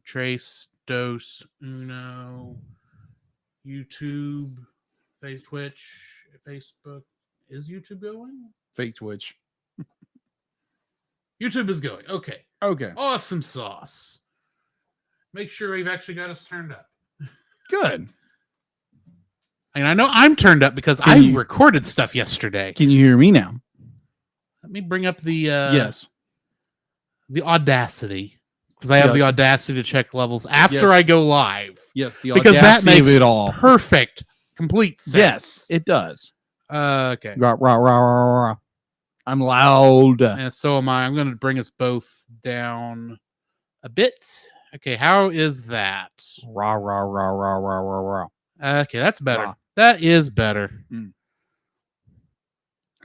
Trace, Dos, Uno, YouTube, Twitch, Facebook. Is YouTube going? Fake Twitch. YouTube is going. Okay. Okay. Awesome sauce. Make sure we've actually got us turned up. Good. And I know I'm turned up because I recorded stuff yesterday. Can you hear me now? Let me bring up the yes. The Audacity, because I have the Audacity to check levels after I go live. Yes, the because that makes it all perfect, complete sense. Yes, it does. Okay. Rah, rah, rah, rah, rah. I'm loud. And so am I. I'm going to bring us both down a bit. Okay, how is that? Rah, rah, rah, rah, rah, rah, rah. Okay, that's better. Rah. That is better. Mm.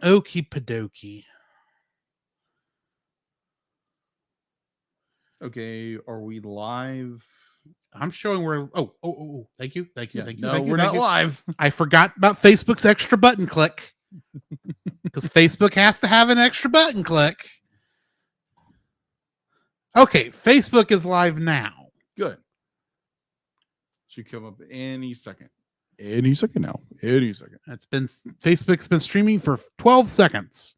Okie padokie. Okay, are we live? I'm showing where. Oh! Thank you. No, we're not live. I forgot about Facebook's extra button click, because Facebook has to have an extra button click. Okay, Facebook is live now. Good. Should come up any second. Any second now. Any second. Facebook's been streaming for 12 seconds.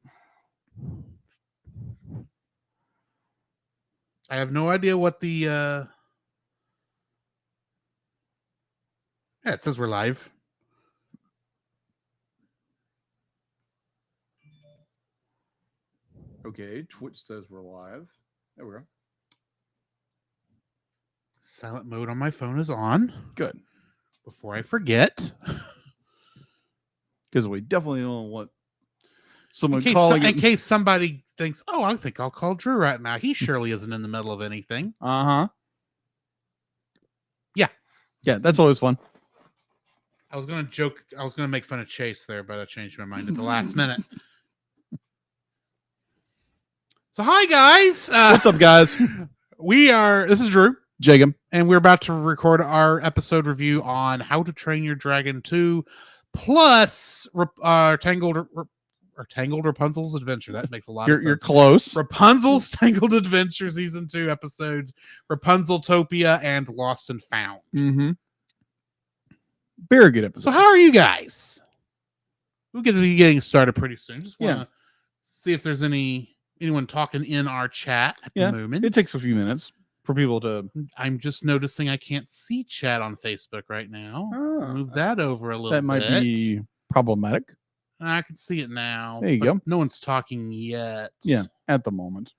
I have no idea what the yeah, it says we're live. Okay, Twitch says we're live. There we go. Silent mode on my phone is on. Good. Before I forget. Because we definitely don't want someone in case somebody thinks, oh, I think I'll call Drew right now. He surely isn't in the middle of anything. Uh-huh. Yeah. Yeah, that's always fun. I was going to joke. I was going to make fun of Chase there, but I changed my mind at the last minute. So, hi, guys. What's up, guys? This is Drew. Jacob. And we're about to record our episode review on How to Train Your Dragon 2 plus Tangled Rapunzel's Adventure. That makes a lot of sense. You're close. Rapunzel's Tangled Adventure Season 2 episodes, Rapunzeltopia, and Lost and Found. Mm-hmm. Very good episode. So how are you guys? We'll get to be getting started pretty soon. Just want to see if there's anyone talking in our chat at the moment. It takes a few minutes for people to... I'm just noticing I can't see chat on Facebook right now. Oh, move that over a little bit. That might be problematic. I can see it now. There you go. No one's talking yet. Yeah, at the moment.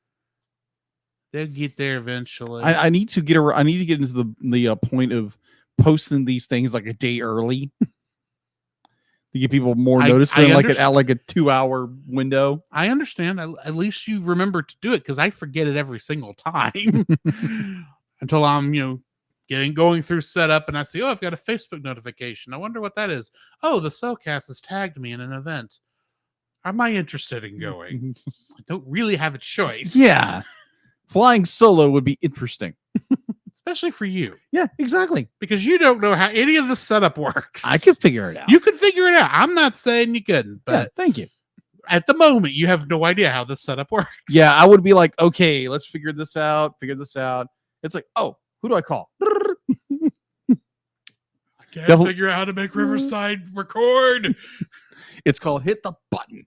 They'll get there eventually. I need to get into the point of posting these things like a day early to give people more notice than like a 2-hour window. I understand. At least you remember to do it, because I forget it every single time until I'm going through setup and I see, I've got a Facebook notification. I wonder what that is. Oh, the Cellcast has tagged me in an event. Am I interested in going? I don't really have a choice. Yeah. Flying solo would be interesting. Especially for you. Yeah, exactly. Because you don't know how any of the setup works. I could figure it out. You could figure it out. I'm not saying you couldn't, but thank you. At the moment, you have no idea how this setup works. Yeah, I would be like, okay, let's figure this out. It's like, oh, who do I call? I can't figure out how to make Riverside record. It's called hit the button.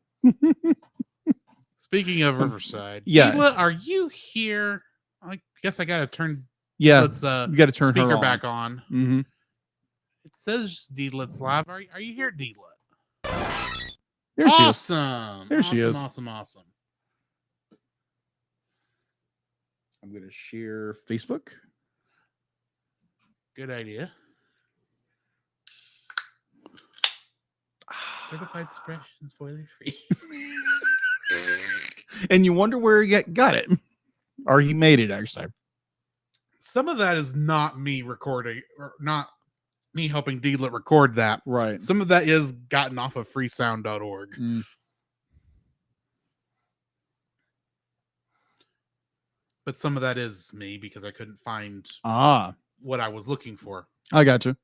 Speaking of Riverside, yeah, Deedla, are you here? I guess I got to turn. Yeah, let's you got to turn speaker her on. back on. Mm-hmm. It says Deedla's live. Are you here, Deedla? There she is. There she is. Awesome. I'm going to share Facebook. Good idea. Certified expressions spoiler free. And you wonder where he got it, or he made it actually. Some of that is not me recording, or not me helping Deedla record that. Right. Some of that is gotten off of freesound.org. Mm. But some of that is me because I couldn't find what I was looking for. I got you.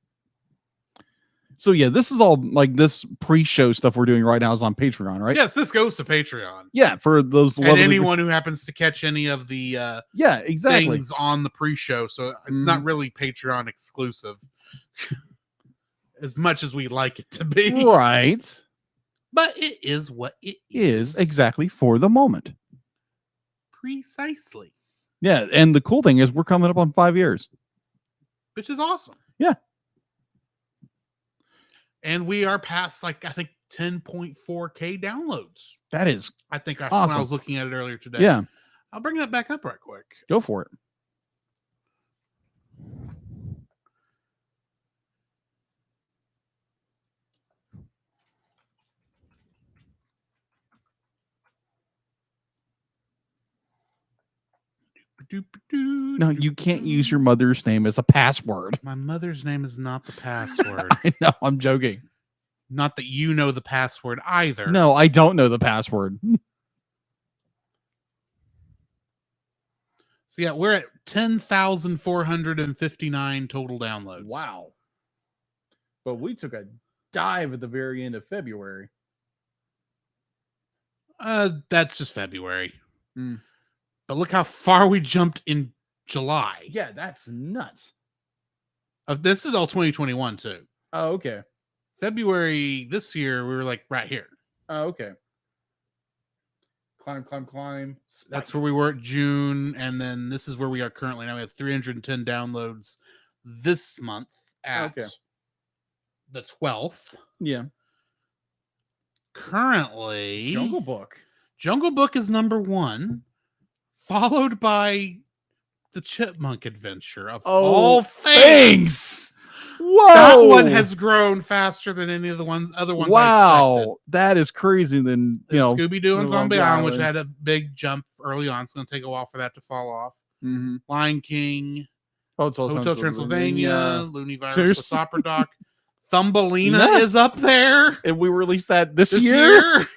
So yeah, this is all like this pre-show stuff we're doing right now is on Patreon, right? Yes, this goes to Patreon. Yeah, for those and anyone who happens to catch any of the yeah, exactly things on the pre-show. So it's not really Patreon exclusive as much as we'd like it to be. Right. But it is what it is exactly for the moment. Precisely. Yeah, and the cool thing is we're coming up on 5 years. Which is awesome. Yeah. And we are past, like, I think 10.4K downloads. That is I think awesome. When I was looking at it earlier today. Yeah. I'll bring that back up right quick. Go for it. No, you can't use your mother's name as a password. My mother's name is not the password. I know, I'm joking. Not that you know the password either. No, I don't know the password. So yeah, we're at 10,459 total downloads. Wow. But we took a dive at the very end of February. That's just February. But look how far we jumped in July. Yeah, that's nuts. This is all 2021 too. Oh, okay. February this year, we were like right here. Oh, okay. Climb. Spike. That's where we were at June, and then this is where we are currently. Now we have 310 downloads this month at the 12th. Yeah. Currently, Jungle Book. Jungle Book is number 1, followed by the Chipmunk Adventure of all things. Whoa! That one has grown faster than any of the other ones. Wow, that is crazy. Then Scooby-Doo and Zombie Island, which had a big jump early on. It's going to take a while for that to fall off. Lion King, Hotel Transylvania, Looney Virus with Opera Doc, Thumbelina is up there, and we released that this year.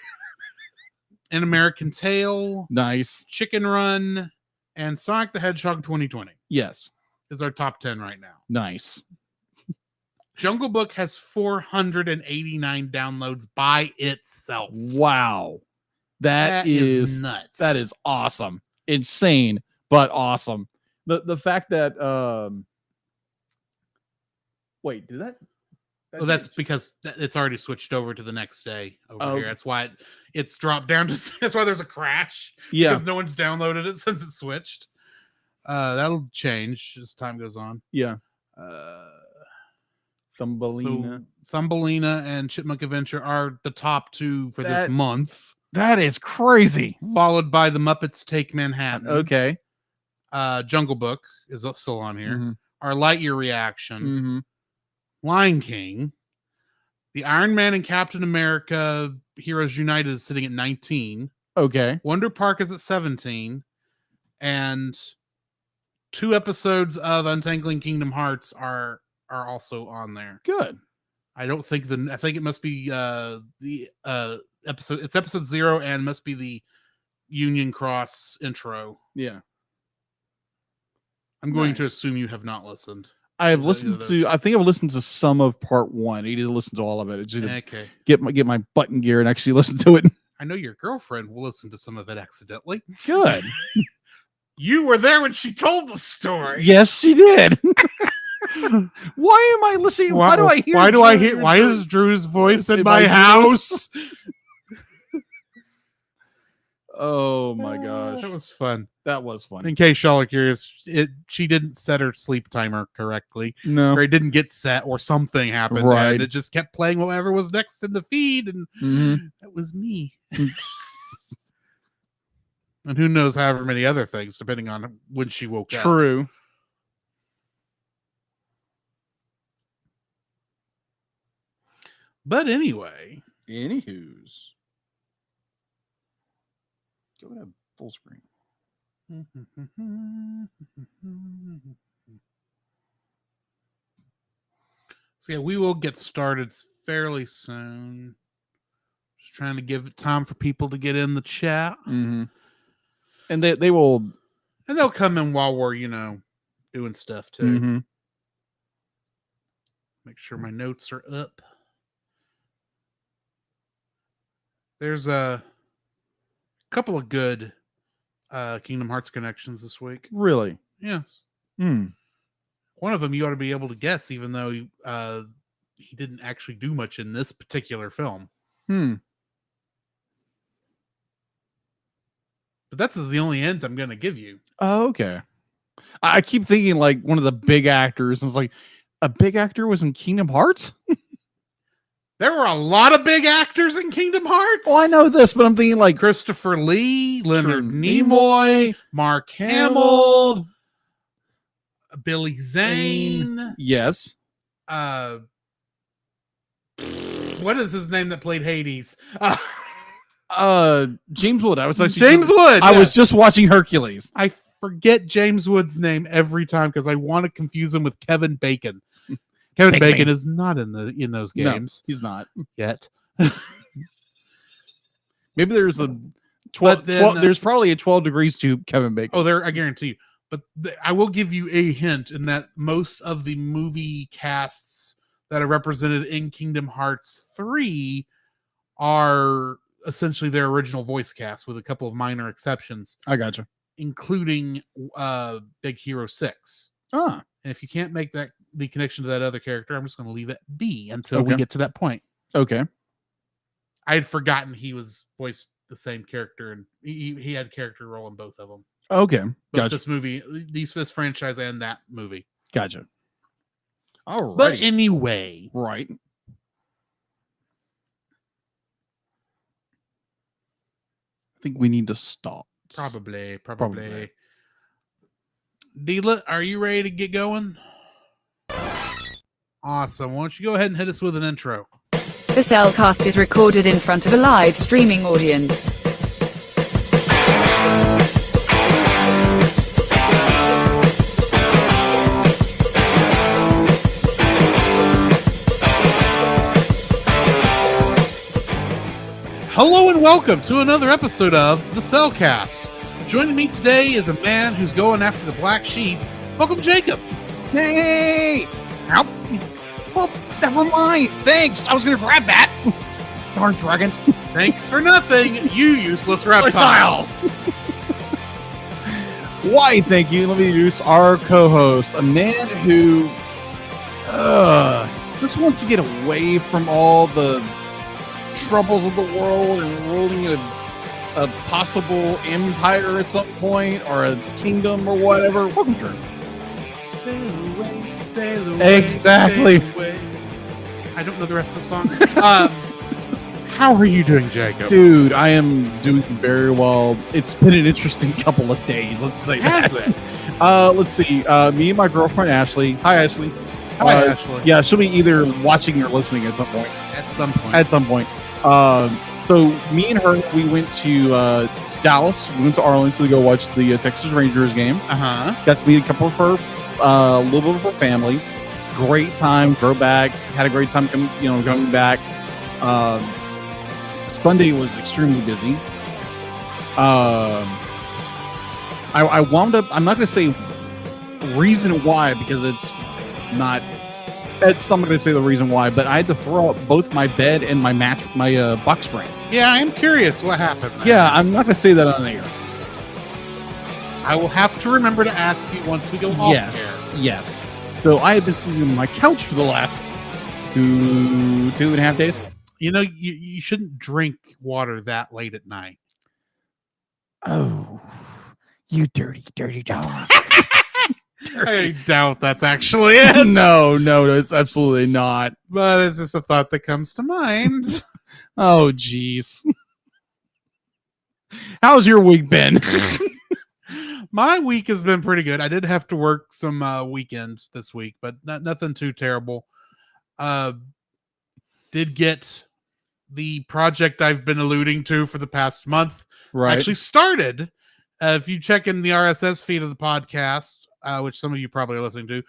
An American Tail, nice, Chicken Run, and Sonic the Hedgehog 2020. Yes, is our top 10 right now. Nice. Jungle Book has 489 downloads by itself. Wow. That is nuts. That is awesome. Insane, but awesome. The fact that wait, did that well, that's because it's already switched over to the next day over here. That's why it's dropped down to that's why there's a crash. Yeah. Because no one's downloaded it since it switched. That'll change as time goes on. Yeah. Thumbelina. So Thumbelina and Chipmunk Adventure are the top 2 for this month. That is crazy. Followed by The Muppets Take Manhattan. Okay. Jungle Book is still on here. Our Lightyear reaction. Lion King. The Iron Man and Captain America Heroes United is sitting at 19. Okay. Wonder Park is at 17. And 2 episodes of Untangling Kingdom Hearts are also on there. Good. I think it must be the episode. It's episode 0 and must be the Union Cross intro. Yeah. I'm going to assume you have not listened. I have listened to. I think I've listened to some of part 1. I didn't listen to all of it. It's just okay. Get my button gear and actually listen to it. I know your girlfriend will listen to some of it accidentally. Good. You were there when she told the story. Yes, she did. Why am I listening? Why do I hear? Why is Drew's voice in my house? Oh my gosh, that was fun. That was fun. In case y'all are curious, she didn't set her sleep timer correctly. No, or it didn't get set, or something happened. Right. And it just kept playing whatever was next in the feed, and that was me. And who knows, however many other things, depending on when she woke up. True. But anyway. Anywho's. Go to full screen. So yeah, we will get started fairly soon. Just trying to give it time for people to get in the chat. And they will. And they'll come in while we're, doing stuff too. Mm-hmm. Make sure my notes are up. There's a couple of good Kingdom Hearts connections this week. Really? Yes. Hmm. One of them you ought to be able to guess, even though he didn't actually do much in this particular film. Hmm. But that's the only hint I'm going to give you. Oh, okay. I keep thinking like one of the big actors, and it's like a big actor was in Kingdom Hearts. There were a lot of big actors in Kingdom Hearts. Oh, I know this, but I'm thinking like Christopher Lee, Leonard Nimoy, Nimoy, Mark Hamill, Billy Zane. Yes. What is his name that played Hades? James Wood. I was actually James Wood. I was just watching Hercules. I forget James Wood's name every time because I want to confuse him with Kevin Bacon. Kevin Bacon is not in those games. No, he's not yet. Maybe there's a 12, there's probably a 12 degrees to Kevin Bacon. Oh, I guarantee you. But I will give you a hint in that most of the movie casts that are represented in Kingdom Hearts 3 are essentially their original voice cast with a couple of minor exceptions. I gotcha. Including Big Hero 6. Ah. And if you can't make the connection to that other character, I'm just going to leave it be until we get to that point. Okay. I had forgotten he was voiced the same character, and he had character role in both of them. Okay. Gotcha. This movie, this franchise and that movie. Gotcha. All right. But anyway. Right. I think we need to stop. Probably. Deela, are you ready to get going? Awesome. Why don't you go ahead and hit us with an intro? The Cellcast is recorded in front of a live streaming audience. Hello and welcome to another episode of The Cellcast. Joining me today is a man who's going after the black sheep. Welcome, Jacob. Hey! Ow. Well, never mind. Thanks. I was going to grab that. Darn dragon. Thanks for nothing, you useless reptile. Why, thank you. Let me introduce our co-host, a man who just wants to get away from all the troubles of the world and ruling a possible empire at some point or a kingdom or whatever. Welcome, Drew. Sail away, exactly. Sail away. I don't know the rest of the song. How are you doing, Jacob? Dude, I am doing very well. It's been an interesting couple of days. Let's say Has that. it? Let's see. Me and my girlfriend Ashley. Hi, Ashley. Hi, Ashley. Yeah, she'll be either watching or listening at some point. At some point. So me and her, we went to Dallas. We went to Arlington to go watch the Texas Rangers game. Got to meet a couple of her, a little bit of her family. Great time. Drove back. Had a great time coming back. Sunday was extremely busy. I wound up. I'm not going to say reason why because it's not. I'm not going to say the reason why, but I had to throw out both my bed and my box spring. Yeah, I am curious what happened there. Yeah, I'm not going to say that on air. I will have to remember to ask you once we go off air. Yes. So I have been sleeping on my couch for the last two and a half days. You know, you shouldn't drink water that late at night. Oh, you dirty dog. I doubt that's actually it. No, it's absolutely not. But it's just a thought that comes to mind. Oh, jeez. How's your week been? My week has been pretty good. I did have to work some weekends this week, but nothing too terrible. Did get the project I've been alluding to for the past month actually started. If you check in the RSS feed of the podcast, which some of you probably are listening to,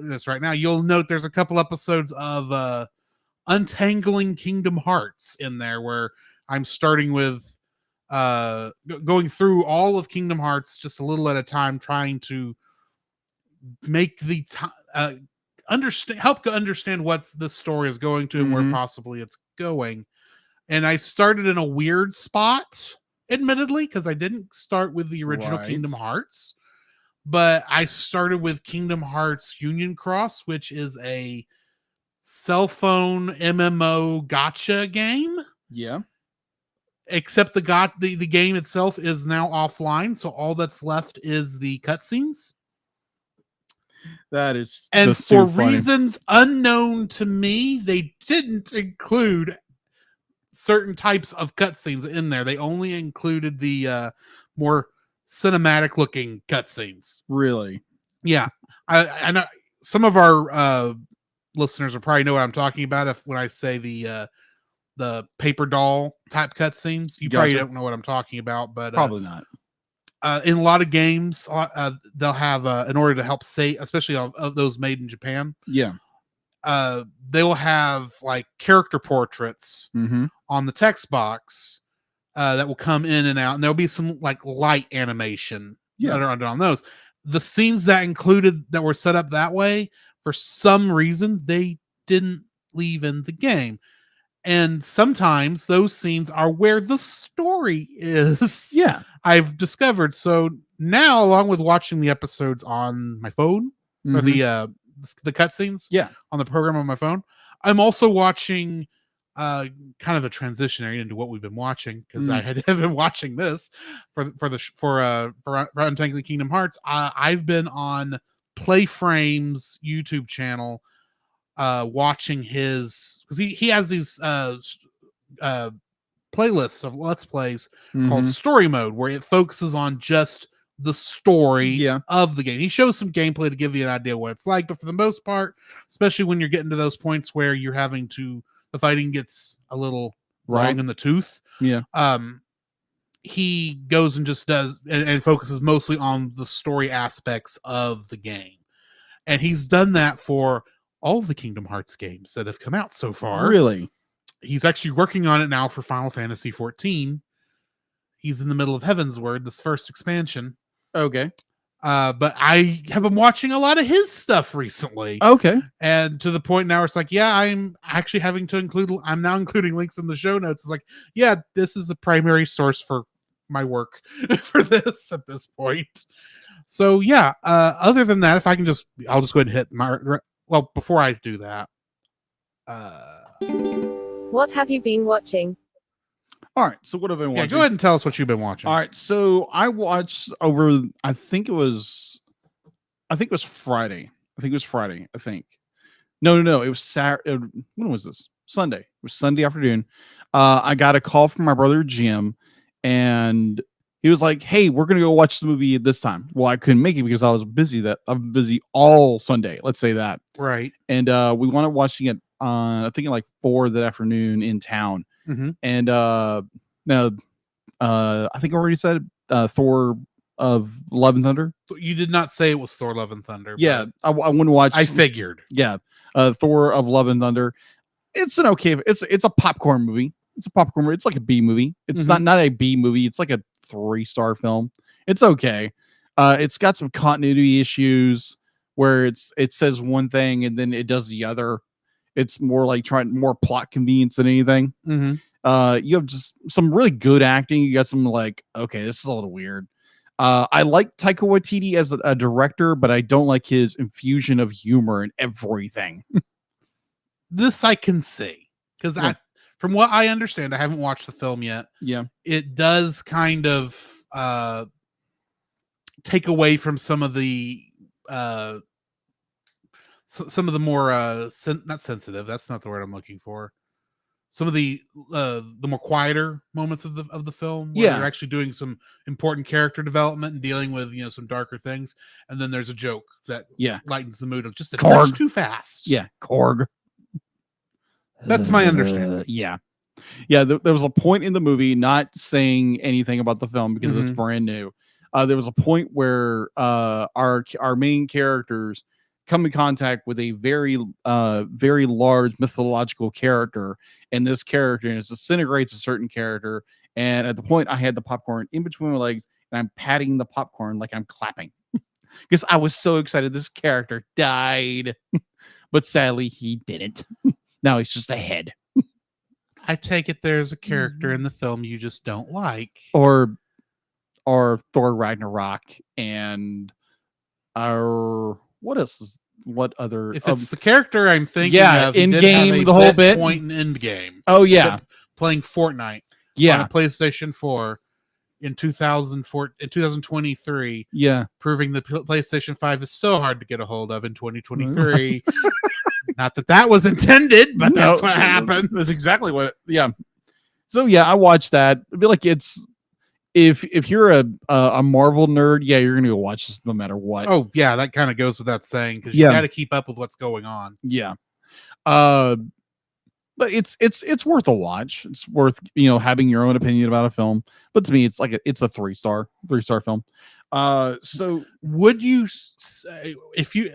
this right now, you'll note there's a couple episodes of Untangling Kingdom Hearts in there where I'm starting with going through all of Kingdom Hearts just a little at a time, trying to make the help understand what the story is going to and where possibly it's going. And I started in a weird spot, admittedly, because I didn't start with the original Right. Kingdom Hearts, but I started with Kingdom Hearts Union Cross, which is a cell phone MMO gotcha game. Yeah. Except the game itself is now offline, so all that's left is the cutscenes. That is And just for too funny. reasons unknown to me, they didn't include certain types of cutscenes in there. They only included the more cinematic looking cutscenes. Really? Yeah, I know some of our listeners will probably know what I'm talking about when I say the paper doll type cutscenes. You probably Gotcha. don't know what I'm talking about, but Probably not. in a lot of games, they'll have in order to help save, especially of those made in Japan. Yeah. They will have like character portraits Mm-hmm. on the text box that will come in and out, and there'll be some like light animation Yeah. that are on those. The scenes that were set up that way, for some reason, they didn't leave in the game. And sometimes those scenes are where the story is. Yeah. I've discovered. So now, along with watching the episodes on my phone or Mhm. the cutscenes, Yeah. on the program on my phone, I'm also watching kind of a transitionary into what we've been watching, because I have been watching this for Untangled Kingdom Hearts. I've been on Playframe's YouTube channel watching his, because he has these playlists of let's plays called Mhm. story mode, where it focuses on just the story Yeah. of the game. He shows some gameplay to give you an idea what it's like, but for the most part, especially when you're getting to those points where you're having to, the fighting gets a little Right. long in the tooth, Yeah. he goes and just does and focuses mostly on the story aspects of the game. And he's done that for all of the Kingdom Hearts games that have come out so far. Really? He's actually working on it now for Final Fantasy 14. He's in the middle of Heavensward, this first expansion. Okay. But I have been watching a lot of his stuff recently. Okay. And to the point now where it's like, yeah, I'm actually having to I'm now including links in the show notes. It's like, yeah, this is the primary source for my work for this at this point. So yeah, other than that, if I can I'll just go ahead and hit my, well, before I do that. What have you been watching? All right. So what have I been watching? Yeah, go ahead and tell us what you've been watching. All right. So I watched I think it was Friday. I think. No. It was Saturday. When was this? Sunday. It was Sunday afternoon. I got a call from my brother Jim, and he was like, "Hey, we're gonna go watch the movie at this time." Well, I couldn't make it because I was busy. I'm busy all Sunday. Let's say that. Right. And we wanted watching it. I think at like 4 that afternoon in town. Mm-hmm. And now, I think I already said Thor of Love and Thunder. You did not say it was Thor: Love and Thunder. Yeah, I want to watch. I figured. Yeah, Thor of Love and Thunder. It's an okay. It's a popcorn movie. It's a popcorn movie. It's like a B movie. It's not a B movie. It's like a 3-star film. It's okay. It's got some continuity issues where it says one thing and then it does the other. It's more like more plot convenience than anything. Mm-hmm. You have just some really good acting. You got some like, okay, this is a little weird. I like Taika Waititi as a director, but I don't like his infusion of humor in everything. This I can see, because from what I understand, I haven't watched the film yet. Yeah, it does kind of take away from some of the more not sensitive. That's not the word I'm looking for. Some of the more quieter moments of the film, where you're actually doing some important character development and dealing with some darker things, and then there's a joke that lightens the mood of just a touch too fast. Yeah, Korg. That's my understanding. Yeah. There was a point in the movie, not saying anything about the film because it's brand new. There was a point where our main characters come in contact with a very large mythological character, and this character disintegrates a certain character. And at the point, I had the popcorn in between my legs, and I'm patting the popcorn like I'm clapping because I was so excited this character died, but sadly he didn't. Now he's just a head. I take it there's a character in the film you just don't like. or Thor Ragnarok and our what else is what other If it's the character I'm thinking yeah, of, he did Endgame, have a the whole bit. point in Endgame. oh yeah Playing Fortnite on yeah a PlayStation 4 in 2023, yeah proving the PlayStation 5 is still hard to get a hold of in 2023. Not that that was intended, but that's No, what happened. That's exactly what. Yeah. So yeah, I watched that. I feel like it's if you're a Marvel nerd, yeah, you're gonna go watch this no matter what. Oh yeah, that kind of goes without saying because you Yeah. got to keep up with what's going on. Yeah. But it's worth a watch. It's worth having your own opinion about a film. But to me, it's like it's a 3-star film. So Would you say, if you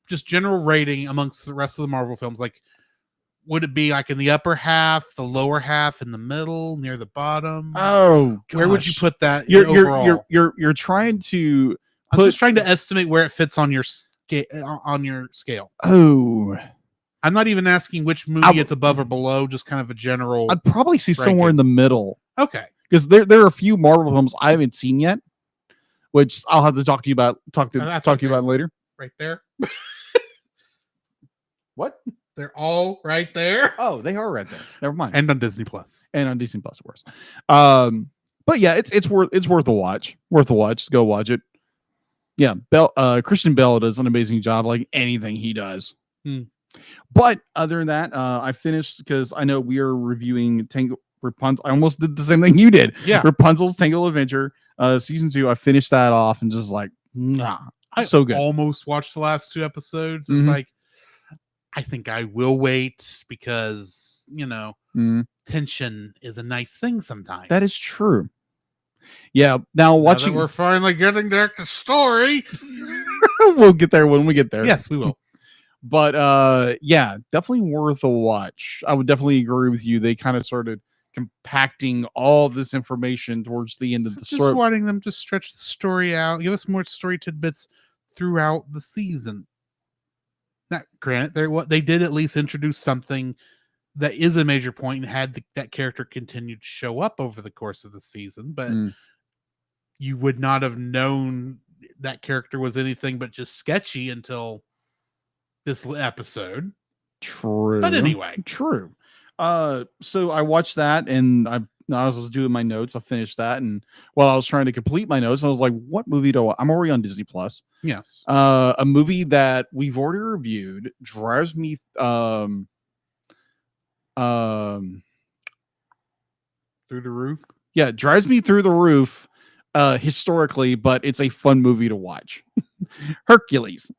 just general rating amongst the rest of the Marvel films, like would it be like in the upper half, the lower half, in the middle, near the bottom? oh, Where would you gosh. put that You're overall? you're trying to I'm put just trying to estimate where it fits on your scale. oh. I'm not even asking which movie it's above or below, just kind of a general. I'd probably see somewhere ranking. in the middle. Okay. Because there are a few Marvel films I haven't seen yet, which I'll have to talk to you about. Talk to you about later. Right there. What? They're all right there. Oh, they are right there. Never mind. And on Disney Plus. And on Disney Plus, of course. But yeah, it's worth a watch. Worth a watch. Go watch it. Yeah, Christian Bale does an amazing job, like anything he does. But other than that, I finished because I know we are reviewing Rapunzel. I almost did the same thing you did. Yeah. Rapunzel's Tangled Adventure, season 2. I finished that off and just like, nah, so good. Almost watched the last 2 episodes. It's like, I think I will wait because, tension is a nice thing sometimes. That is true. Yeah. Now watching, we're finally getting to the story. we'll get there when we get there. Yes, we will. But yeah, definitely worth a watch. I would definitely agree with you. They kind of started compacting all this information towards the end of the Just story. wanting them to stretch the story out, give us more story tidbits throughout the season. Now, granted, they did at least introduce something that is a major point and had that character continue to show up over the course of the season, but you would not have known that character was anything but just sketchy until this episode. True. But anyway. True. So I watched that and I was doing my notes. I finished that. And while I was trying to complete my notes, I was like, what movie I'm already on Disney Plus. Yes. A movie that we've already reviewed drives me through the roof. Yeah, drives me through the roof historically, but it's a fun movie to watch. Hercules.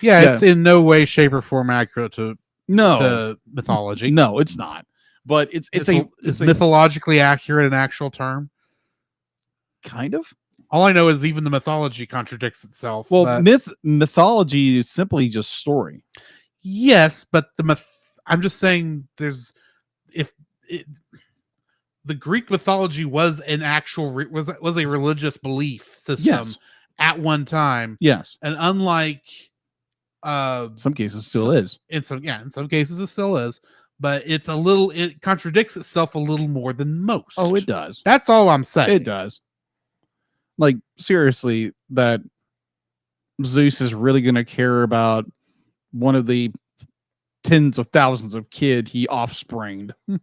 Yeah, it's in no way, shape, or form accurate to mythology. No, it's not. But it's mythologically accurate an actual term. Kind of. All I know is even the mythology contradicts itself. Well, mythology is simply just story. Yes, but I'm just saying the Greek mythology was an actual was a religious belief system at one time. Yes, and unlike some cases still is. In some cases it still is, but it contradicts itself a little more than most. Oh, it does. That's all I'm saying. It does. Like seriously, that Zeus is really going to care about one of the tens of thousands of kid he offspringed. I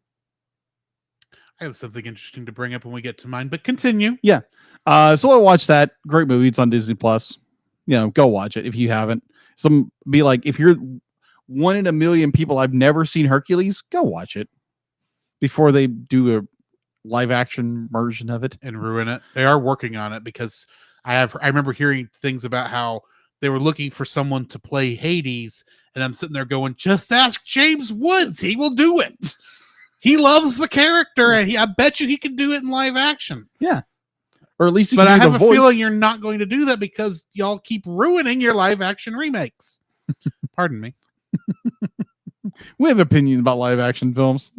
have something interesting to bring up when we get to mine, but continue. Yeah. So I watched that. Great movie. It's on Disney Plus. Go watch it if you haven't. Be like, if you're one in a million people I've never seen Hercules, go watch it before they do a live action version of it and ruin it. They are working on it because I remember hearing things about how they were looking for someone to play Hades, and I'm sitting there going, just ask James Woods. He will do it. He loves the character, and I bet you he can do it in live action. Yeah. Or at least, but I have a feeling you're not going to do that because y'all keep ruining your live action remakes. Pardon me. We have opinions about live action films,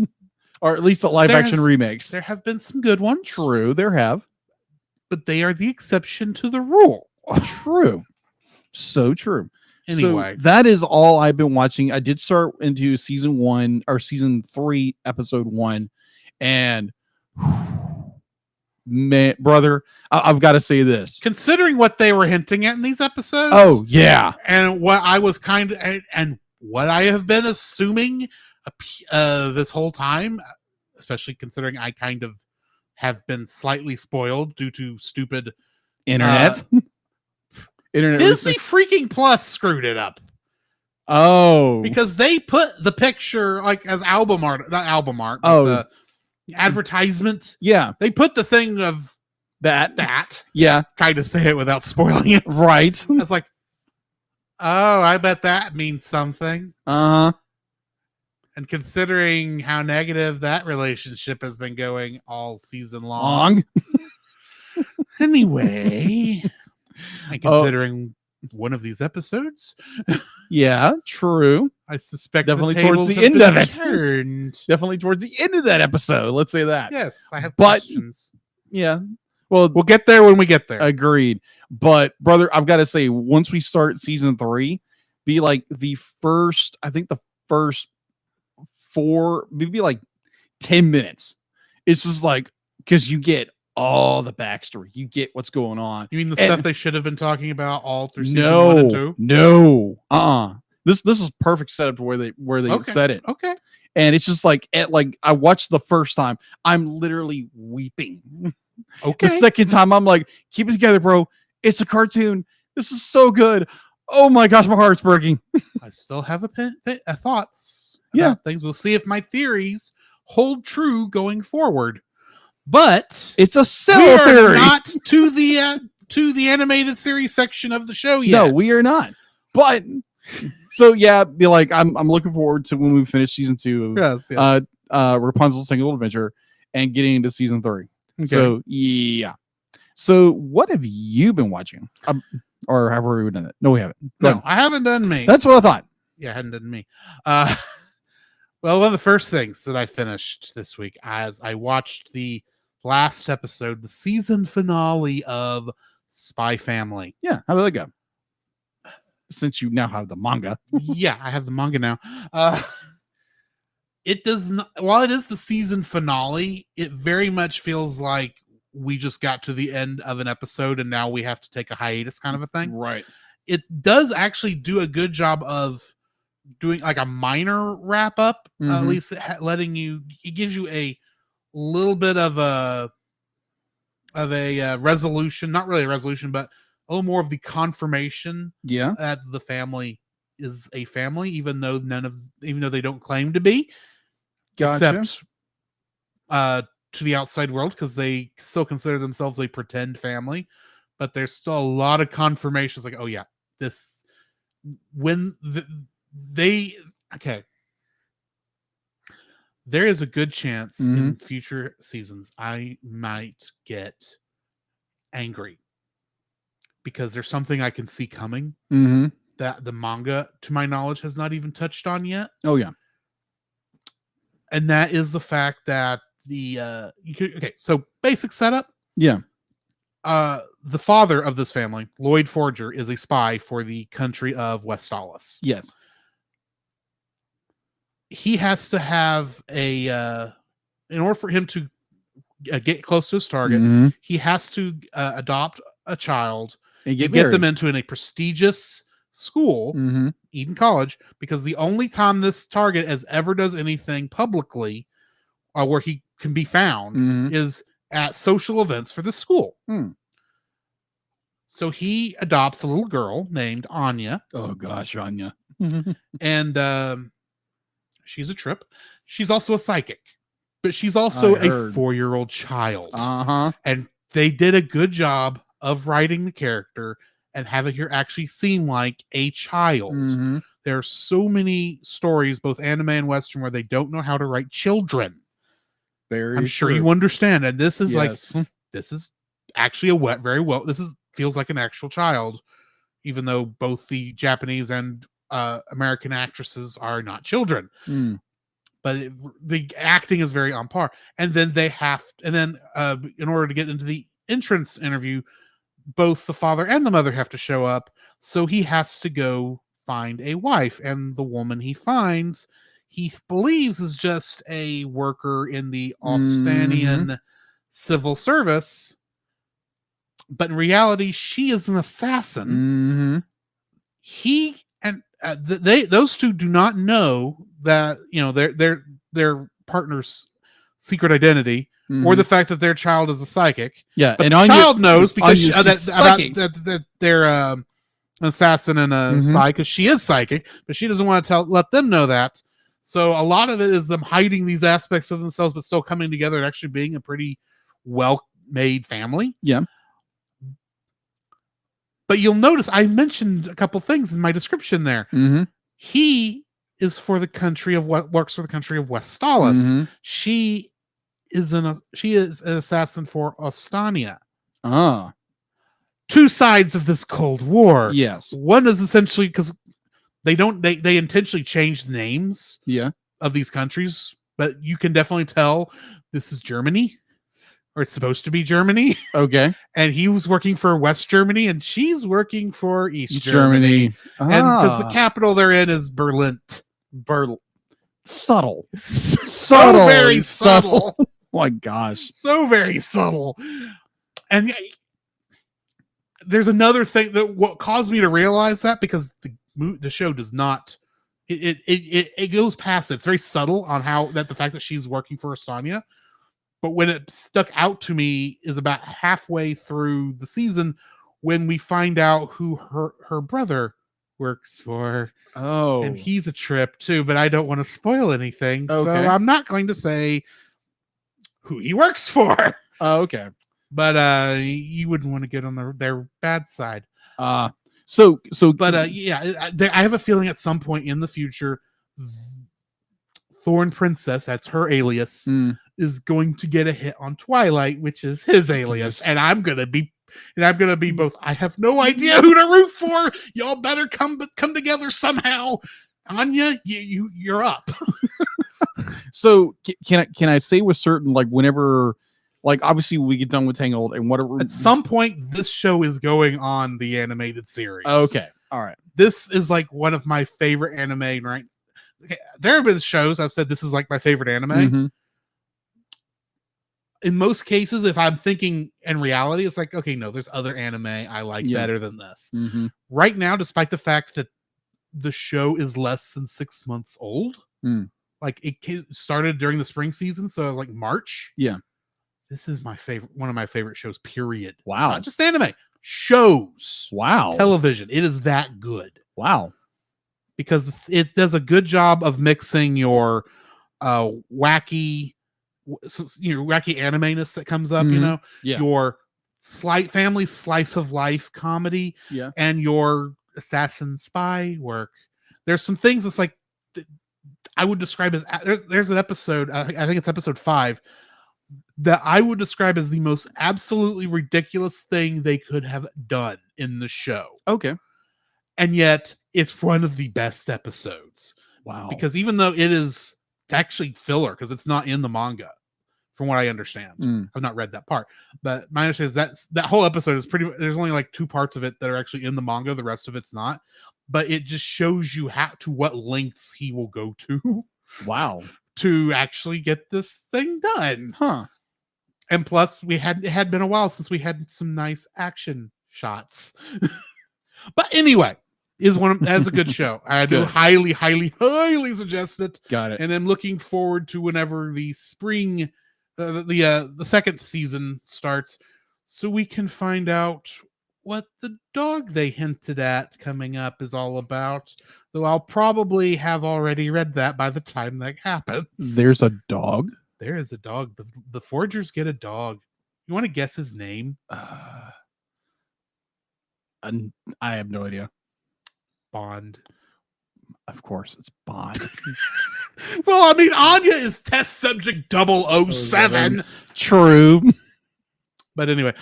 or at least the live action remakes. There have been some good ones. True, there have, but they are the exception to the rule. True, so true. Anyway, so that is all I've been watching. I did start into season 1 or season 3, episode 1, and man, brother, I've got to say this. considering what they were hinting at in these episodes, Oh yeah, and what I was kind of, and what I have been assuming this whole time, especially considering I kind of have been slightly spoiled due to stupid internet. Internet. Disney freaking Plus screwed it up. Oh, Because they put the picture like as album art, not album art, but Oh. the advertisement. yeah, They put the thing of that. that, Yeah, kind of say it without spoiling it. right. I was like, oh, I bet that means something. Uh huh. And considering how negative that relationship has been going all season long. Long. Anyway, and Oh. considering one of these episodes, Yeah, true. I suspect Definitely the towards tables the have end been of it. turned. Definitely towards the end of that episode. Let's say that. Yes, I have But- questions. Yeah. Well, We'll get there when we get there. agreed. But brother, I've got to say, once we start season 3, be like the first, I think the first 4, maybe like 10 minutes. It's just like, because you get all the backstory, you get what's going on. You mean the And- stuff they should have been talking about all through season 1 and 2? No. This is perfect setup to where they Okay. said it. Okay. And it's just like I watched the first time, I'm literally weeping. Okay. The second time, I'm like, keep it together, bro. It's a cartoon. This is so good. Oh my gosh, my heart's breaking. I still have thoughts Yeah. about things. We'll see if my theories hold true going forward. But It's a we cell are theory. not to the animated series section of the show yet. No, we are not. But so yeah, be like, I'm looking forward to when we finish season 2 of Yes. Rapunzel's Tangled Adventure and getting into season 3. Okay. So yeah. So what have you been watching? Or have we done it? No, we haven't. Go No, ahead. I haven't done me. That's what I thought. Yeah, hadn't done me. Well, one of the first things that I finished this week as I watched the last episode, the season finale of Spy Family. Yeah. How did that go? Since you now have the manga. Yeah, I have the manga now. It does not, while it is the season finale, it very much feels like we just got to the end of an episode and now we have to take a hiatus kind of a thing. Right. It does actually do a good job of doing like a minor wrap up, at Mhm. least letting you, it gives you a little bit of a resolution, not really a resolution, but a little more of the confirmation Yeah. that the family is a family, even though they don't claim to be, Gotcha. except to the outside world, because they still consider themselves a pretend family, but there's still a lot of confirmations like, oh yeah, this when okay, there is a good chance in future seasons I might get angry because there's something I can see coming Mm-hmm. that the manga, to my knowledge, has not even touched on yet. Oh yeah. And that is the fact that okay, so basic setup. Yeah. The father of this family, Lloyd Forger, is a spy for the country of Westalis. Yes. He has to have in order for him to get close to his target, Mhm. he has to adopt a child And and get them into a prestigious school, Mm-hmm. Eden College, because the only time this target has ever does anything publicly where he can be found Mhm. is at social events for the school. Hmm. So he adopts a little girl named Anya, Oh gosh, Anya. and she's a trip. She's also a psychic, but she's also I a heard. 4-year-old child. Uh-huh. And they did a good job of writing the character and having her actually seem like a child. Mhm. There are so many stories, both anime and Western, where they don't know how to write children. Very I'm sure true. you understand. And this is Yes. like, this is actually feels like an actual child, even though both the Japanese and American actresses are not children. Mm. But the acting is very on par. And then in order to get into the entrance interview, both the father and the mother have to show up. So he has to go find a wife, and the woman he finds, he believes is just a worker in the Austanian civil service, but in reality, she is an assassin. He and those two do not know that their partner's secret identity or the fact that their child is a psychic. Yeah, but and the child knows because Anya, that they're an assassin and a spy, because she is psychic, but she doesn't want to let them know that. So a lot of it is them hiding these aspects of themselves, but still coming together and actually being a pretty well-made family. Yeah. But you'll notice I mentioned a couple things in my description there. He is for the country of what works for the country of Westalis. She is an assassin for Ostania. Two sides of this Cold War. Yes. One is essentially because they intentionally change the names of these countries, but you can definitely tell this is Germany, or it's supposed to be Germany. Okay. And he was working for West Germany, and she's working for East Germany. And because the capital they're in is Berlin. Subtle. So very subtle. Oh my gosh. So very subtle. And there's another thing that what caused me to realize that, because the show does not, it goes past it. It's very subtle on how that the fact that she's working for Ostania. But when it stuck out to me is about halfway through the season, when we find out who her brother works for. Oh. And he's a trip too, but I don't want to spoil anything. Okay. So I'm not going to say who he works for. Oh, okay. But you wouldn't want to get on their bad side. I have a feeling at some point in the future, Thorn Princess, that's her alias, is going to get a hit on Twilight, which is his alias, and I'm gonna be both. I have no idea who to root for. Y'all better come together somehow. Anya, you're up. So can I say with certain, like, whenever, like, obviously we get done with Tangled and whatever, at some point this show is going on the animated series. Okay, all right. This is like one of my favorite anime, right? There have been shows I've said this is like my favorite anime. In most cases, if I'm thinking in reality, it's like, okay, no, there's other anime I like better than this. Right now, despite the fact that the show is less than 6 months old, like it started during the spring season, so like March. Yeah, this is my favorite, one of my favorite shows. Period. Wow, not just anime, shows. Wow, television. It is that good. Wow. Because it does a good job of mixing your wacky anime-ness that comes up, your slight family slice of life comedy, and your assassin spy work. There's some things that's like I would describe as there's an episode, I think it's episode 5, that I would describe as the most absolutely ridiculous thing they could have done in the show. Okay. And yet it's one of the best episodes. Wow. Because even though it's actually filler, because it's not in the manga, from what I understand. I've not read that part. But my understanding is that whole episode is there's only like 2 parts of it that are actually in the manga. The rest of it's not. But it just shows you to what lengths he will go to. Wow. To actually get this thing done. Huh. And plus, it had been a while since we had some nice action shots. But anyway, that's a good show. I do highly, highly, highly suggest it. Got it. And I'm looking forward to whenever the spring, the second season starts, so we can find out what the dog they hinted at coming up is all about. Though I'll probably have already read that by the time that happens. There's a dog? There is a dog. The Forgers get a dog. You want to guess his name? I have no idea. Bond. Of course, it's Bond. Well, I mean, Anya is test subject 007. True. But anyway,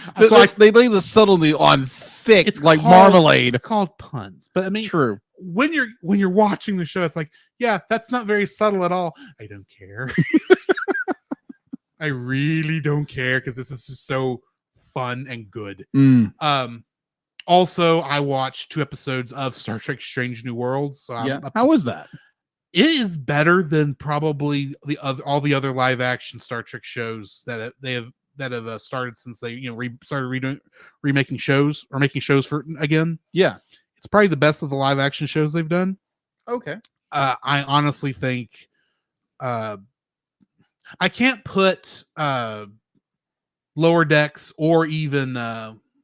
they lay the subtlety on thick, it's like marmalade. It's called puns. But I mean, true. When you're watching the show, it's like, yeah, that's not very subtle at all. I don't care. I really don't care, because this is just so fun and good. Also, I watched 2 episodes of Star Trek Strange New Worlds. So Yeah. How was that? it is better than probably all the other live action Star Trek shows that have started since they started remaking shows or making shows for again. Yeah. It's probably the best of the live action shows they've done. Okay. I honestly think I can't put Lower Decks or even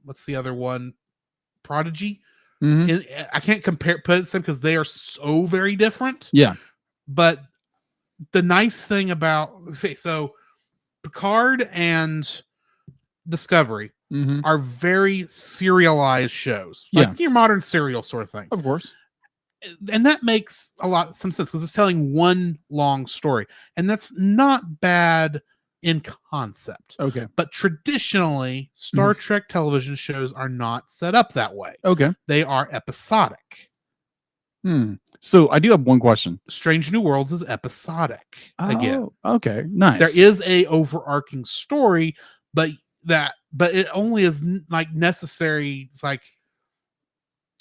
what's the other one, Prodigy. I can't put them because they are so very different. Yeah. But the nice thing about Picard and Discovery are very serialized shows, like your modern serial sort of things, Of course. and that makes some sense because it's telling one long story, and that's not bad in concept. Okay. But traditionally, Star Trek television shows are not set up that way. Okay. They are episodic. So I do have one question. Strange New Worlds is episodic again. Okay. Nice. There is a overarching story, but it only is like necessary. It's like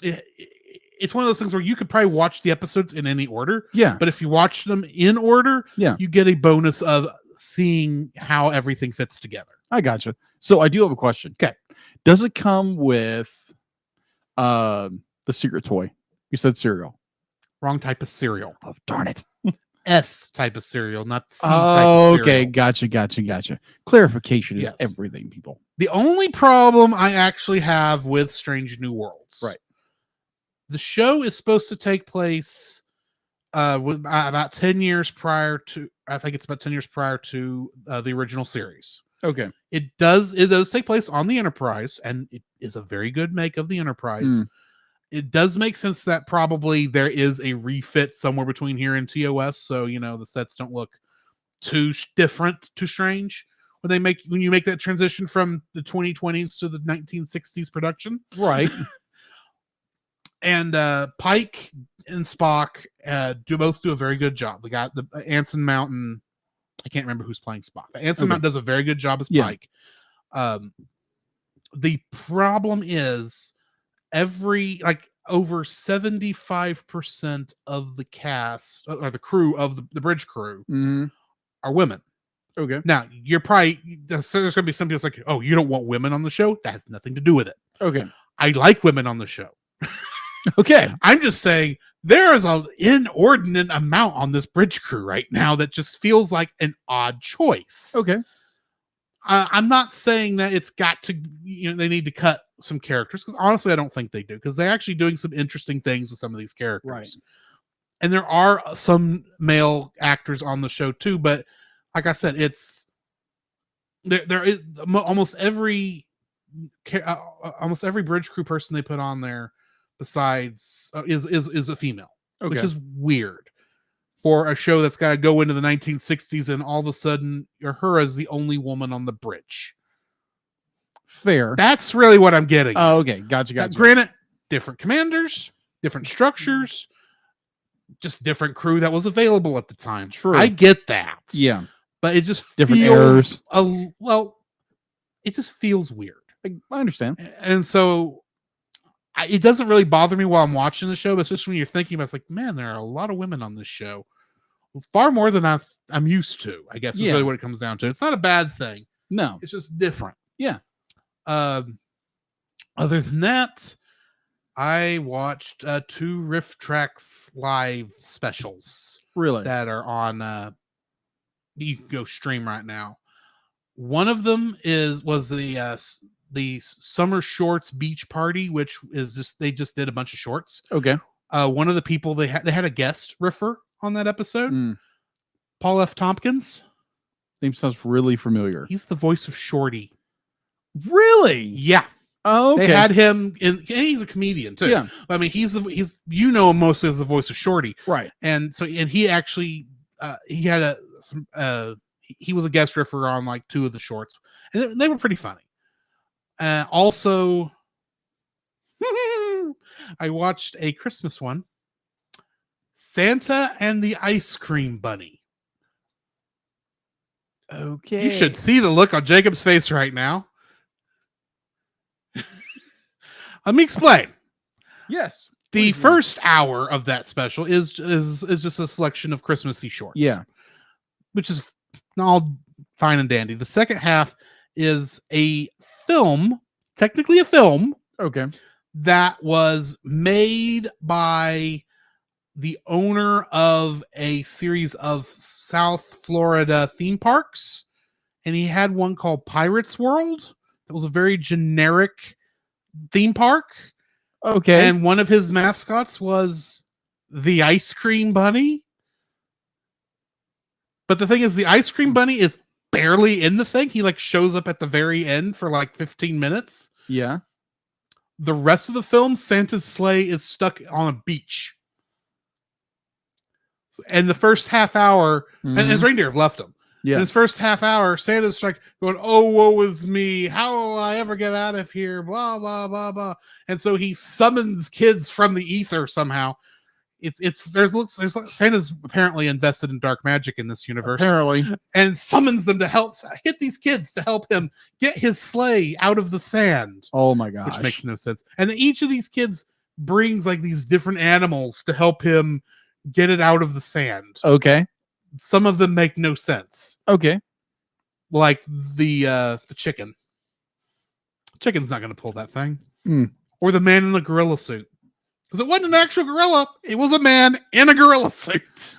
it's one of those things where you could probably watch the episodes in any order. Yeah. But if you watch them in order, you get a bonus of seeing how everything fits together. I gotcha. So I do have a question. Okay. Does it come with the secret toy? You said cereal. Wrong type of cereal. Oh, darn it. S type of cereal, not C type of okay. cereal. Gotcha. Clarification is Yes. everything, people. The only problem I actually have with Strange New Worlds. Right. The show is supposed to take place about 10 years prior to, I think it's about 10 years prior to the original series. Okay. It does take place on the Enterprise, and it is a very good make of the Enterprise. It does make sense that probably there is a refit somewhere between here and TOS, so the sets don't look too different, too strange when you make that transition from the 2020s to the 1960s production. Right. And Pike and Spock both do a very good job. We got the Anson Mount, I can't remember who's playing Spock. But Anson Mount does a very good job as Pike. The problem is over 75% of the cast or the crew of the bridge crew are women. Okay. Now there's going to be some people like, oh, you don't want women on the show? That has nothing to do with it. Okay. I like women on the show. Okay. I'm just saying there is an inordinate amount on this bridge crew right now that just feels like an odd choice. Okay. I'm not saying that it's got to, they need to cut some characters, because honestly, I don't think they do, because they're actually doing some interesting things with some of these characters. Right. And there are some male actors on the show too, but like I said, it's there is almost every bridge crew person they put on there besides is a female, which is weird for a show that's got to go into the 1960s, and all of a sudden her is the only woman on the bridge. Fair. That's really what I'm getting. Oh, okay. Gotcha. Granted, different commanders, different structures, just different crew that was available at the time. True. I get that. Yeah. But it just Different feels errors. It just feels weird. I understand. And so it doesn't really bother me while I'm watching the show, but it's just when you're thinking about it, it's like, man, there are a lot of women on this show. Far more than I'm used to, I guess is really what it comes down to. It's not a bad thing. No. It's just different. Yeah. Other than that, I watched 2 Riff Tracks live specials. Really? That are on you can go stream right now. One of them was the Summer Shorts Beach Party, which is they just did a bunch of shorts. Okay. One of the people they had a guest riffer on that episode. Paul F. Tompkins. Name sounds really familiar. He's the voice of Shorty. Really? Yeah. Oh, okay. They had him in, and he's a comedian too. Yeah. I mean, he's him mostly as the voice of Shorty. Right. And he actually he had he was a guest riffer on like 2 of the shorts, and they were pretty funny. Also, I watched a Christmas one, Santa and the Ice Cream Bunny. Okay. You should see the look on Jacob's face right now. Let me explain. Yes. The Please do. first hour of that special is just a selection of Christmassy shorts. Yeah. Which is all fine and dandy. The second half is a film, technically a film, Okay. that was made by the owner of a series of South Florida theme parks. And he had one called Pirates World. That was a very generic theme park. Okay. And one of his mascots was the ice cream bunny. But the thing is, the ice cream bunny is barely in the thing. He like shows up at the very end for like 15 minutes. Yeah. The rest of the film, Santa's sleigh is stuck on a beach. And the first half hour, and his reindeer have left him. Yeah. In his first half hour, Santa's like going, "Oh, woe is me! How will I ever get out of here?" Blah blah blah blah. And so he summons kids from the ether somehow. There's Santa's apparently invested in dark magic in this universe, Apparently. and summons them to help get these kids to help him get his sleigh out of the sand. Oh my gosh. Which makes no sense. And then each of these kids brings like these different animals to help him get it out of the sand. Okay. Some of them make no sense. Okay. Like the chicken. Chicken's not going to pull that thing. Or the man in the gorilla suit. Because it wasn't an actual gorilla. It was a man in a gorilla suit.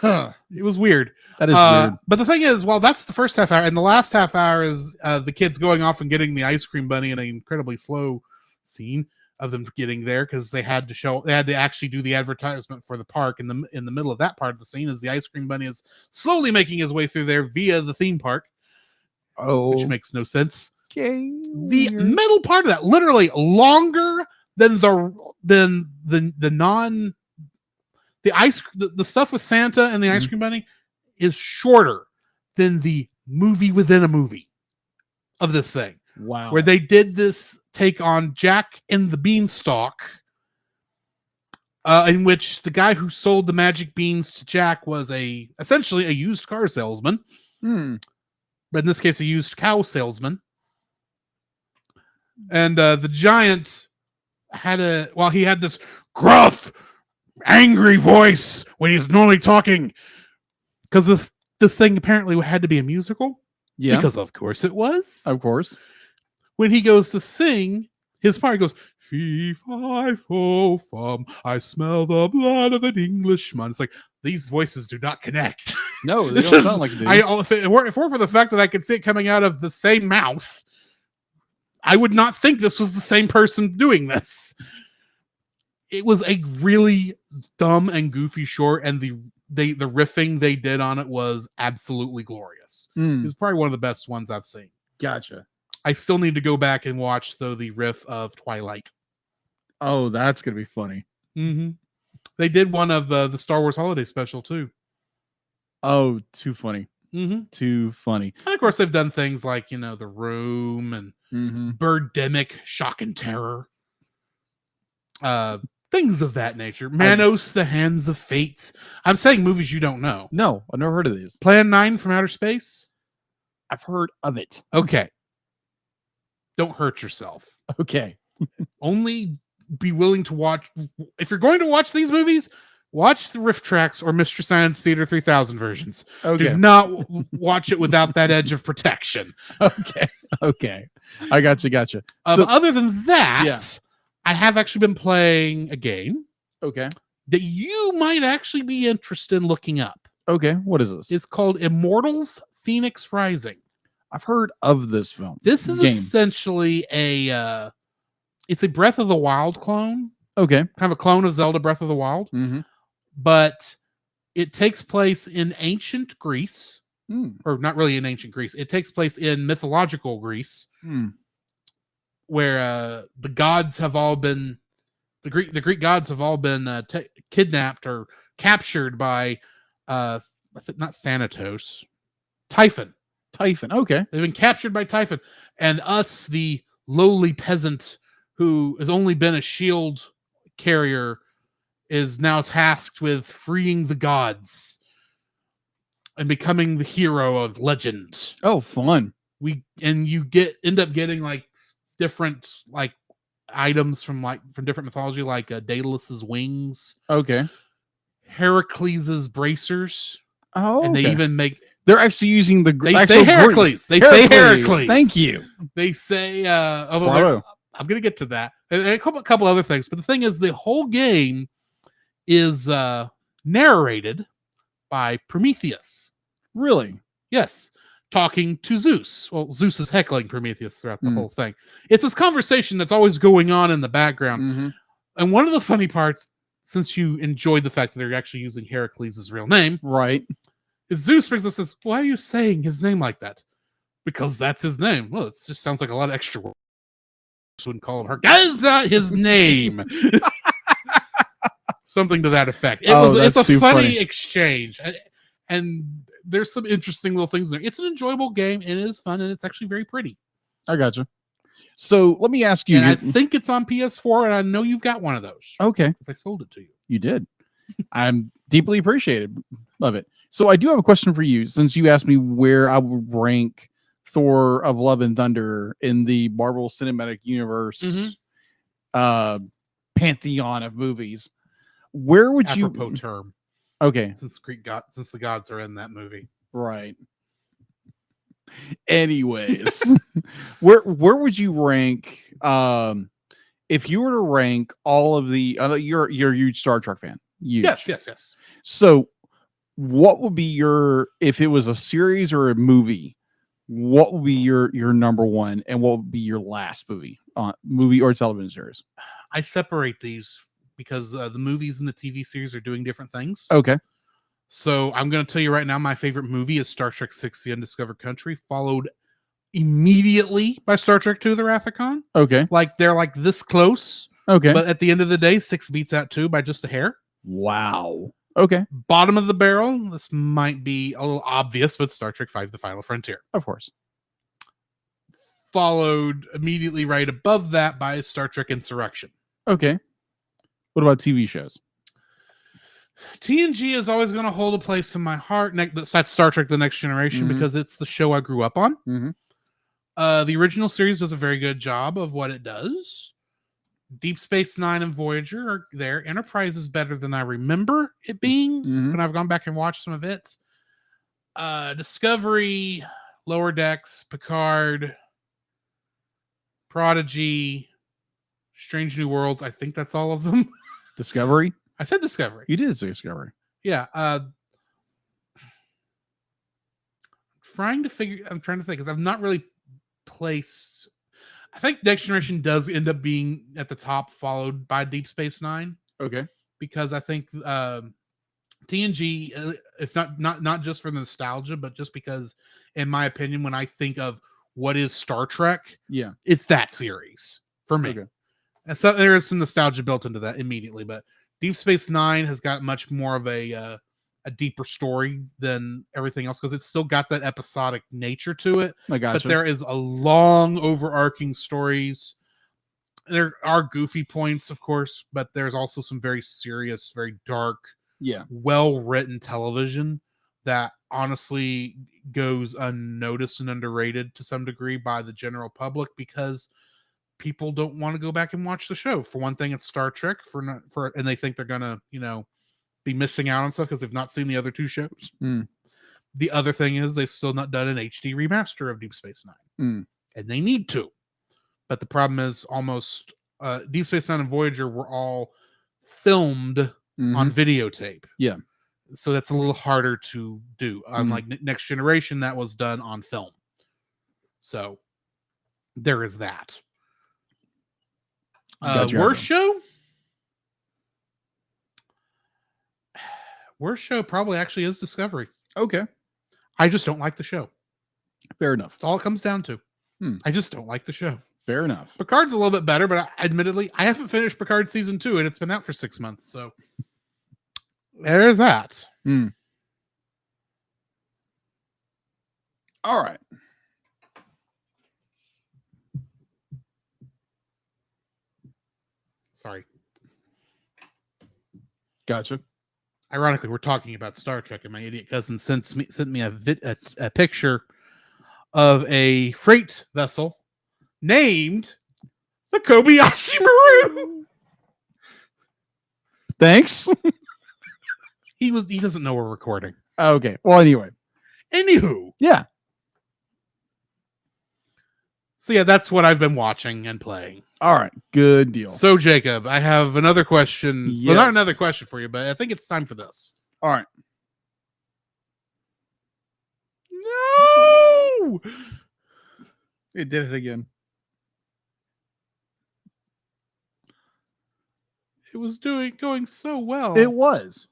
It was weird. That is weird. But the thing is, well, that's the first half hour. And the last half hour is the kids going off and getting the ice cream bunny in an incredibly slow scene of them getting there, because they had to actually do the advertisement for the park in the middle of that part of the scene, as the ice cream bunny is slowly making his way through there via the theme park. Which makes no sense. Okay. The middle part of that, literally longer than the stuff with Santa and the ice cream bunny, is shorter than the movie within a movie of this thing. Wow. Where they did this take on Jack and the Beanstalk, in which the guy who sold the magic beans to Jack was essentially a used car salesman. But in this case, a used cow salesman. And the giant had this gruff, angry voice when he's normally talking, because this thing apparently had to be a musical. Yeah. Because of course it was. Of course. When he goes to sing, his part goes, "Fee, fi, fo, fum, I smell the blood of an Englishman." It's like, these voices do not connect. No, they don't sound like it. If it weren't for the fact that I could see it coming out of the same mouth, I would not think this was the same person doing this. It was a really dumb and goofy short, and the riffing they did on it was absolutely glorious. It was probably one of the best ones I've seen. Gotcha. I still need to go back and watch, though, the riff of Twilight. Oh, that's going to be funny. They did one of the Star Wars Holiday Special, too. Oh, too funny. Too funny. And, of course, they've done things like, The Room and Birdemic, Shock and Terror. Things of that nature. Manos, The Hands of Fate. I'm saying movies you don't know. No, I've never heard of these. Plan 9 from Outer Space? I've heard of it. Okay. Don't hurt yourself. Okay. Only be willing to watch. If you're going to watch these movies, watch the Riff Tracks or Mystery Science Theater 3000 versions. Okay. Do not watch it without that edge of protection. Okay. I gotcha. Other than that, I have actually been playing a game. Okay. That you might actually be interested in looking up. Okay. What is this? It's called Immortals Phoenix Rising. I've heard of this film. This is essentially it's a Breath of the Wild clone. Okay. Kind of a clone of Zelda Breath of the Wild. But it takes place in ancient Greece. Or not really in ancient Greece. It takes place in mythological Greece. Where the gods have all been... The Greek gods have all been kidnapped or captured by... not Thanatos. Typhon. Okay. They've been captured by Typhon. And us, the lowly peasant who has only been a shield carrier, is now tasked with freeing the gods and becoming the hero of legend. Oh, fun. You end up getting like different like items from different mythology, like Daedalus's wings, Okay. Heracles's bracers, Oh, and they even make. They're actually using the. They say Heracles. They say Heracles. Thank you. They say. Although Bravo. I'm gonna get to that and a couple other things, but the thing is, the whole game is narrated by Prometheus. Really? Yes, talking to Zeus. Well, Zeus is heckling Prometheus throughout the Mm. whole thing. It's this conversation that's always going on in the background. Mm-hmm. And one of the funny parts, since you enjoyed the fact that they're actually using Heracles' real name, Right. is Zeus brings up and says, "Why are you saying his name like that?" Because that's his name. Well, it just sounds like a lot of extra work. Wouldn't call him her. That's not his name. Something to that effect. It's a funny exchange. And there's some interesting little things there. It's an enjoyable game, and it is fun, and it's actually very pretty. I gotcha. So let me ask you. And I think it's on PS4, and I know you've got one of those. Okay. Because I sold it to you. You did. I'm deeply appreciative of it. So I do have a question for you, since you asked me where I would rank Thor of Love and Thunder in the Marvel Cinematic Universe pantheon of movies. Where would Apropos you term. Okay. Since the gods are in that movie. Right. Anyways, where would you rank if you were to rank all of the you're a huge Star Trek fan. Huge. Yes. So what would be your, if it was a series or a movie, what would be your number one, and what would be your last movie or television series? I separate these because the movies and the TV series are doing different things. Okay. So I'm going to tell you right now, my favorite movie is Star Trek VI: The Undiscovered Country, followed immediately by Star Trek II: The Wrath of Khan. Okay. Like they're like this close. Okay. But at the end of the day, 6 beats out 2 by just a hair. Wow. Okay. Bottom of the barrel. This might be a little obvious, but Star Trek V: The Final Frontier. Of course. Followed immediately right above that by Star Trek Insurrection. Okay. What about TV shows? TNG is always going to hold a place in my heart. That's Star Trek: The Next Generation, because it's the show I grew up on. The original series does a very good job of what it does. Deep Space Nine and Voyager are there. Enterprise is better than I remember it being when I've gone back and watched some of it. Discovery, Lower Decks, Picard, Prodigy, Strange New Worlds. I think that's all of them. Discovery? I said Discovery. You did say Discovery. Yeah. I'm trying to think because I've not really placed. I think Next Generation does end up being at the top, followed by Deep Space Nine. Okay. Because I think TNG, if not just for the nostalgia, but just because, in my opinion, when I think of what is Star Trek, it's that series for me. Okay. And so there is some nostalgia built into that immediately, but Deep Space Nine has got much more of a deeper story than everything else, because it's still got that episodic nature to it. But there is a long overarching stories. There are goofy points, of course, but there's also some very serious, very dark, well-written television that honestly goes unnoticed and underrated to some degree by the general public, because people don't want to go back and watch the show. For one thing, it's Star Trek and they think they're gonna, be missing out on stuff because they've not seen the other two shows. The other thing is they've still not done an HD remaster of Deep Space Nine, and they need to. But the problem is, almost Deep Space Nine and Voyager were all filmed on videotape. Yeah, so that's a little harder to do. Unlike Next Generation, that was done on film. So there is that. Worst show? Worst show probably actually is Discovery. Okay. I just don't like the show. Fair enough. That's all it comes down to. I just don't like the show. Fair enough. Picard's a little bit better, but admittedly, I haven't finished Picard season 2, and it's been out for 6 months. So there's that. All right. Sorry. Gotcha. Ironically, we're talking about Star Trek, and my idiot cousin sent me a picture of a freight vessel named the Kobayashi Maru. Thanks. He doesn't know we're recording. Okay. Well, anyway. Anywho. Yeah. So yeah, that's what I've been watching and playing. All right. Good deal. So Jacob, I have another question. Yes. Well, not another question for you, but I think it's time for this. All right. No! It did it again. It was going so well. It was.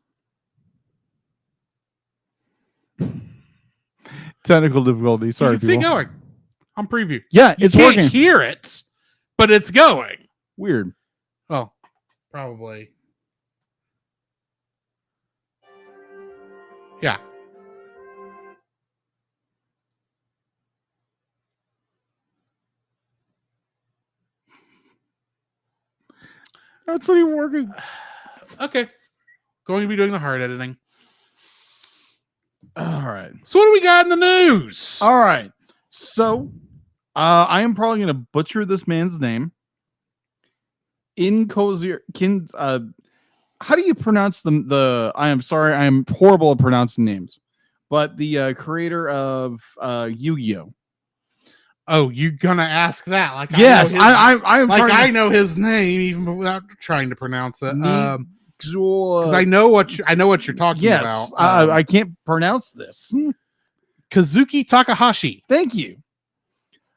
Technical difficulty. Sorry, you can see people. going on preview. Yeah, You it's can't working. hear it, but it's going. Weird. Oh, probably. Yeah. That's not even working. Okay. Going to be doing the hard editing. All right. So what do we got in the news? All right. So, I am probably going to butcher this man's name. How do you pronounce the I am sorry, I am horrible at pronouncing names. But the creator of Yu-Gi-Oh. Oh, you're gonna ask that? Like, Yes, I'm I know his name even without trying to pronounce it. Because I know what you're talking yes, about. I can't pronounce this. Kazuki Takahashi. Thank you.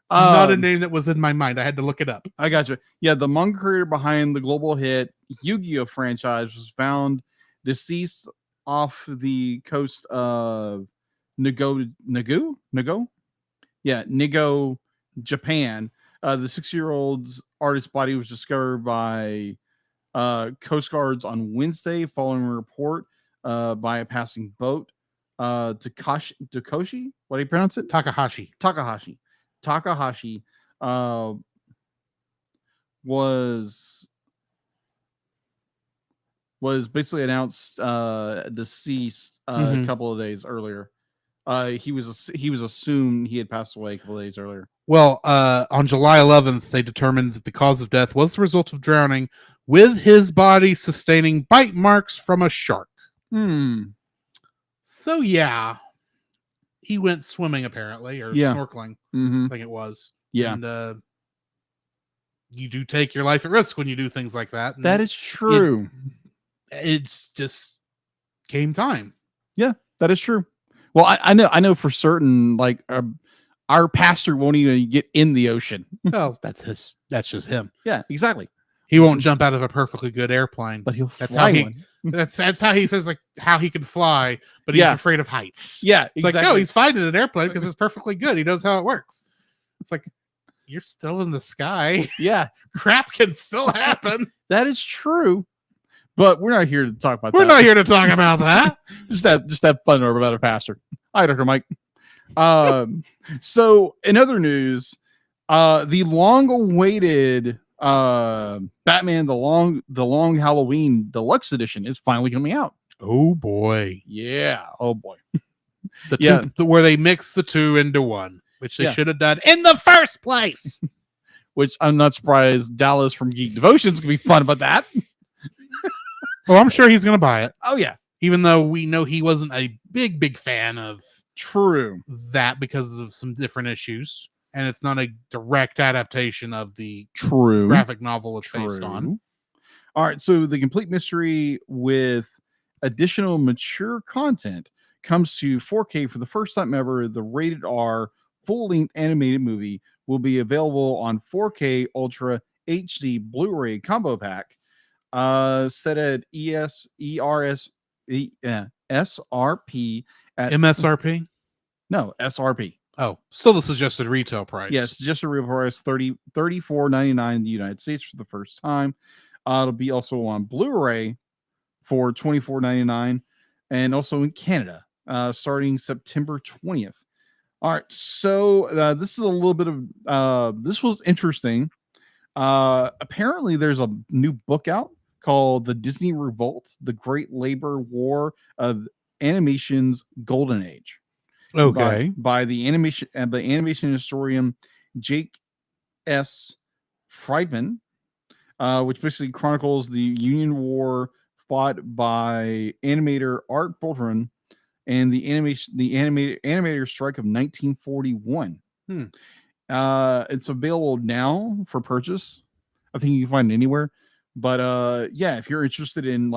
Not a name that was in my mind. I had to look it up. I got you. Yeah, the manga creator behind the global hit Yu-Gi-Oh franchise was found deceased off the coast of Nigo, Japan. The 6-year-old's artist's body was discovered by Coast Guards on Wednesday following a report by a passing boat. Takoshi, what do you pronounce it? Takahashi was basically announced deceased a couple of days earlier. He was assumed he had passed away a couple of days earlier. Well, on July 11th, they determined that the cause of death was the result of drowning, with his body sustaining bite marks from a shark. So yeah, he went swimming apparently, or snorkeling. I think it was. Yeah. And you do take your life at risk when you do things like that. That is true. It's just game time. Yeah, that is true. Well, I know for certain, like our pastor won't even get in the ocean. Oh, that's just him. Yeah, exactly. He won't jump out of a perfectly good airplane, but he'll that's fly how one. That's how he says like how he can fly, but he's afraid of heights. Yeah, it's like, no, he's fine in an airplane because it's perfectly good. He knows how it works. It's like, you're still in the sky. Yeah, crap can still happen. That is true. But we're not here to talk about that. We're not here to talk about that. just that fun about a pastor. Hi, Dr. Mike. So in other news, the long-awaited Batman the Long Halloween Deluxe Edition is finally coming out. Oh boy. Yeah. Oh boy. Where they mix the two into one, which they should have done in the first place. Which I'm not surprised Dallas from Geek Devotions can be fun about that. Well, I'm sure he's going to buy it. Oh, yeah. Even though we know he wasn't a big fan of that because of some different issues. And it's not a direct adaptation of the graphic novel it's based on. All right. So the complete mystery with additional mature content comes to 4K for the first time ever. The rated R full-length animated movie will be available on 4K Ultra HD Blu-ray combo pack. Set at SRP at MSRP? No, SRP. Oh, still the suggested retail price. Yes, suggested retail price $34.99 in the United States for the first time. It'll be also on Blu-ray for $24.99 and also in Canada starting September 20th. All right, so this is a little bit of this was interesting. Apparently there's a new book out called The Disney Revolt, The Great Labor War of Animation's Golden Age. Okay. By the animation historian Jake S. Friedman, which basically chronicles the Union War fought by animator Art Bullrun and the animator strike of 1941. It's available now for purchase. I think you can find it anywhere. But yeah, if you're interested in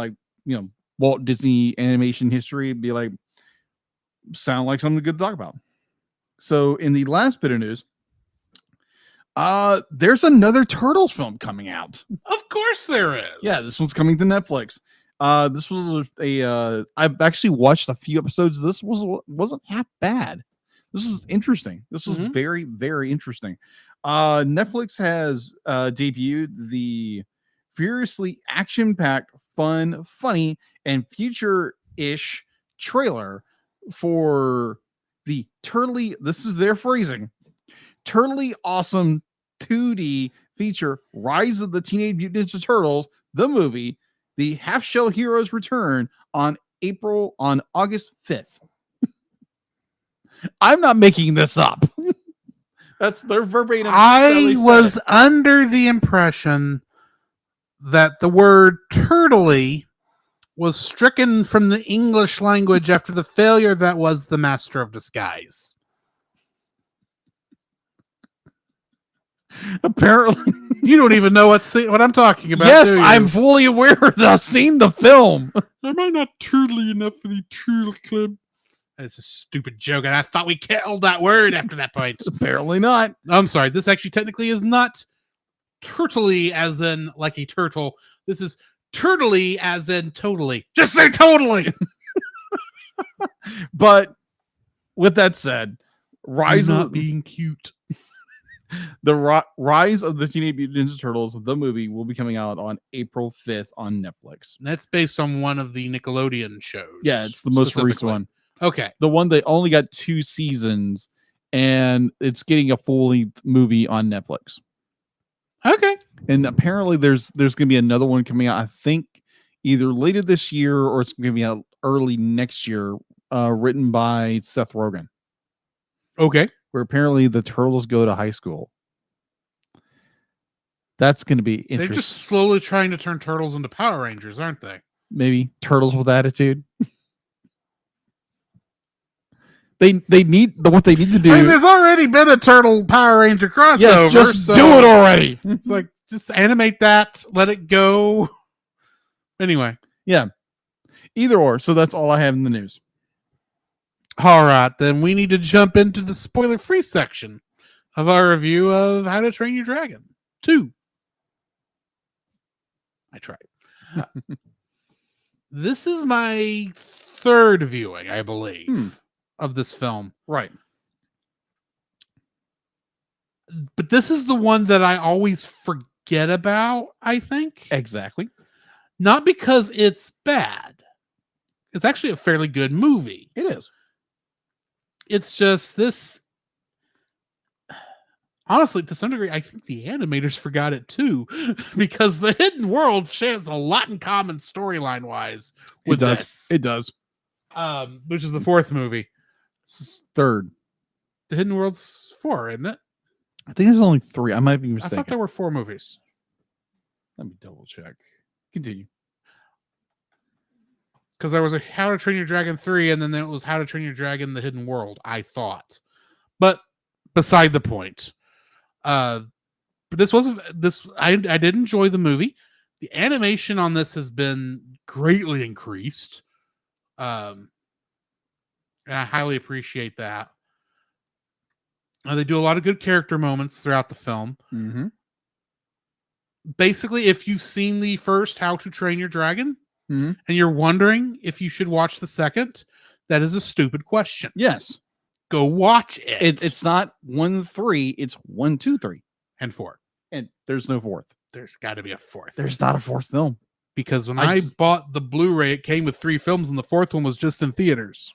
Walt Disney animation history, it'd be like sound like something good to talk about. So in the last bit of news, there's another Turtles film coming out. Of course there is. Yeah, this one's coming to Netflix. This was I've actually watched a few episodes. This wasn't half bad. This is interesting. This was very, very interesting. Netflix has debuted the furiously action-packed, fun, funny, and future-ish trailer for the this is their phrasing, totally awesome 2D feature Rise of the Teenage Mutant Ninja Turtles, the movie. The half-shell heroes return on August 5th. I'm not making this up. That's their verbatim. I was under the impression that the word turtley was stricken from the English language after the failure that was The Master of Disguise. Apparently, you don't even know what I'm talking about. Yes, I'm fully aware that I've seen the film. Am I not turtly enough for the Turtle Club? It's a stupid joke, and I thought we killed that word after that point. Apparently not. I'm sorry. This actually technically is not turtley as in like a turtle. This is turtley as in totally. Just say totally. But with that said, being cute. The Rise of the Teenage Mutant Ninja Turtles, the movie, will be coming out on April 5th on Netflix. That's based on one of the Nickelodeon shows. Yeah, it's the most recent one. Okay. The one that only got 2 seasons, and it's getting a fully movie on Netflix. Okay. And apparently there's going to be another one coming out, I think, either later this year or it's going to be out early next year, written by Seth Rogen. Okay. Where apparently the Turtles go to high school. That's going to be interesting. They're just slowly trying to turn Turtles into Power Rangers, aren't they? Maybe Turtles with attitude. They need what they need to do. I mean, there's already been a Turtle Power Ranger crossover. Yes, just do it already. It's like, just animate that, let it go. Anyway. Yeah. Either or. So that's all I have in the news. All right, then we need to jump into the spoiler-free section of our review of How to Train Your Dragon 2. I tried. This is my third viewing, I believe, of this film. Right. But this is the one that I always forget about, I think. Exactly. Not because it's bad. It's actually a fairly good movie. It is. It's just this. Honestly, to some degree, I think the animators forgot it too, because The Hidden World shares a lot in common storyline wise with this. It does. Which is the fourth movie. Third. The Hidden World's 4, isn't it? I think there's only 3. I might be mistaken. I thought there were 4 movies. Let me double check. Continue. Because there was a How to Train Your Dragon 3, and then there was How to Train Your Dragon: The Hidden World, I thought. But beside the point. But this wasn't this. I did enjoy the movie. The animation on this has been greatly increased. And I highly appreciate that. They do a lot of good character moments throughout the film. Mm-hmm. Basically, if you've seen the first How to Train Your Dragon, mm-hmm. and you're wondering if you should watch the second, that is a stupid question. Yes. Go watch it. It's not 1, 3. It's 1, 2, 3. And 4. And there's no 4th. There's got to be a 4th. The's not a 4th film. Because when I bought the Blu-ray, it came with 3 films, and the 4th one was just in theaters.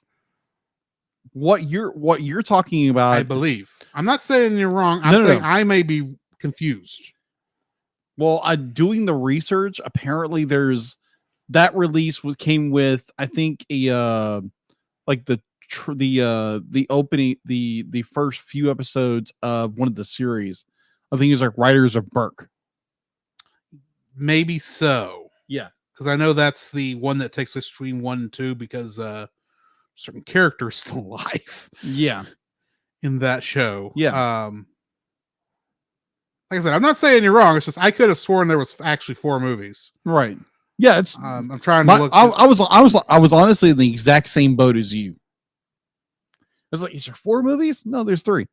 What you're talking about, I believe. I'm not saying you're wrong. I'm saying I may be confused. Well, doing the research, apparently there's that release came with, I think, a like the opening, the first few episodes of one of the series I think he's like writers of Burke. Maybe so. Yeah. Because I know that's the one that takes place between 1 and 2 because certain characters still alive Yeah. in that show. Yeah. Like I said, I'm not saying you're wrong. It's just I could have sworn there was actually 4 movies. Right. Yeah. It's. I'm trying to look. I was honestly in the exact same boat as you. I was like, is there 4 movies? No, there's 3.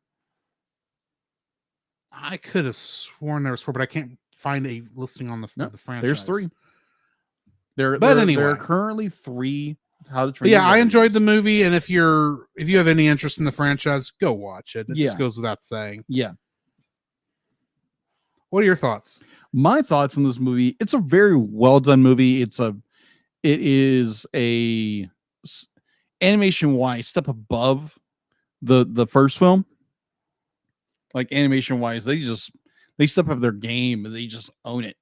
I could have sworn there was 4, but I can't find a listing on the franchise. There's 3. There anyway, there are currently 3. How to But Train yeah, Your I Dragon enjoyed the movies. movie, and if you have any interest in the franchise, go watch it. It Yeah. just goes without saying. Yeah. What are your thoughts? My thoughts on this movie, it's a very well done movie. It is a animation wise step above the first film. Like animation wise, they step up their game and they just own it.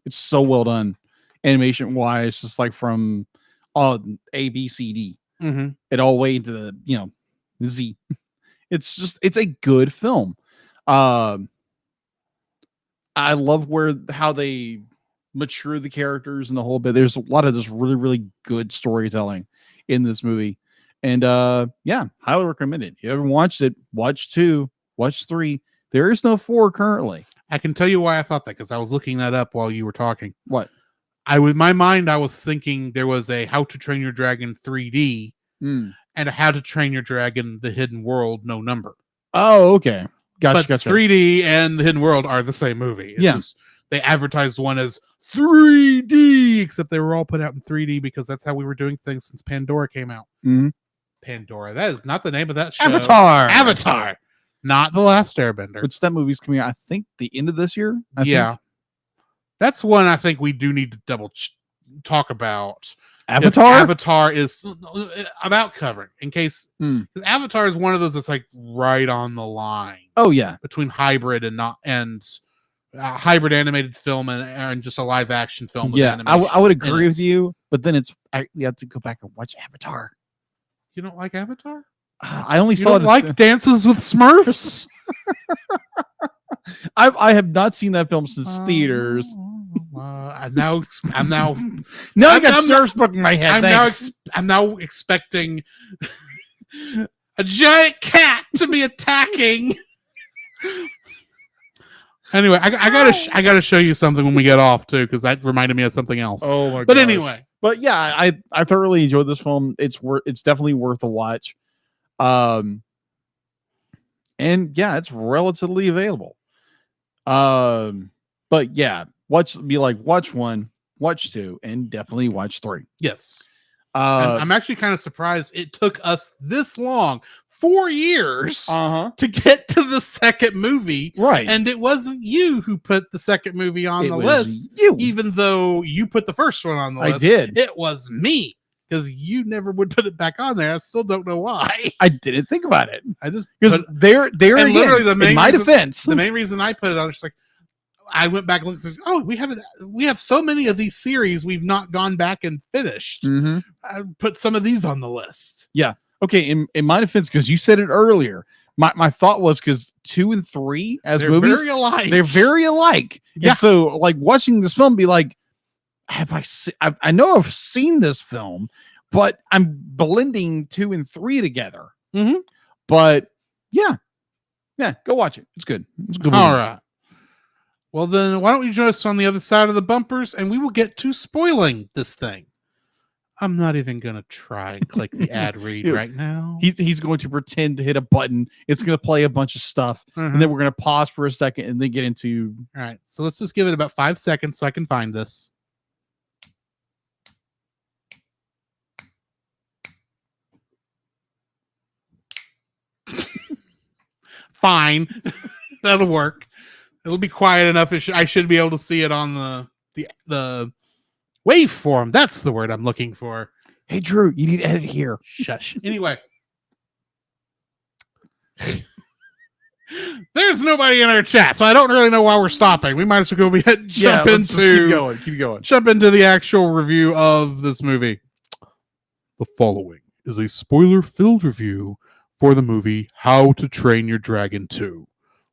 It's so well done animation wise, just like from A, B, C, D. Mm-hmm. It all the way into the Z. It's a good film. I love how they mature the characters and the whole bit. There's a lot of this really, really good storytelling in this movie. And yeah, highly recommend it. If you haven't watched it, watch 2, watch 3. There is no 4 currently. I can tell you why I thought that because I was looking that up while you were talking. What? In my mind, I was thinking there was a How to Train Your Dragon 3D and a How to Train Your Dragon The Hidden World No Number. Oh, okay. Gotcha. 3D and The Hidden World are the same movie. It's Yeah. just, they advertised one as 3D, except they were all put out in 3D because that's how we were doing things since Pandora came out. Mhm. Pandora. That is not the name of that show. Avatar. Not The Last Airbender. Which that movie's coming out, I think, the end of this year. I Yeah. think. That's one I think we do need to talk about. Avatar? If Avatar is about covering in case because Avatar is one of those that's like right on the line. Oh yeah, between hybrid and hybrid animated film and just a live action film. With yeah. I would agree with you, but then we have to go back and watch Avatar. You don't like Avatar? I only You saw don't it. Like Dances with Smurfs? I have not seen that film since theaters. I'm now Now I got Smurfs book in my head. I'm now expecting a giant cat to be attacking. Anyway, I gotta show you something when we get off too, because that reminded me of something else. Oh my god! But anyway, but yeah, I thoroughly enjoyed this film. It's definitely worth a watch. And yeah, it's relatively available. But yeah, watch 1, watch 2, and definitely watch 3. yes. I'm actually kind of surprised it took us this long, 4 years, to get to the second movie. Right. And it wasn't you who put the second movie on the list, even though you put the first one on the list. I did. It was me, because you never would put it back on there. I still don't know why. I didn't think about it. I just because they're again, literally the main in my reason, defense. The main reason I put it on is like I went back and looked. Oh, we have so many of these series we've not gone back and finished. Mm-hmm. I put some of these on the list. Yeah. Okay. In my defense, because you said it earlier, my thought was because 2 and 3 They're movies, very alike. they're very alike. Yeah. And so like watching this film, be like, I know I've seen this film, but I'm blending 2 and 3 together. Mm-hmm. But yeah, go watch it. It's good. It's a good. All movie. right. Well, then why don't you join us on the other side of the bumpers and we will get to spoiling this thing. I'm not even going to try and click the ad read right now. He's going to pretend to hit a button. It's going to play a bunch of stuff. And then we're going to pause for a second and then get into. All right. So let's just give it about 5 seconds so I can find this. Fine. That'll work. It'll be quiet enough. I should be able to see it on the waveform. That's the word I'm looking for. Hey, Drew, you need to edit here. Shush. Anyway. There's nobody in our chat, so I don't really know why we're stopping. We might as well go jump into keep going. Jump into the actual review of this movie. The following is a spoiler-filled review for the movie How to Train Your Dragon 2.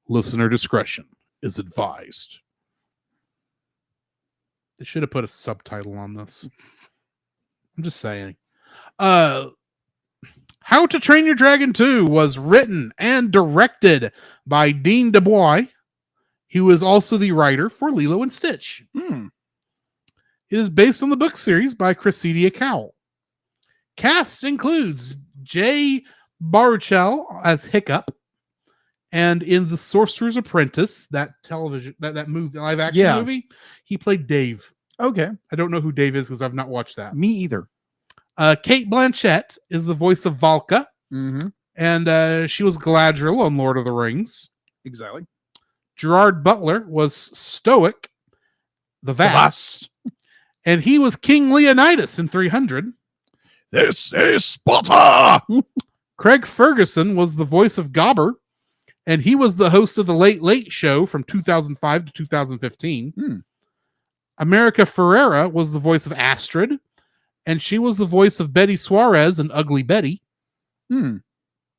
Listener discretion is advised. They should have put a subtitle on this. I'm just saying. How to Train Your Dragon 2 was written and directed by Dean DuBois. He was also the writer for Lilo and Stitch. It is based on the book series by Cressida Cowell. Cast includes Jay Baruchel as Hiccup, and in The Sorcerer's Apprentice, that movie, live action movie, he played Dave. Okay. I don't know who Dave is because I've not watched that. Me either. Kate Blanchett is the voice of Valka, and she was Galadriel on Lord of the Rings. Exactly. Gerard Butler was Stoic, the Vast, and he was King Leonidas in 300. This is Sparta! Craig Ferguson was the voice of Gobber, and he was the host of The Late Late Show from 2005 to 2015. America Ferrera was the voice of Astrid, and she was the voice of Betty Suarez in Ugly Betty.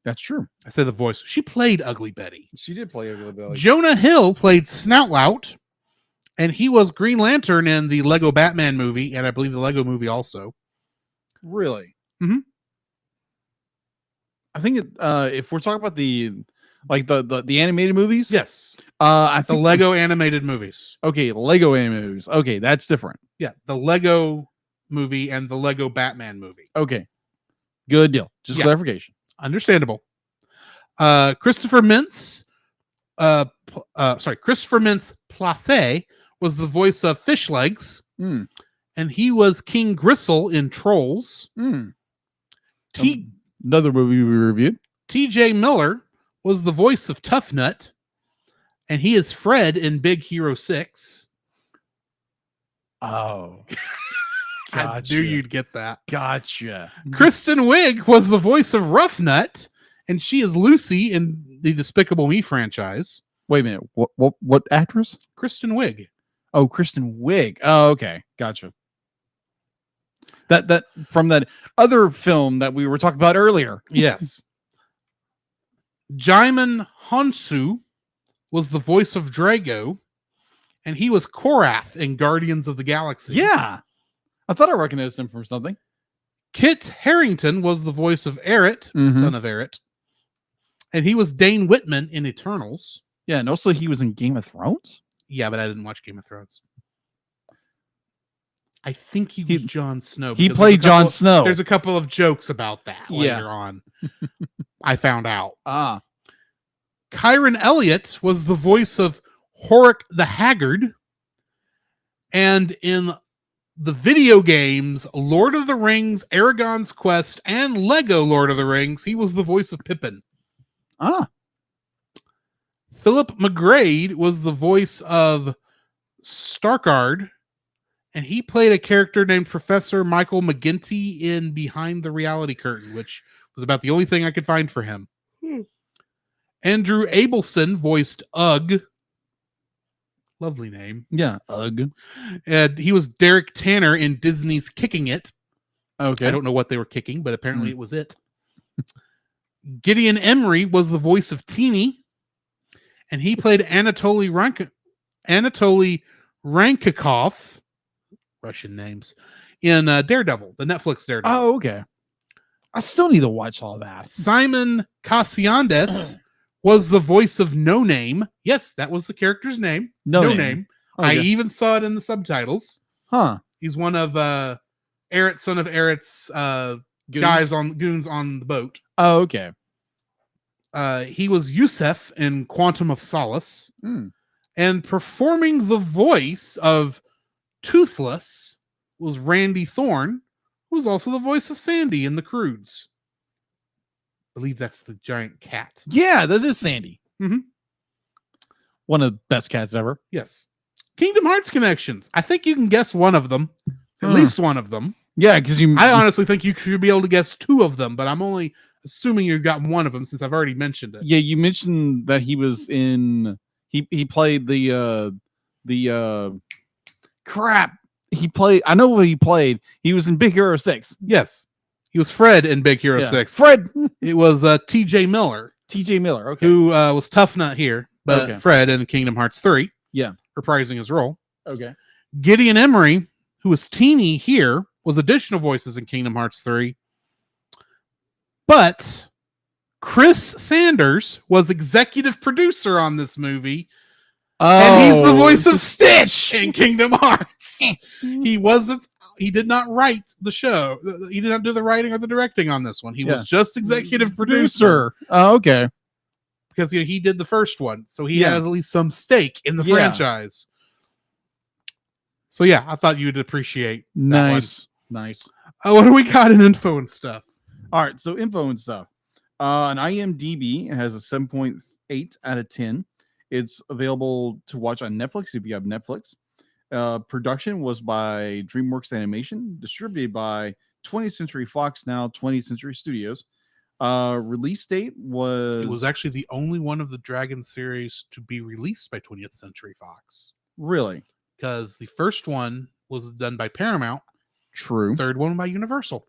That's true. I say the voice. She played Ugly Betty. She did play Ugly Betty. Jonah Hill played Snoutlout, and he was Green Lantern in the Lego Batman movie, and I believe the Lego movie also. Really? I think if we're talking about the animated movies, yes, I think the Lego animated movies. Okay, Lego animated movies. Okay, that's different. Yeah, the Lego movie and the Lego Batman movie. Okay, good deal. Just clarification. Understandable. Christopher Mintz Place was the voice of Fishlegs, and he was King Gristle in Trolls. Another movie we reviewed. T.J. Miller was the voice of Tough Nut, and he is Fred in Big Hero 6. Oh. I knew you'd get that. Gotcha. Kristen Wiig was the voice of Rough Nut, and she is Lucy in the Despicable Me franchise. Wait a minute. What actress? Kristen Wiig. Oh, Kristen Wiig. Oh, okay. Gotcha. That from that other film that we were talking about earlier. Yes. Jaimin Honsu was the voice of Drago, and he was Korath in Guardians of the Galaxy. Yeah. I thought I recognized him from something. Kit Harington was the voice of Eret, son of Eret, and he was Dane Whitman in Eternals. Yeah, and also he was in Game of Thrones? Yeah, but I didn't watch Game of Thrones. I think he was Jon Snow. He played Jon Snow. There's a couple of jokes about that later on. I found out. Kyron Elliott was the voice of Horik the Haggard. And in the video games, Lord of the Rings, Aragon's Quest, and Lego Lord of the Rings, he was the voice of Pippin. Philip McGrade was the voice of Starkard, and he played a character named Professor Michael McGinty in Behind the Reality Curtain, which was about the only thing I could find for him. Andrew Abelson voiced Ugg. Lovely name. Yeah, Ugg. And he was Derek Tanner in Disney's Kicking It. Okay. I don't know what they were kicking, but apparently it was it. Gideon Emery was the voice of Teeny, and he played Anatoly Rankakov, Russian names, in Daredevil, the Netflix Daredevil. Oh, okay. I still need to watch all that. Simon Cassiandes was the voice of No Name. Yes, that was the character's name. No Name. Okay. I even saw it in the subtitles. He's one of Eret, son of Eret's goons on the boat. Oh, okay. He was Yusef in Quantum of Solace. And performing the voice of Toothless was Randy Thorne, who was also the voice of Sandy in The Croods. I believe that's the giant cat. Yeah, that is Sandy. One of the best cats ever. Yes. Kingdom Hearts connections. I think you can guess one of them. At least one of them. Yeah, because I honestly think you should be able to guess two of them, but I'm only assuming you got one of them since I've already mentioned it. Yeah, you mentioned that he was in. He played the crap. He played. I know what he played. He was in Big Hero 6. Yes, he was Fred in Big Hero 6. Fred. It was T.J. Miller. T.J. Miller. Okay. Who was Tough Nut here. but Okay. Fred in Kingdom Hearts 3. Yeah. Reprising his role. Okay. Gideon Emery, who was Teeny here, was additional voices in Kingdom Hearts 3. But Chris Sanders was executive producer on this movie. And he's the voice of Stitch in Kingdom Hearts. He did not write the show. He did not do the writing or the directing on this one. He was just executive producer Oh, okay. because he did the first one. So he Yeah. has at least some stake in the Yeah. franchise. So yeah, I thought you'd appreciate that Nice. Nice. one. What do we got in info and stuff? All right, so info and stuff. On IMDb, it has a 7.8 out of 10. It's available to watch on Netflix if you have Netflix. Production was by DreamWorks Animation, distributed by 20th Century Fox, now 20th Century Studios. Release date was... It was actually the only one of the Dragon series to be released by 20th Century Fox. Really? Because the first one was done by Paramount, True. third one by Universal.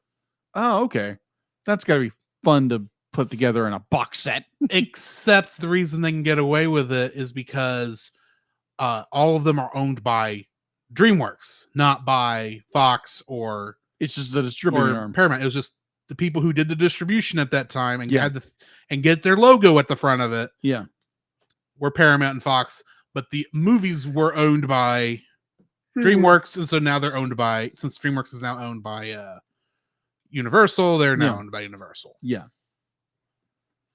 Oh, okay. That's got to be fun to put together in a box set. Except the reason they can get away with it is because all of them are owned by DreamWorks, not by Fox or It's just a distributing arm. Paramount. It was just the people who did the distribution at that time and Yeah. get their logo at the front of it Yeah. were Paramount and Fox, but the movies were owned by DreamWorks, and so now they're owned by, since DreamWorks is now owned by Universal, they're now Yeah. owned by Universal. Yeah.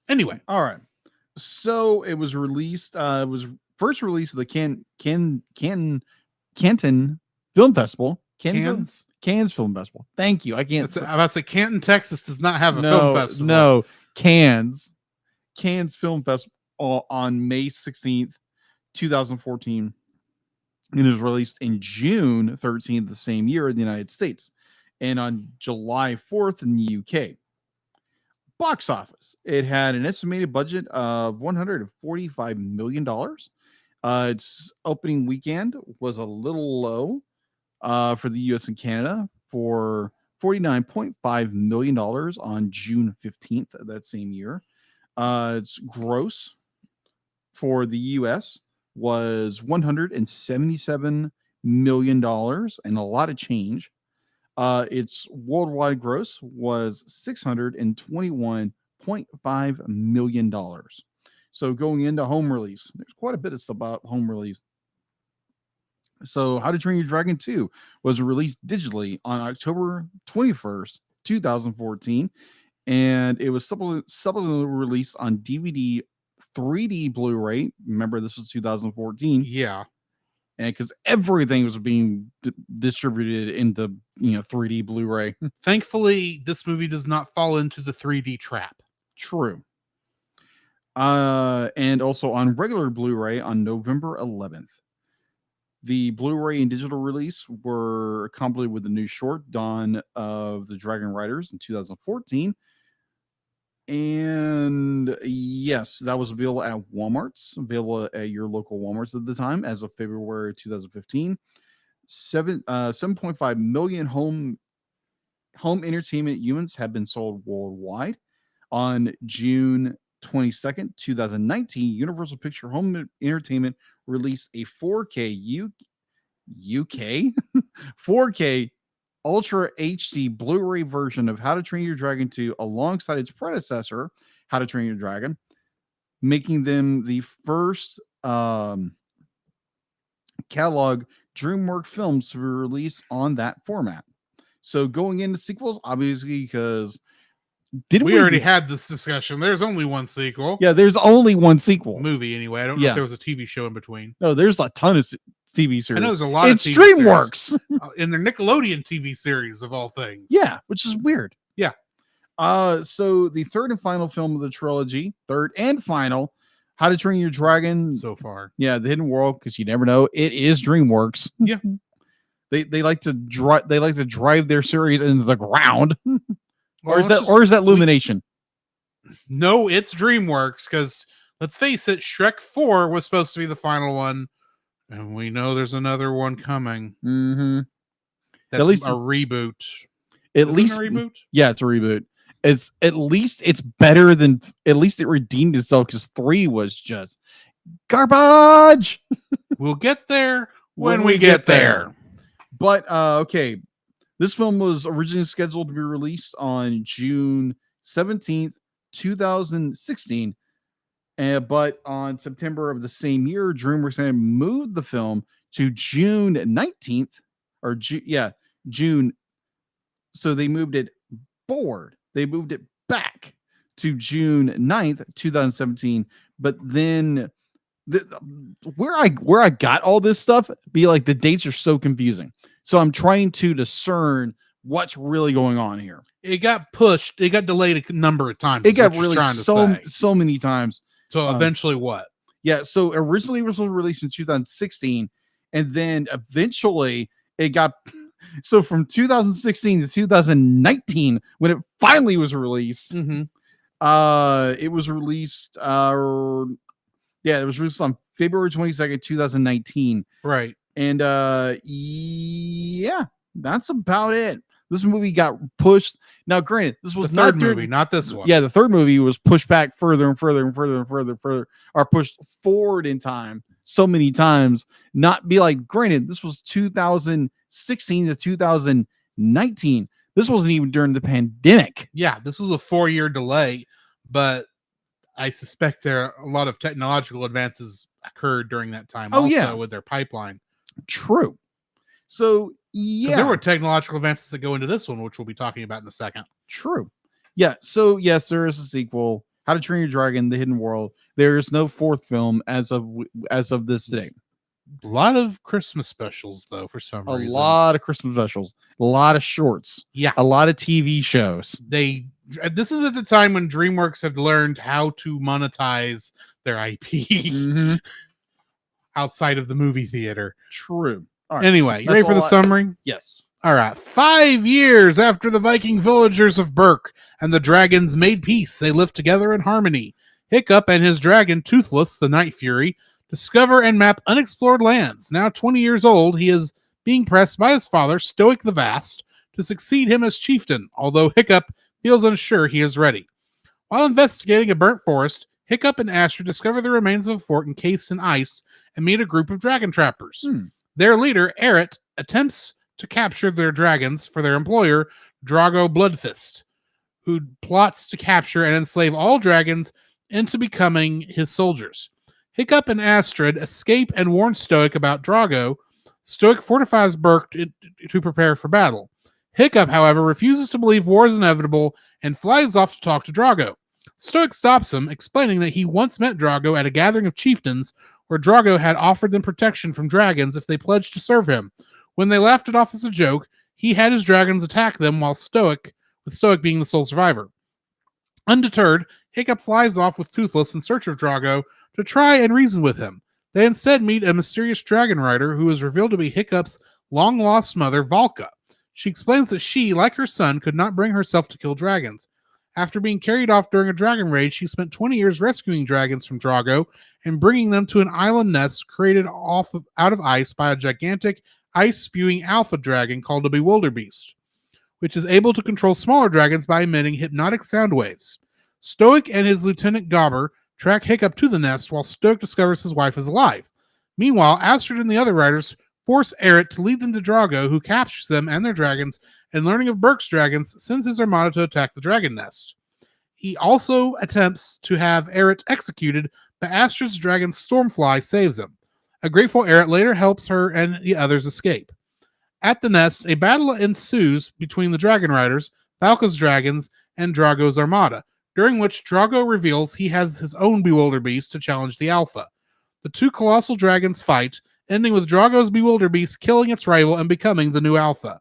Anyway, All right. So it was released. It was first released at the Canton Film Festival. Cannes Film Festival. Thank you. I can't. I'm about to say Canton, Texas does not have a no, film festival. No, Cannes Film Festival on May 16th, 2014. And it was released in June 13th the same year in the United States, and on July 4th in the UK. Box office. It had an estimated budget of $145 million. Its opening weekend was a little low for the US and Canada for $49.5 million on June 15th of that same year. Its gross for the US was $177 million and a lot of change. Its worldwide gross was $621.5 million. So going into home release, there's quite a bit of stuff about home release. So How to Train Your Dragon 2 was released digitally on October 21st, 2014, and it was supplementally released on DVD 3D Blu-ray. Remember, this was 2014. Yeah. And because everything was being distributed into 3D Blu-ray. Thankfully, this movie does not fall into the 3D trap. True. And also on regular Blu-ray on November 11th. The Blu-ray and digital release were accompanied with the new short Dawn of the Dragon Riders in 2014. And yes, that was available at Walmart's, available at your local Walmart's at the time as of February 2015. 7.5 million home entertainment units have been sold worldwide. On June 22nd, 2019, Universal Picture Home Entertainment released a 4K 4K Ultra HD Blu-ray version of How to Train Your Dragon 2 alongside its predecessor, How to Train Your Dragon, making them the first catalog DreamWorks films to be released on that format. So going into sequels, obviously, because we already had this discussion. There's only one sequel. Yeah, there's only one sequel. Movie, anyway. I don't know if there was a TV show in between. No, there's a ton of TV series. I know there's a lot it's of TV DreamWorks. In their Nickelodeon TV series, of all things. Yeah, which is weird. Yeah. So the third and final film of the trilogy, How to Train Your Dragon. So far. Yeah, The Hidden World, because you never know. It is DreamWorks. Yeah. They like to drive their series into the ground. Well, or is that Illumination? No, it's DreamWorks, because let's face it, Shrek 4 was supposed to be the final one, and we know there's another one coming. Mm-hmm. That's at least a reboot. At least a reboot? Yeah, it's a reboot. It's better than, at least it redeemed itself, because 3 was just Garbage. We'll get there when we get there. But okay, this film was originally scheduled to be released on June 17th, 2016. But on September of the same year, DreamWorks moved the film to June 19th, or June. So they moved it forward. They moved it back to June 9th, 2017. But then where I got all this stuff, be like the dates are so confusing. So I'm trying to discern what's really going on here. It got pushed. It got delayed a number of times. It got really so many times. So eventually what? Yeah. So originally it was released in 2016. And then eventually it got... So from 2016 to 2019, when it finally was released, it was released... it was released on February 22nd, 2019. Right. And that's about it. This movie got pushed. Now, granted, this was the third movie, not this one. Yeah, the third movie was pushed back further and further and further and further, or pushed forward in time so many times. Not be like, granted, this was 2016 to 2019. This wasn't even during the pandemic. Yeah, this was a 4-year delay, but I suspect a lot of technological advances occurred during that time. With their pipeline. True. So there were technological advances that go into this one, which we'll be talking about in a second. True. Yeah. So yes, there is a sequel, How to Train Your Dragon: The Hidden World. There is no fourth film as of this day. A lot of Christmas specials, though, for some reason. A lot of Christmas specials. A lot of shorts. Yeah. A lot of TV shows. This is at the time when DreamWorks had learned how to monetize their IP outside of the movie theater. True. Right. Anyway, you ready for the summary? Yes. All right. 5 years after the Viking villagers of Berk and the dragons made peace, they lived together in harmony. Hiccup and his dragon, Toothless, the Night Fury, discover and map unexplored lands. Now 20 years old, he is being pressed by his father, Stoic the Vast, to succeed him as chieftain, although Hiccup feels unsure he is ready. While investigating a burnt forest, Hiccup and Astrid discover the remains of a fort encased in ice and meet a group of dragon trappers. Their leader, Eret, attempts to capture their dragons for their employer, Drago Bloodfist, who plots to capture and enslave all dragons into becoming his soldiers. Hiccup and Astrid escape and warn Stoic about Drago. Stoic fortifies Berk to prepare for battle. Hiccup, however, refuses to believe war is inevitable and flies off to talk to Drago. Stoic stops him, explaining that he once met Drago at a gathering of chieftains where Drago had offered them protection from dragons if they pledged to serve him. When they laughed it off as a joke, he had his dragons attack them with Stoic being the sole survivor. Undeterred, Hiccup flies off with Toothless in search of Drago to try and reason with him. They instead meet a mysterious dragon rider who is revealed to be Hiccup's long-lost mother, Valka. She explains that she, like her son, could not bring herself to kill dragons. After being carried off during a dragon raid, she spent 20 years rescuing dragons from Drago and bringing them to an island nest created out of ice by a gigantic ice-spewing alpha dragon called a Bewilderbeast, which is able to control smaller dragons by emitting hypnotic sound waves. Stoic and his lieutenant Gobber track Hiccup to the nest while Stoic discovers his wife is alive. Meanwhile, Astrid and the other riders force Eret to lead them to Drago, who captures them and their dragons, and learning of Berk's dragons, sends his armada to attack the dragon nest. He also attempts to have Eret executed, but Astrid's dragon Stormfly saves him. A grateful Eret later helps her and the others escape. At the nest, a battle ensues between the dragon riders, Valka's dragons, and Drago's armada, during which Drago reveals he has his own Bewilderbeast to challenge the Alpha. The two colossal dragons fight, ending with Drago's Bewilderbeast killing its rival and becoming the new Alpha.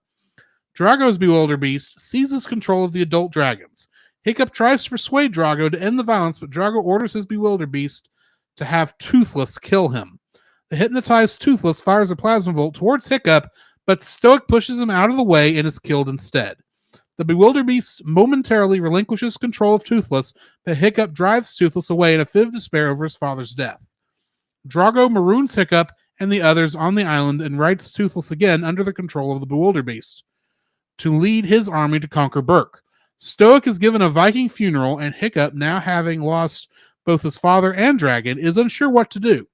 Drago's Bewilderbeast seizes control of the adult dragons. Hiccup tries to persuade Drago to end the violence, but Drago orders his Bewilderbeast to have Toothless kill him. The hypnotized Toothless fires a plasma bolt towards Hiccup, but Stoic pushes him out of the way and is killed instead. The Bewilderbeast momentarily relinquishes control of Toothless, but Hiccup drives Toothless away in a fit of despair over his father's death. Drago maroons Hiccup and the others on the island and rides Toothless again under the control of the Bewilderbeast to lead his army to conquer Berk. Stoic is given a Viking funeral, and Hiccup, now having lost both his father and dragon, is unsure what to do.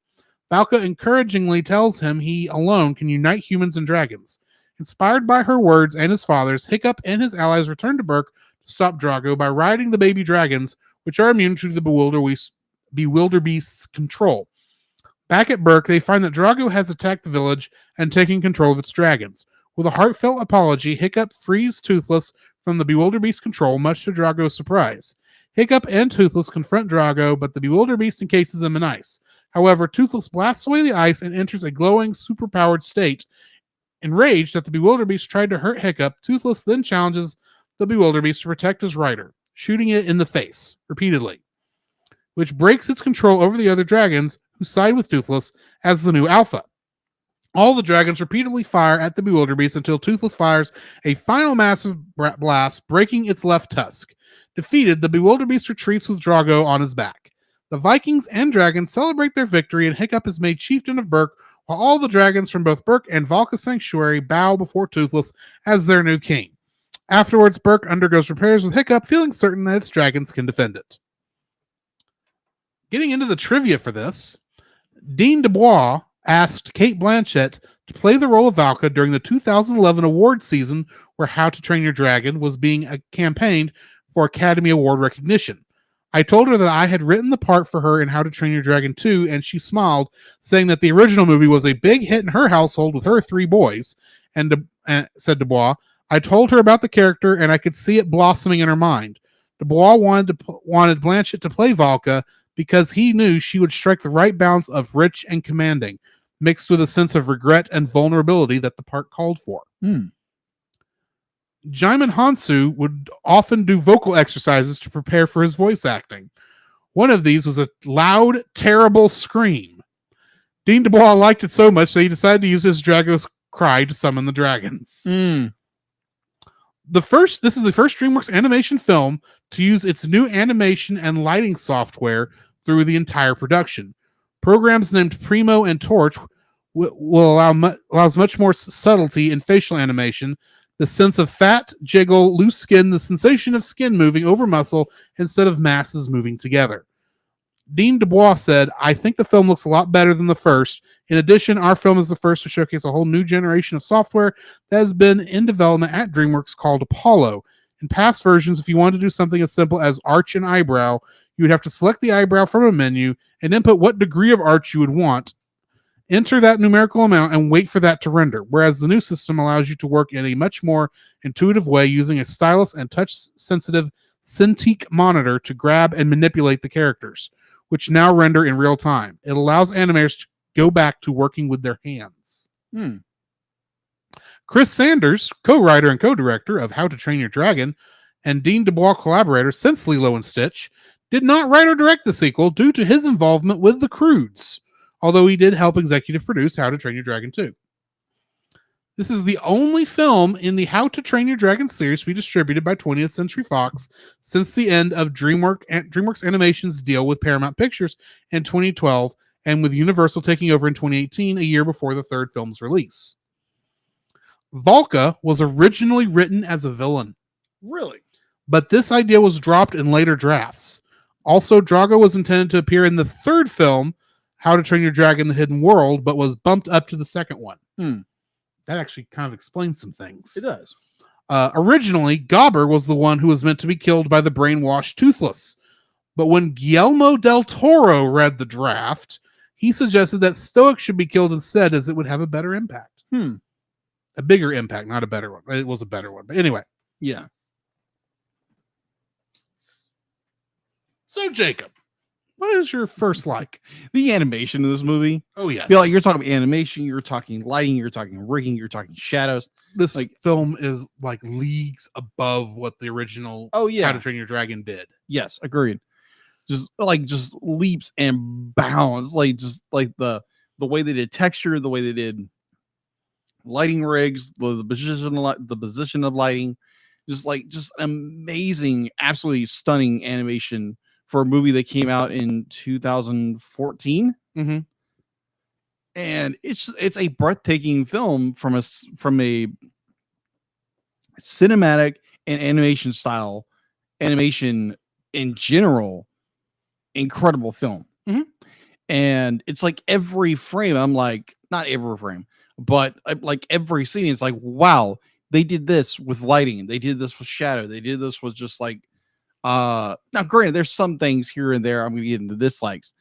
Valka encouragingly tells him he alone can unite humans and dragons. Inspired by her words and his father's, Hiccup and his allies return to Berk to stop Drago by riding the baby dragons, which are immune to the Bewilderbeast's control. Back at Berk, they find that Drago has attacked the village and taken control of its dragons. With a heartfelt apology, Hiccup frees Toothless from the Bewilderbeast's control, much to Drago's surprise. Hiccup and Toothless confront Drago, but the Bewilderbeast encases them in ice. However, Toothless blasts away the ice and enters a glowing, superpowered state. Enraged that the Bewilderbeast tried to hurt Hiccup, Toothless then challenges the Bewilderbeast to protect his rider, shooting it in the face repeatedly, which breaks its control over the other dragons, who side with Toothless as the new alpha. All the dragons repeatedly fire at the Bewilderbeast until Toothless fires a final massive blast, breaking its left tusk. Defeated, the Bewilderbeast retreats with Drago on his back. The Vikings and dragons celebrate their victory, and Hiccup is made chieftain of Berk, while all the dragons from both Berk and Valka Sanctuary bow before Toothless as their new king. Afterwards, Berk undergoes repairs with Hiccup, feeling certain that its dragons can defend it. Getting into the trivia for this, Dean Dubois asked Cate Blanchett to play the role of Valka during the 2011 award season where How to Train Your Dragon was being campaigned for Academy Award recognition. I told her that I had written the part for her in How to Train Your Dragon 2, and she smiled, saying that the original movie was a big hit in her household with her 3 boys. And said Dubois, I told her about the character, and I could see it blossoming in her mind. Dubois wanted Blanchett to play Valka because he knew she would strike the right balance of rich and commanding, mixed with a sense of regret and vulnerability that the part called for. Jaimin Hansu would often do vocal exercises to prepare for his voice acting. One of these was a loud, terrible scream. Dean Dubois liked it so much that he decided to use his Drago's cry to summon the dragons. This is the first DreamWorks animation film to use its new animation and lighting software through the entire production. Programs named Primo and Torch allows much more subtlety in facial animation, the sense of fat, jiggle, loose skin, the sensation of skin moving over muscle instead of masses moving together. Dean Dubois said, I think the film looks a lot better than the first. In addition, our film is the first to showcase a whole new generation of software that has been in development at DreamWorks called Apollo. In past versions, if you wanted to do something as simple as arch an eyebrow, you would have to select the eyebrow from a menu and input what degree of arch you would want, enter that numerical amount, and wait for that to render, whereas the new system allows you to work in a much more intuitive way using a stylus and touch-sensitive Cintiq monitor to grab and manipulate the characters, which now render in real time. It allows animators to go back to working with their hands. Chris Sanders, co-writer and co-director of How to Train Your Dragon, and Dean Dubois collaborator since Lilo and Stitch, did not write or direct the sequel due to his involvement with the Croods, although he did help executive produce How to Train Your Dragon 2. This is the only film in the How to Train Your Dragon series to be distributed by 20th Century Fox since the end of DreamWorks Animation's deal with Paramount Pictures in 2012, and with Universal taking over in 2018, a year before the third film's release. Valka was originally written as a villain. Really? But this idea was dropped in later drafts. Also, Drago was intended to appear in the third film, How to Train Your Dragon: The Hidden World, but was bumped up to the second one. That actually kind of explains some things. It does. Originally, Gobber was the one who was meant to be killed by the brainwashed Toothless. But when Guillermo del Toro read the draft, he suggested that Stoic should be killed instead, as it would have a better impact. A bigger impact, not a better one. It was a better one. But anyway. Yeah. So, Jacob, what is your first like? The animation in this movie. Oh, yes. Feel like you're talking animation, you're talking lighting, you're talking rigging, you're talking shadows. This film is like leagues above what the original How to Train Your Dragon did. Yes, agreed. Just leaps and bounds. Like the way they did texture, the way they did lighting rigs, the position of lighting, just amazing, absolutely stunning animation for a movie that came out in 2014. And it's a breathtaking film from a cinematic and animation style, animation in general. incredible film. Mhm. And it's like every frame, I'm like, not every frame, but like every scene, it's like, wow, they did this with lighting, they did this with shadow, they did this with just like, now granted, there's some things here and there I'm gonna get into dislikes,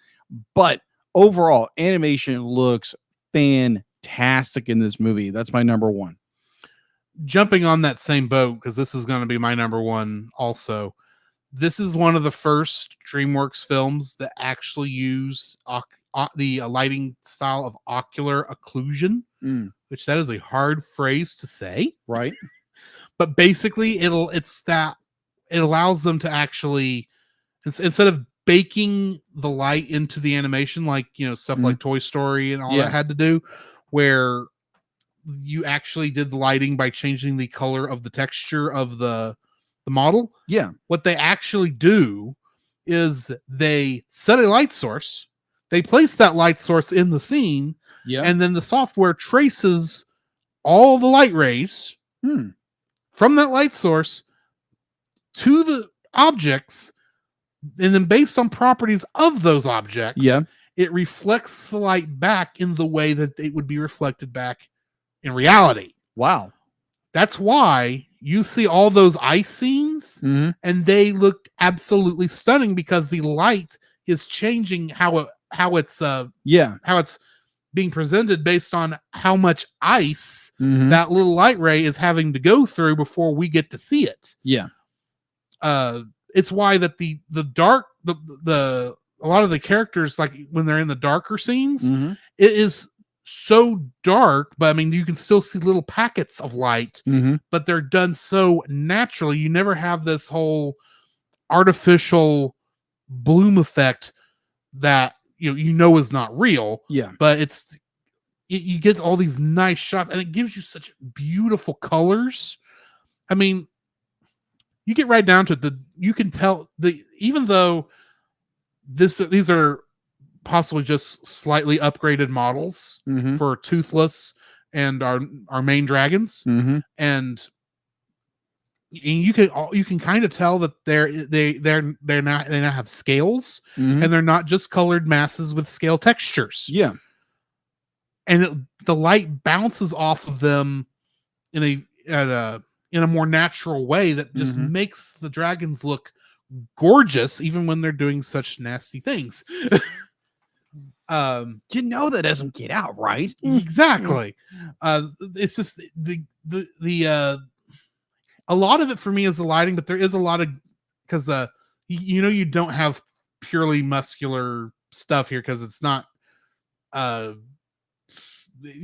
but overall, animation looks fantastic in this movie. That's my number one. Jumping on that same boat, because this is going to be my number one also. This is one of the first DreamWorks films that actually used the lighting style of ocular occlusion, which that is a hard phrase to say, right? But basically, it allows them to actually, instead of baking the light into the animation, like stuff like Toy Story and all that had to do, where you actually did the lighting by changing the color of the texture of the model. Yeah. What they actually do is they set a light source, they place that light source in the scene, and then the software traces all the light rays from that light source to the objects, and then based on properties of those objects, it reflects the light back in the way that it would be reflected back in reality. Wow. That's why you see all those ice scenes, and they look absolutely stunning because the light is changing how it's being presented based on how much ice that little light ray is having to go through before we get to see it. Yeah. It's why that the dark a lot of the characters, like when they're in the darker scenes, it is so dark, but I mean you can still see little packets of light, but they're done so naturally. You never have this whole artificial bloom effect that is not real. Yeah. But you get all these nice shots, and it gives you such beautiful colors. I mean, you get right down to it, you can tell even though these are possibly just slightly upgraded models for Toothless and our main dragons, and you can kind of tell that they now have scales, and they're not just colored masses with scale textures. Yeah, and the light bounces off of them in a more natural way that just makes the dragons look gorgeous, even when they're doing such nasty things. That doesn't get out right. Exactly. It's just a lot of it for me is the lighting, but there is a lot of, because you don't have purely muscular stuff here, because it's not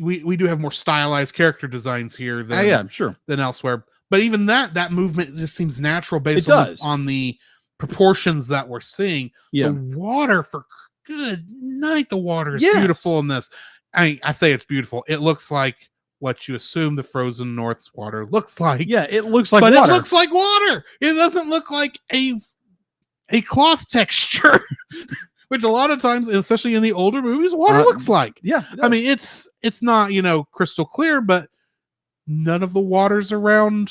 we do have more stylized character designs here than than elsewhere. But even that movement just seems natural based on the proportions that we're seeing. The water, for good night, the water is beautiful in this. I say it's beautiful. It looks like what you assume the frozen North's water looks like. Yeah, it looks like water. It looks like water. It doesn't look like a cloth texture, which a lot of times, especially in the older movies, water looks like. Yeah, I mean, it's not crystal clear, but none of the waters around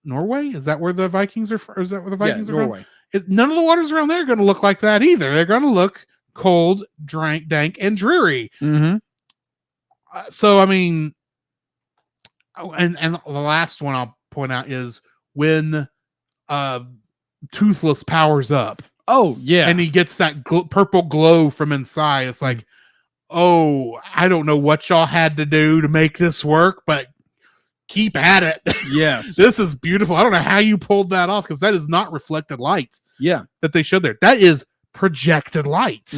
Norway, is that where the Vikings are? Is that where the Vikings are? Norway. None of the waters around there are going to look like that either. They're going to look cold, dank, and dreary. So I mean, and the last one I'll point out is when Toothless powers up. Oh yeah, and he gets that purple glow from inside. It's like, oh, I don't know what y'all had to do to make this work, but keep at it. Yes. This is beautiful. I don't know how you pulled that off, because that is not reflected light. Yeah. That they showed there. That is projected light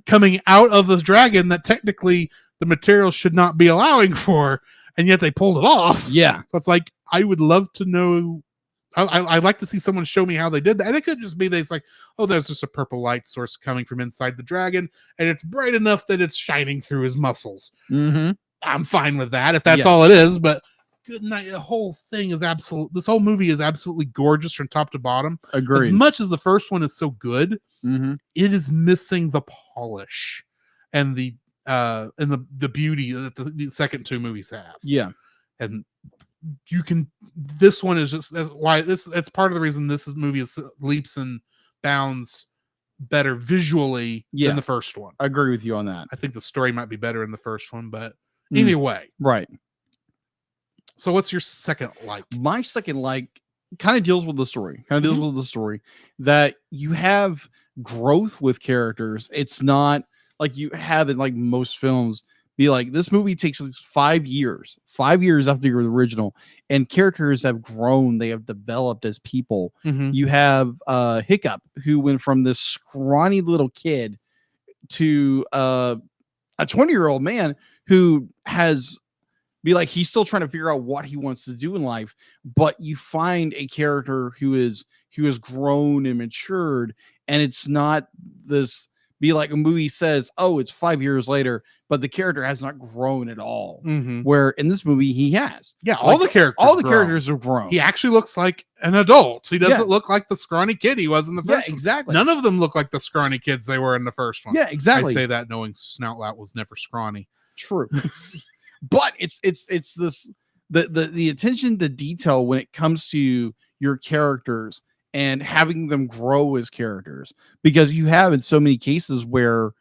coming out of the dragon that technically the material should not be allowing for, and yet they pulled it off. Yeah. So it's like, I would love to know. I'd like to see someone show me how they did that. And it could just be it's like, oh, there's just a purple light source coming from inside the dragon, and it's bright enough that it's shining through his muscles. I'm fine with that if that's all it is. But good night. The whole thing is this whole movie is absolutely gorgeous from top to bottom. Agreed. As much as the first one is so good, it is missing the polish and the beauty that the second two movies have. Yeah. And this one is just, that's why it's part of the reason this movie is leaps and bounds better visually Yeah. than the first one. I agree with you on that. I think the story might be better in the first one, but Mm. anyway. Right. So what's your second like? My second like kind of deals with the story. That you have growth with characters. It's not like you have in like most films be like this movie takes like 5 years after your original, and characters have grown, they have developed as people. You have Hiccup, who went from this scrawny little kid to a 20-year-old man who has be like he's still trying to figure out what he wants to do in life, but you find a character who has grown and matured, and it's not this be like a movie says, oh, it's 5 years later, but the character has not grown at all. Where in this movie he has. Yeah, all the characters have grown. He actually looks like an adult. He doesn't look like the scrawny kid he was in the first one. Exactly. None of them look like the scrawny kids they were in the first one. Yeah, exactly. I say that knowing Snoutlout was never scrawny. True. But it's this the attention to detail when it comes to your characters and having them grow as characters, because you have in so many cases where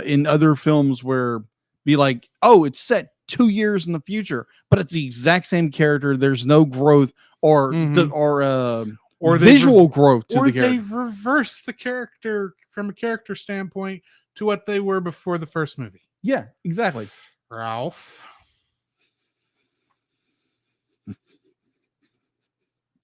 in other films where be like, oh, it's set 2 years in the future, but it's the exact same character. There's no growth or visual growth to or the character. they've reversed the character from a character standpoint to what they were before the first movie. Yeah, exactly. Ralph.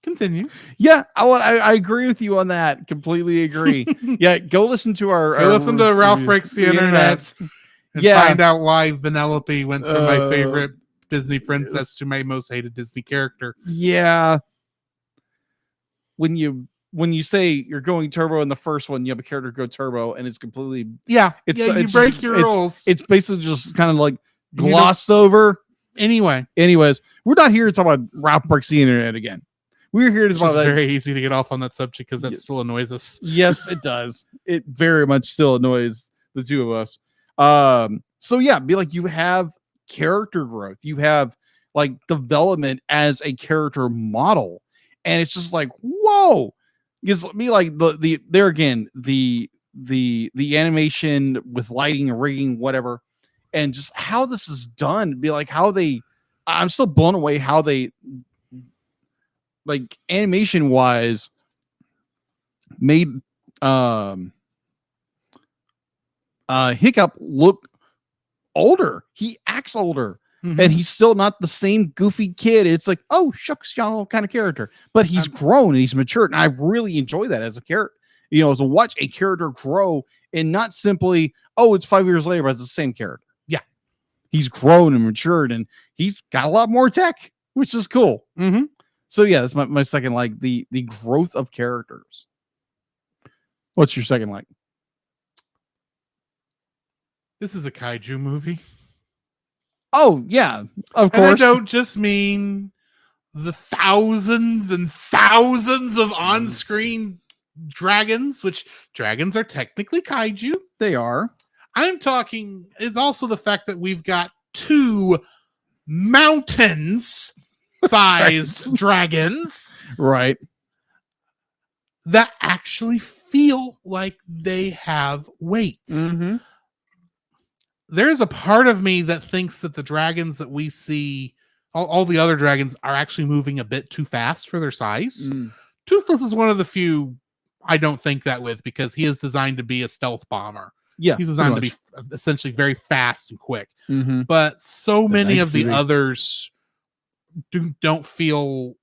Continue. Yeah, I agree with you on that. Completely agree. Yeah, go listen to listen to Ralph Breaks the Internet and find out why Vanellope went from my favorite Disney princess to my most hated Disney character. Yeah. When you say you're going turbo in the first one, you have a character go turbo, and it's completely you it's break your rules. It's basically just kind of like glossed over. Anyways, we're not here to talk about Ralph Breaks the Internet again. We're here to talk about that. Very easy to get off on that subject because that still annoys us. Yes, it does. It very much still annoys the two of us. So yeah, be like you have character growth, you have like development as a character model, and it's just like whoa. Because be like the there again the animation with lighting and rigging, whatever, and just how this is done. Be like how I'm still blown away how they like animation wise made Hiccup look older. He acts older. And he's still not the same goofy kid. It's like, oh, shucks, y'all kind of character. But he's grown and he's matured. And I really enjoy that as a character, to watch a character grow and not simply, oh, it's 5 years later, but it's the same character. Yeah. He's grown and matured and he's got a lot more tech, which is cool. So yeah, that's my second like, the growth of characters. What's your second like? This is a kaiju movie. Oh, yeah, of course. And I don't just mean the thousands and thousands of on-screen dragons, which dragons are technically kaiju. They are. I'm talking, it's also the fact that we've got 2 mountains-sized dragons. Right. That actually feel like they have weight. There's a part of me that thinks that the dragons that we see, all the other dragons, are actually moving a bit too fast for their size. Toothless is one of the few I don't think that with, because he is designed to be a stealth bomber. Yeah, he's designed to be essentially very fast and quick. But so many of the others don't feel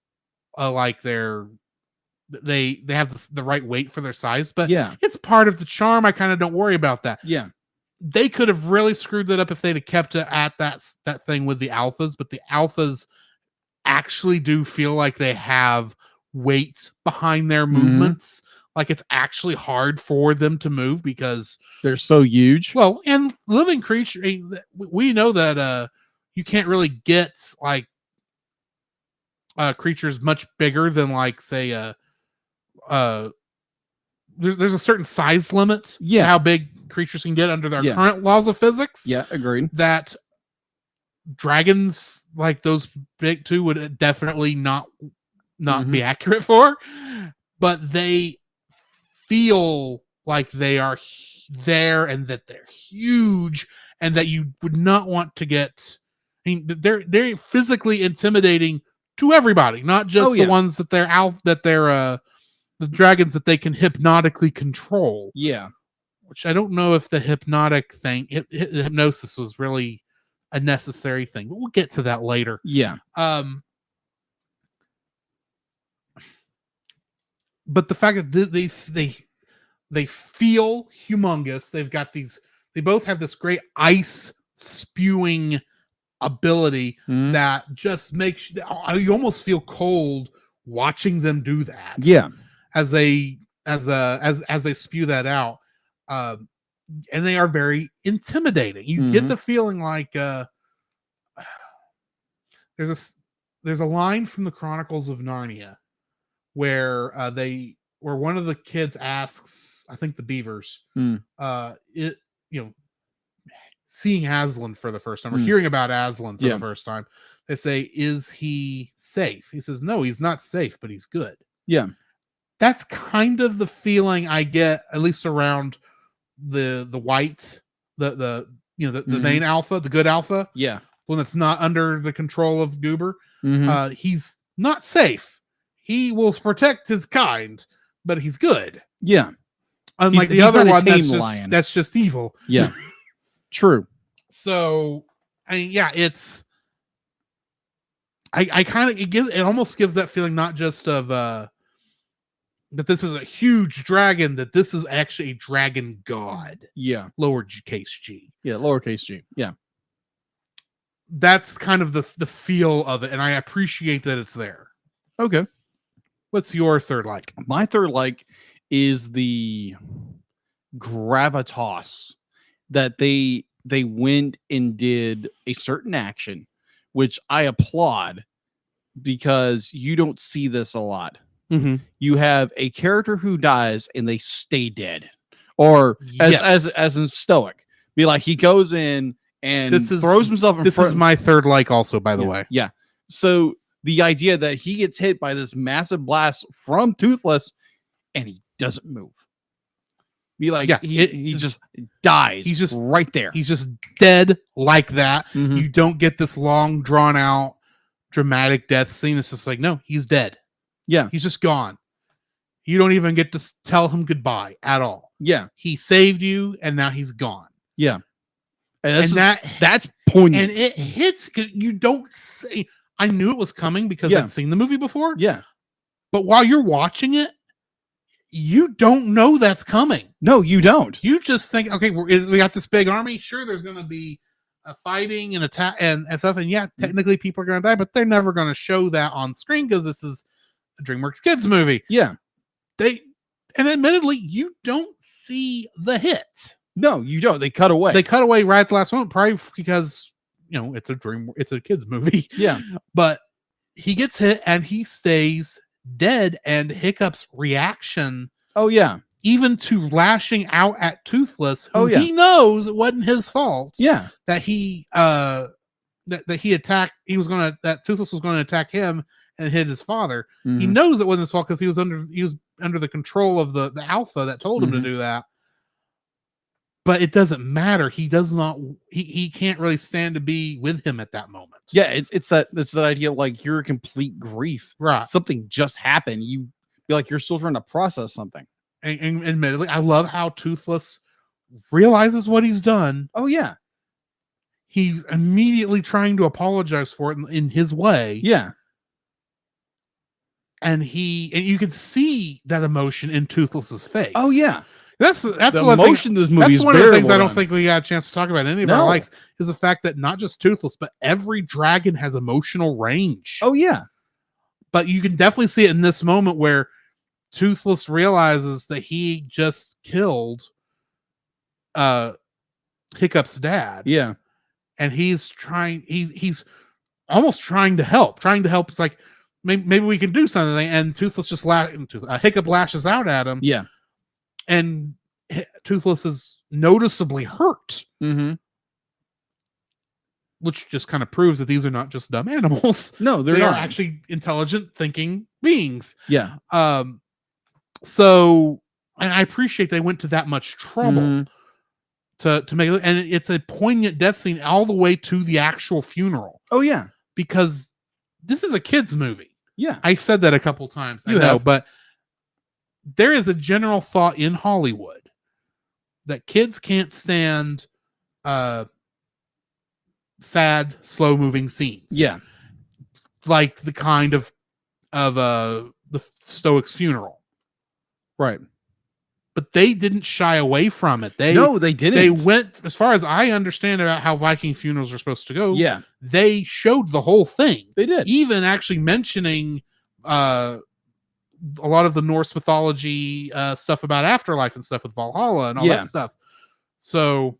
like they have the right weight for their size. But yeah, it's part of the charm. I kind of don't worry about that. Yeah. They could have really screwed that up if they'd have kept it at that thing with the alphas, but the alphas actually do feel like they have weight behind their movements. Like it's actually hard for them to move because they're so huge. Well, and living creature, we know that you can't really get like creatures much bigger than like say there's a certain size limit to how big creatures can get under their current laws of physics. Yeah, agreed. That dragons like those big 2 would definitely not be accurate for, but they feel like they are there and that they're huge and that you would not want to get. I mean, they're physically intimidating to everybody, not just the ones that they're the dragons that they can hypnotically control. Yeah. Which I don't know if the hypnotic thing, hypnosis was really a necessary thing, but we'll get to that later. Yeah. But the fact that they feel humongous. They both have this great ice spewing ability that just makes you almost feel cold watching them do that. Yeah. As they spew that out. And they are very intimidating. You get the feeling like there's a line from the Chronicles of Narnia where one of the kids asks, I think the beavers, seeing Aslan for the first time or hearing about Aslan for the first time, they say, "Is he safe?" He says, "No, he's not safe, but he's good." Yeah. That's kind of the feeling I get, at least around the white, the main alpha, the good alpha. Yeah. One that's not under the control of Goober. He's not safe. He will protect his kind, but he's good. Yeah. Unlike the other one that's just evil. Yeah. True. So, I mean, yeah, it's I kind of it almost gives that feeling not just of that this is a huge dragon, that this is actually a dragon god. Yeah. Lowercase g. Yeah, lowercase g. Yeah. That's kind of the feel of it, and I appreciate that it's there. Okay. What's your third like? My third like is the gravitas that they went and did a certain action, which I applaud because you don't see this a lot. You have a character who dies and they stay dead, or as in Stoic, be like he goes in and throws himself in front. This is my third like also, by the way. Yeah. So the idea that he gets hit by this massive blast from Toothless and he doesn't move. Be like, he just dies. He's just right there. He's just dead like that. You don't get this long, drawn out, dramatic death scene. It's just like, no, he's dead. Yeah. He's just gone. You don't even get to tell him goodbye at all. Yeah. He saved you and now he's gone. Yeah. And that's poignant. And it hits, you don't say, I knew it was coming because I'd seen the movie before. Yeah. But while you're watching it, you don't know that's coming. No, you don't. You just think, okay, we got this big army. Sure, there's going to be a fighting and attack and stuff. And yeah, technically people are going to die, but they're never going to show that on screen because this is a DreamWorks Kids movie. Yeah. And admittedly, you don't see the hit. No, you don't. They cut away. They cut away right at the last moment, probably because, it's a kids movie. Yeah. But he gets hit and he stays dead, and Hiccup's reaction, even to lashing out at Toothless, who he knows it wasn't his fault, that he that he attacked, that Toothless was going to attack him and hit his father. He knows it wasn't his fault because he was under the control of the alpha that told him to do that. But it doesn't matter. He does not. He can't really stand to be with him at that moment. Yeah, it's that idea, like, you're a complete grief. Right. Something just happened. You feel like you're still trying to process something. And admittedly, I love how Toothless realizes what he's done. Oh yeah. He's immediately trying to apologize for it in his way. Yeah. And you can see that emotion in Toothless's face. Oh yeah. That's the one emotion thing, this movie is one of the things I don't done. think we got a chance to talk about any of our likes is the fact that not just Toothless, but every dragon has emotional range. Oh yeah. But you can definitely see it in this moment where Toothless realizes that he just killed Hiccup's dad. Yeah. And he's almost trying to help. It's like, maybe we can do something. And Toothless Hiccup lashes out at him. Yeah. And Toothless is noticeably hurt. Which just kind of proves that these are not just dumb animals. No, they are actually intelligent, thinking beings. Yeah. So And I appreciate they went to that much trouble Mhm. to make it, and it's a poignant death scene all the way to the actual funeral, Oh yeah, because this is a kids movie. yeah, I've said that a couple times, I You know, have. but there is a general thought in Hollywood that kids can't stand sad, slow moving scenes. yeah. Like the kind of the Stoics funeral. Right. But they didn't shy away from it. No, they didn't. They went, as far as I understand about how Viking funerals are supposed to go. Yeah, They showed the whole thing. they did. Even actually mentioning a lot of the Norse mythology stuff about afterlife and stuff with Valhalla and all Yeah. that stuff. So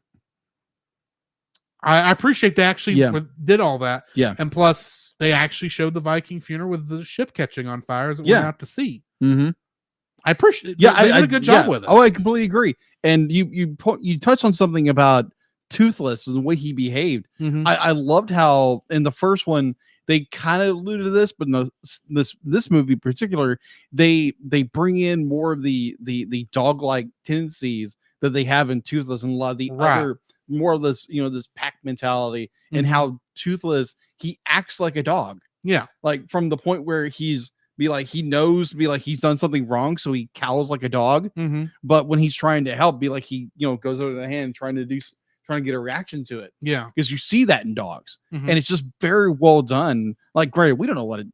I appreciate they actually Yeah. did all that. Yeah. And plus, they actually showed the Viking funeral with the ship catching on fire as it Yeah. went out to sea. Mm-hmm. I appreciate it. Yeah, They did a good job with it. Oh, I completely agree. And you touched on something about Toothless and the way he behaved. Mhm. I loved how in the first one they kind of alluded to this, but in this movie in particular, they bring in more of the dog-like tendencies that they have in Toothless and a lot of the Right. other more of this, this pack mentality and Mhm. how Toothless, he acts like a dog. Yeah. Like from the point where he knows he's done something wrong, so he cowls like a dog. Mm-hmm. But when he's trying to help, he goes over the hand trying to get a reaction to it, Yeah. because you see that in dogs. Mhm. And it's just very well done. Like, great, we don't know what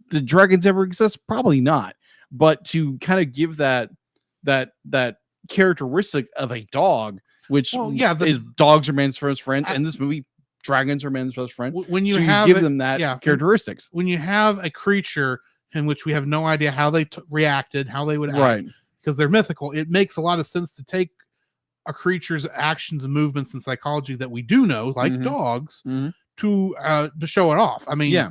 did dragons ever exist? Probably not. But to kind of give that characteristic of a dog, which Well, yeah, is dogs are men's first friends, and this movie, dragons are men's best friends. When you So have give it- them that yeah, characteristics, when you have a creature in which we have no idea how they reacted, how they would act, right? because they're mythical, it makes a lot of sense to take a creature's actions and movements and psychology that we do know, like Mhm. dogs, Mhm. to show it off. I mean, Yeah.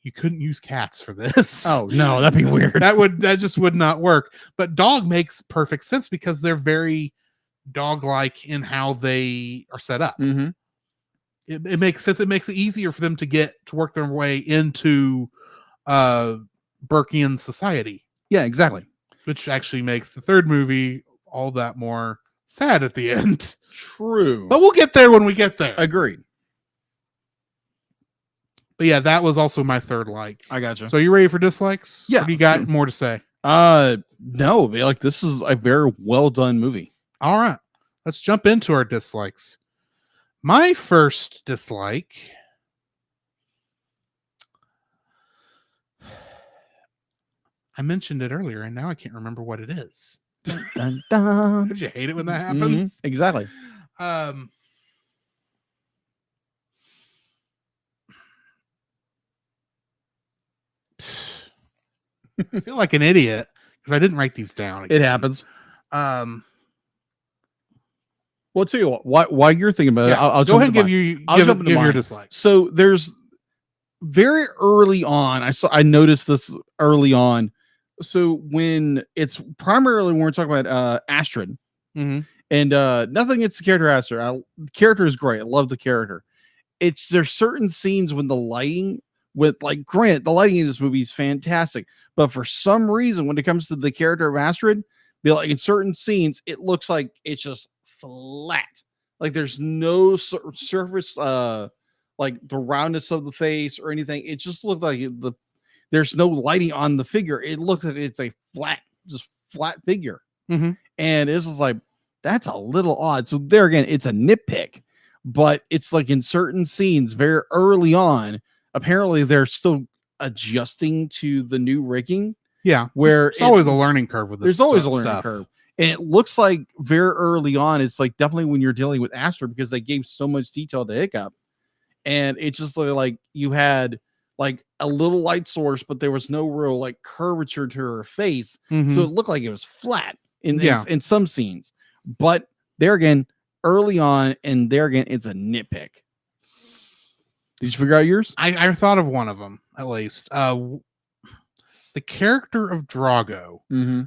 you couldn't use cats for this. Oh no, that'd be weird. that just would not work. But dog makes perfect sense because they're very dog-like in how they are set up. Mm-hmm. It makes sense. It makes it easier for them to work their way into Burkean society, Yeah, exactly. which actually makes the third movie all that more sad at the end. True. But we'll get there when we get there. Agreed. But yeah, that was also my third like. I gotcha. So you ready for dislikes? Yeah, Or do you got sure. more to say? No, this is a very well done movie. All right. Let's jump into our dislikes. My first dislike. I mentioned it earlier, and now I can't remember what it is. Dun, dun. Don't you hate it when that Mhm, happens? exactly. I feel like an idiot because I didn't write these down. It happens. Um, Well, I'll tell you what. While you're thinking about it, yeah, I'll go jump ahead and into give mine. I'll give, jump into give your mine. dislikes. So there's very early on. I noticed this early on. So when it's primarily when we're talking about Astrid, Mhm. and nothing against the character Astrid. The character is great. I love the character. There's certain scenes when the lighting granted, the lighting in this movie is fantastic, but for some reason when it comes to the character of Astrid, in certain scenes it looks like it's just flat. Like there's no surface, like the roundness of the face or anything. It just looked like there's no lighting on the figure. It looks like it's a flat figure. Mhm. And it's just like, that's a little odd. So there again, it's a nitpick, but it's like in certain scenes very early on, apparently they're still adjusting to the new rigging, Yeah, where there's always a learning curve with this. there's always a stuff. learning curve. And it looks like very early on, it's like definitely when you're dealing with Astrid, because they gave so much detail to Hiccup. And it's just like you had like a little light source, but there was no real like curvature to her face. Mhm. So it looked like it was flat in Yeah. some scenes. But there again, early on, and there again, it's a nitpick. Did you figure out yours? I thought of one of them at least. The character of Drago. Mm-hmm.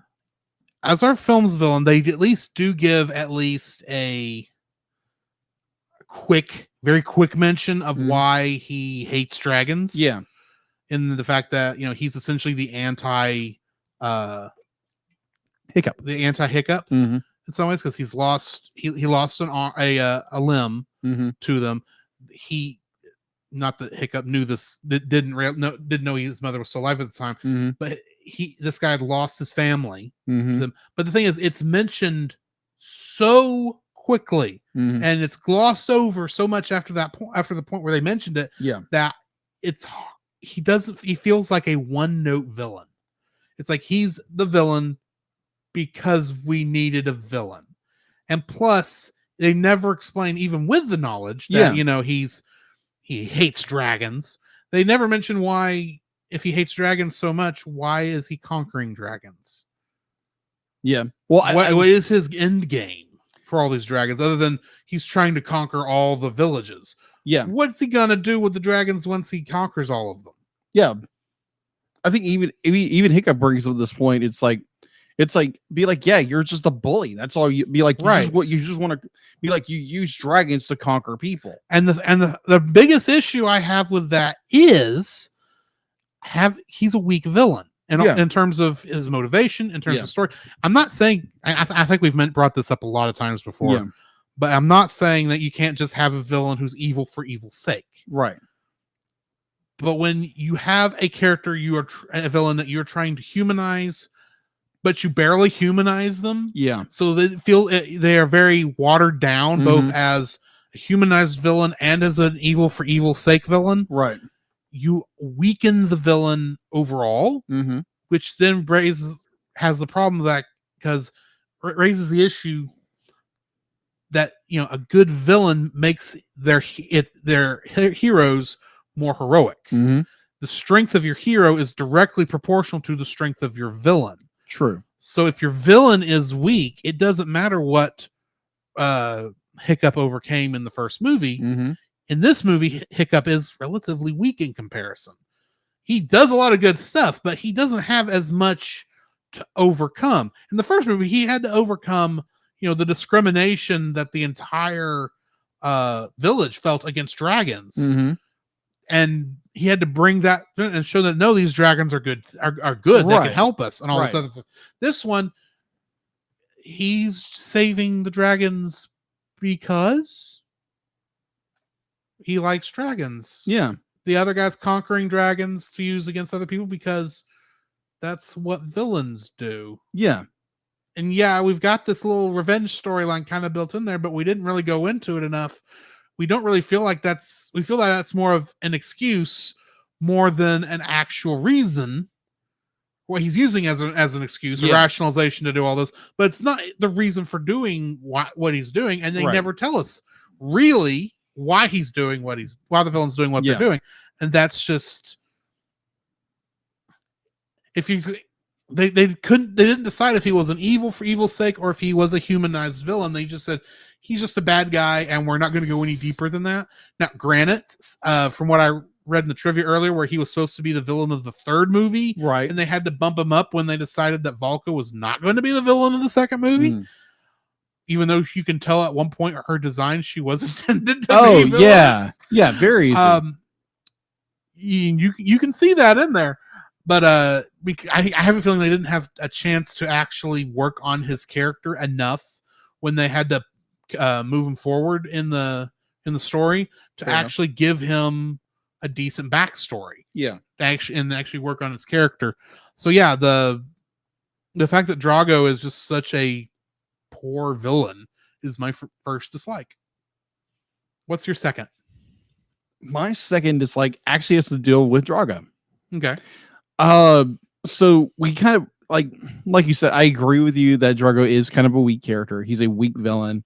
As our film's villain, they at least do give at least a very quick mention of Mhm. why he hates dragons. Yeah. In the fact that he's essentially the anti Hiccup. the anti-hiccup Mm-hmm. in some ways because he lost a limb Mm-hmm. to them. He, not that Hiccup knew this, didn't know his mother was still alive at the time, Mm-hmm. but this guy had lost his family. Mm-hmm. But the thing is, it's mentioned so quickly, Mm-hmm. and it's glossed over so much after the point where they mentioned it, Yeah. that he feels like a one-note villain. It's like he's the villain because we needed a villain. And plus, they never explain, even with the knowledge that, he hates dragons. They never mention why, if he hates dragons so much, why is he conquering dragons? Yeah. Well, What is his end game for all these dragons, other than he's trying to conquer all the villages? Yeah. What's he gonna do with the dragons once he conquers all of them? Yeah. I think even Hiccup brings up this point. It's like, be like, yeah, you're just a bully. That's all you be like. Right. You just want to be like, you use dragons to conquer people. And the biggest issue I have with that is he's a weak villain. And in terms of his motivation, in terms of story, I'm not saying, I think we've brought this up a lot of times before, but I'm not saying that you can't just have a villain who's evil for evil's sake. Right. But when you have a character, a villain that you're trying to humanize, but you barely humanize them. Yeah. So they are very watered down, both as a humanized villain and as an evil for evil's sake villain. Right. You weaken the villain overall, which then has the problem that, because it raises the issue that a good villain makes their heroes more heroic. The strength of your hero is directly proportional to the strength of your villain. True. So if your villain is weak, it doesn't matter what Hiccup overcame in the first movie. In this movie, Hiccup is relatively weak in comparison. He does a lot of good stuff, but he doesn't have as much to overcome. In the first movie, he had to overcome, the discrimination that the entire village felt against dragons. And he had to bring that and show that, no, these dragons are good, are good. They can help us and all this other stuff. This one, he's saving the dragons because he likes dragons. Yeah. The other guy's conquering dragons to use against other people because that's what villains do. Yeah. And we've got this little revenge storyline kind of built in there, but we didn't really go into it enough. We don't really feel like we feel like that's more of an excuse more than an actual reason. What he's using as an excuse, a rationalization to do all this, but it's not the reason for doing what he's doing. And they never tell us really why he's doing why the villain's doing what they're doing. And that's just, if they didn't decide if he was an evil for evil's sake or if he was a humanized villain. They just said he's just a bad guy and we're not going to go any deeper than that. Now, granted, from what I read in the trivia earlier, where he was supposed to be the villain of the third movie, right, and they had to bump him up when they decided that Valka was not going to be the villain of the second movie. Even though you can tell at one point her design, she was intended to be villainous. Yeah, very easy. You can see that in there, but I have a feeling they didn't have a chance to actually work on his character enough when they had to move him forward in the story to actually give him a decent backstory. Yeah, actually work on his character. So the fact that Drago is just such a poor villain is my first dislike. What's your second? My second dislike actually has to deal with Drago. Okay. So we kind of like you said, I agree with you that Drago is kind of a weak character. He's a weak villain.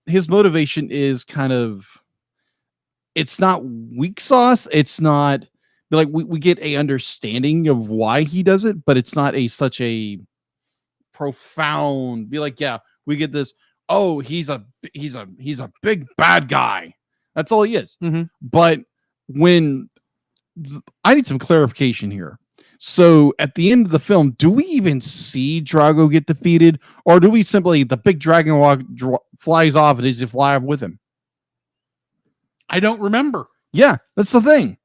His motivation is kind of, it's not weak sauce. It's not like we get a understanding of why he does it, but it's not such a profound, we get this, oh, he's a big bad guy. That's all he is. But when I need some clarification here. So at the end of the film, do we even see Drago get defeated, or do we simply, the big dragon flies off and does he fly with him? I don't remember. Yeah, that's the thing.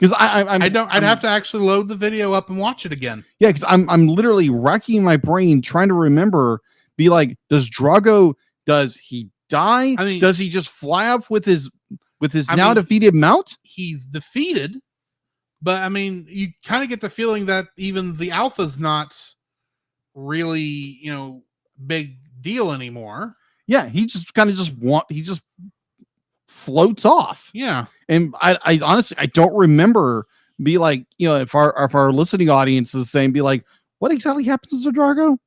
Because I'd have to actually load the video up and watch it again. Yeah, because I'm literally racking my brain trying to remember. Be like, does Drago? Does he die? I mean, does he just fly up with his now defeated mount? He's defeated, but I mean, you kind of get the feeling that even the Alpha's not really, big deal anymore. Yeah, he just kind of he just floats off. Yeah, and I honestly I don't remember. Be like, if our listening audience is saying, be like, what exactly happens to Drago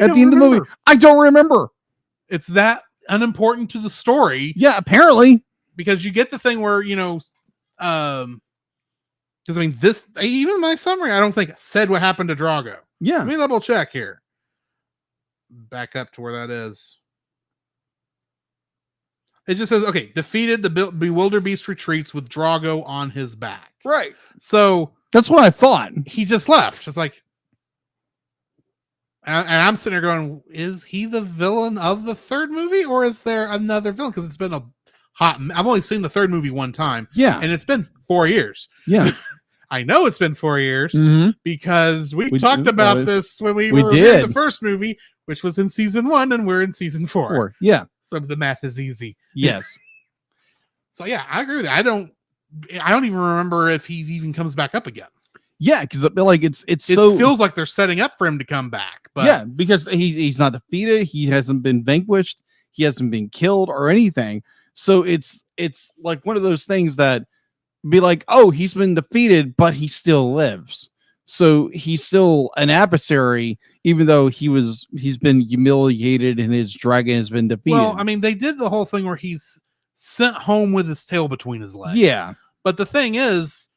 at the end of the movie? I don't remember. It's that unimportant to the story. Yeah, apparently, because you get the thing where because I mean, this even my summary I don't think said what happened to Drago. Yeah, let me double check here. Back up to where that is. It just says, okay, defeated, the bewildered beast retreats with Drago on his back. Right. So that's what I thought. He just left. It's like, and I'm sitting there going, is he the villain of the third movie, or is there another villain? Because it's been I've only seen the third movie one time. Yeah. And it's been 4 years. Yeah. I know it's been 4 years because we talked about this when we did the first movie, which was in season 1, and we're in season 4. Yeah. So the math is easy. Yes. So yeah, I agree with that. I don't even remember if he even comes back up again. Yeah, because like it feels like they're setting up for him to come back. But yeah, because he's not defeated, he hasn't been vanquished, he hasn't been killed or anything. So it's like one of those things that be like, oh, he's been defeated, but he still lives. So he's still an adversary, even though he's been humiliated and his dragon has been defeated. Well, I mean, they did the whole thing where he's sent home with his tail between his legs. Yeah. But the thing is,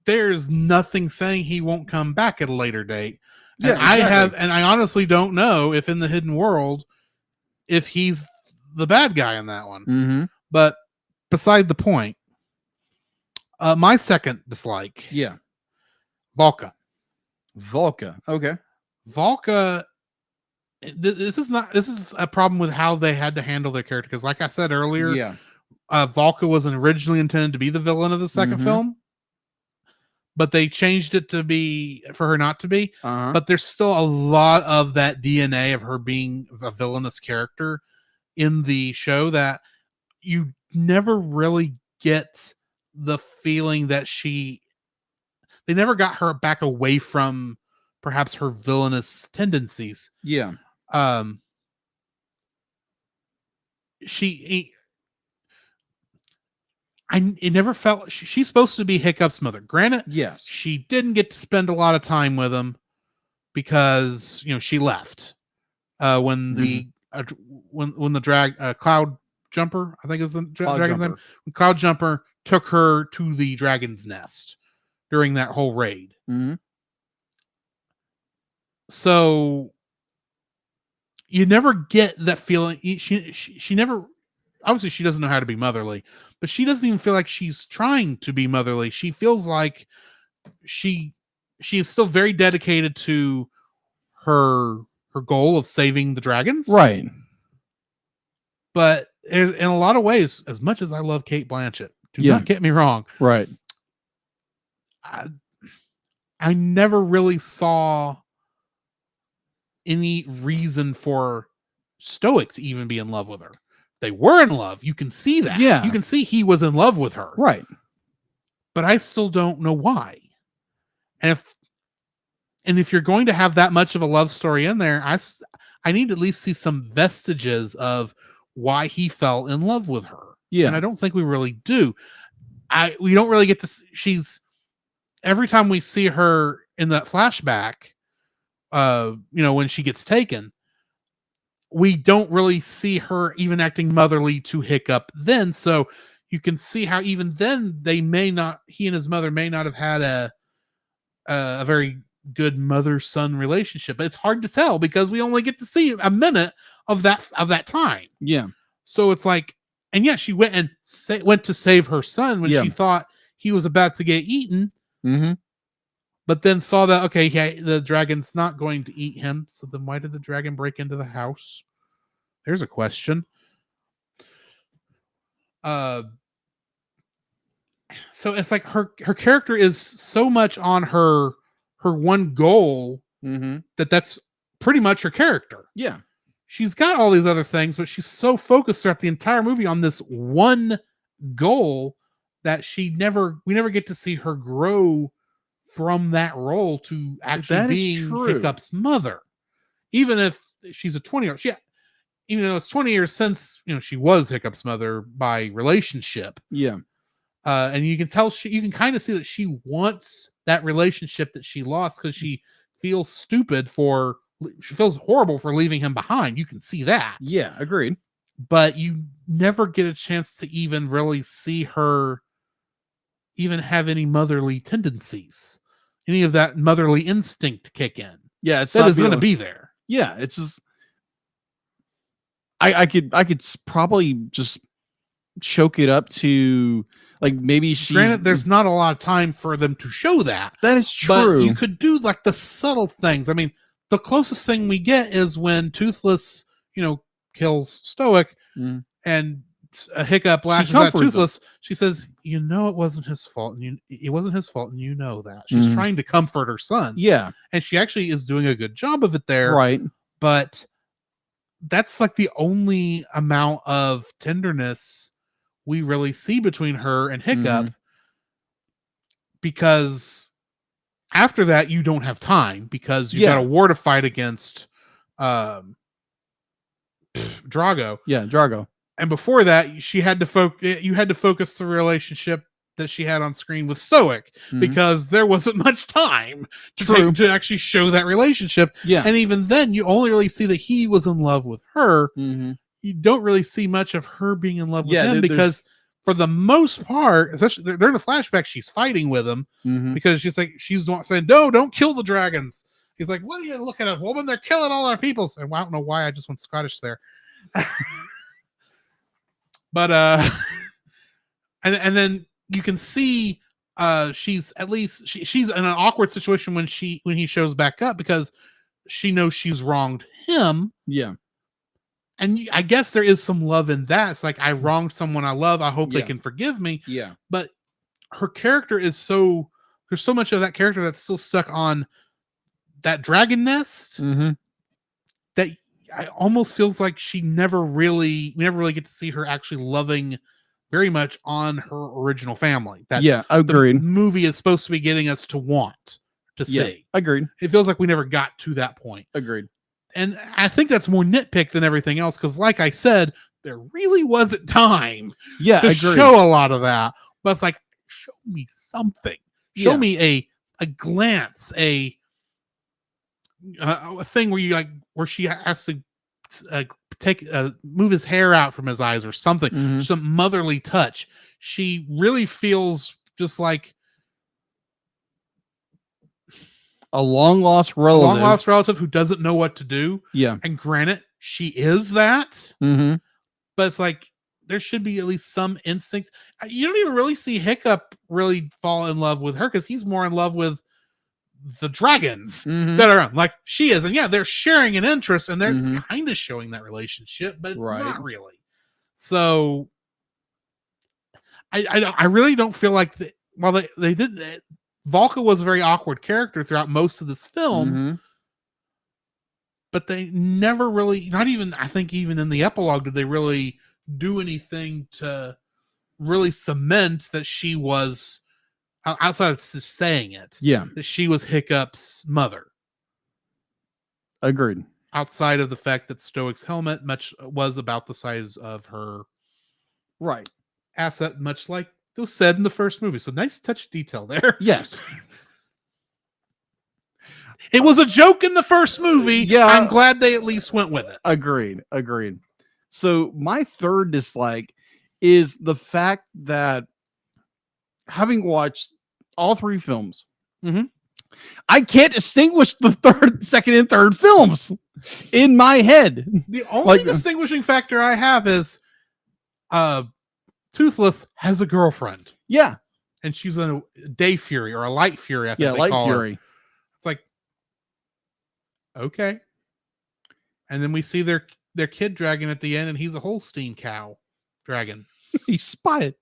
there's nothing saying he won't come back at a later date. And yeah, and I honestly don't know if in the hidden world, if he's the bad guy in that one. Mm-hmm. But beside the point, my second dislike. Yeah. Valka. Okay. Valka. This is a problem with how they had to handle their character. Because like I said earlier, yeah. Valka was originally intended to be the villain of the second film, but they changed it to be for her not to be. But there's still a lot of that DNA of her being a villainous character in the show that you never really get the feeling that they never got her back away from perhaps her villainous tendencies. Yeah. It never felt she's supposed to be Hiccup's mother. Granted, yes, she didn't get to spend a lot of time with him because she left when the when the Cloud Jumper, I think is the dragon's name. When Cloud Jumper took her to the dragon's nest during that whole raid. So you never get that feeling. She never. Obviously, she doesn't know how to be motherly, but she doesn't even feel like she's trying to be motherly. She feels like she is still very dedicated to her goal of saving the dragons. Right. But in a lot of ways, as much as I love Cate Blanchett, do not get me wrong. Right. I never really saw any reason for Stoic to even be in love with her. They were in love. You can see that. Yeah. You can see he was in love with her. Right. But I still don't know why. And if you're going to have that much of a love story in there, I need to at least see some vestiges of why he fell in love with her. Yeah. And I don't think we really do. We don't really get this. Every time we see her in that flashback, when she gets taken, we don't really see her even acting motherly to Hiccup then. So you can see how even then he and his mother may not have had a very good mother-son relationship. But it's hard to tell because we only get to see a minute of that time. Yeah. So it's like, and yeah, she went to save her son when she thought he was about to get eaten. But then saw that, okay, the dragon's not going to eat him. So then why did the dragon break into the house? There's a question. And so it's like her character is so much on her one goal Mm-hmm. that's pretty much her character. Yeah. She's got all these other things, but she's so focused throughout the entire movie on this one goal that we never get to see her grow from that role to actually That is being true. Hiccup's mother. Even if she's a 20-year-old, even though it's 20 years since she was Hiccup's mother by relationship. Yeah. And you can tell you can kind of see that she wants that relationship that she lost because she feels she feels horrible for leaving him behind. You can see that. Yeah, agreed. But you never get a chance to even really see her even have any motherly tendencies, any of that motherly instinct kick in. Yeah, it's that is going to be there. Yeah, it's just I could probably just choke it up to like maybe she's. Granted, there's not a lot of time for them to show that. That is true. But you could do like the subtle things. I mean, the closest thing we get is when Toothless, kills Stoic, and a Hiccup lashes out Toothless. She says, it wasn't his fault, and it wasn't his fault, and you know that. She's trying to comfort her son. Yeah. And she actually is doing a good job of it there. Right. But that's like the only amount of tenderness we really see between her and Hiccup, because after that you don't have time because you've got a war to fight against Drago. Yeah, Drago. And before that, you had to focus the relationship that she had on screen with Stoic because there wasn't much time to actually show that relationship. Yeah. And even then, you only really see that he was in love with her. You don't really see much of her being in love with him because for the most part, especially during the flashback, she's fighting with him because she's saying, no, don't kill the dragons. He's like, what are you looking at, woman? They're killing all our peoples. And I don't know why I just went Scottish there. But and then you can see she's in an awkward situation when he shows back up because she knows she's wronged him. Yeah. And I guess there is some love in that. It's like, I wronged someone I love. I hope they can forgive me. Yeah. But her character is there's so much of that character that's still stuck on that dragon nest that I almost feels like we never really get to see her actually loving very much on her original family. That agreed. The movie is supposed to be getting us to want to see. Agreed. It feels like we never got to that point. Agreed. And I think that's more nitpick than everything else because, like I said, there really wasn't time to show a lot of that. But it's like, show me something. Show me a glance, a thing where she has to move his hair out from his eyes or something. Some motherly touch. She really feels just like a long lost relative who doesn't know what to do. Yeah. And granted, she is that. But it's like there should be at least some instinct. You don't even really see Hiccup really fall in love with her because he's more in love with the dragons that are around, like she is. And they're sharing an interest and they're kind of showing that relationship, but it's not really. So I really don't feel like they did that. Valka was a very awkward character throughout most of this film, but they never really, I think even in the epilogue, did they really do anything to really cement that she was, outside of just saying it, that she was Hiccup's mother. Agreed. Outside of the fact that Stoic's helmet was about the size of her asset, much like it was said in the first movie. So nice touch of detail there. Yes. It was a joke in the first movie. Yeah. I'm glad they at least went with it. Agreed. So my third dislike is the fact that having watched all three films, I can't distinguish the second and third films in my head. The only distinguishing factor I have is Toothless has a girlfriend. Yeah. And she's a Day Fury or a Light Fury, I think they Light call Fury. Her. It's like, okay. And then we see their kid dragon at the end, and he's a Holstein cow dragon. He's spotted.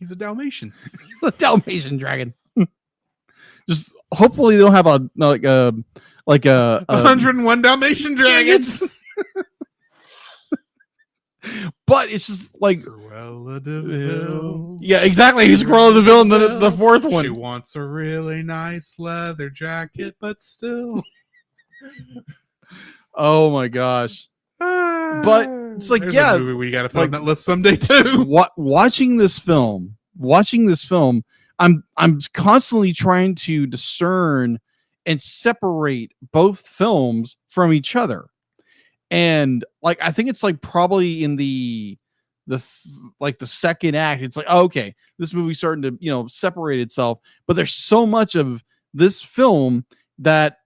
He's a Dalmatian. The Dalmatian dragon. Just hopefully they don't have a 101 Dalmatian dragons. But it's just like Cruella de Vil. yeah, exactly. He's Cruella de Vil in the fourth one. She wants a really nice leather jacket, but still. Oh my gosh. But it's like, There's yeah, a movie we got to put on that list someday too. watching this film, I'm constantly trying to discern and separate both films from each other. And like I think it's like probably in the second act, it's like, oh, okay, this movie's starting to separate itself. But there's so much of this film that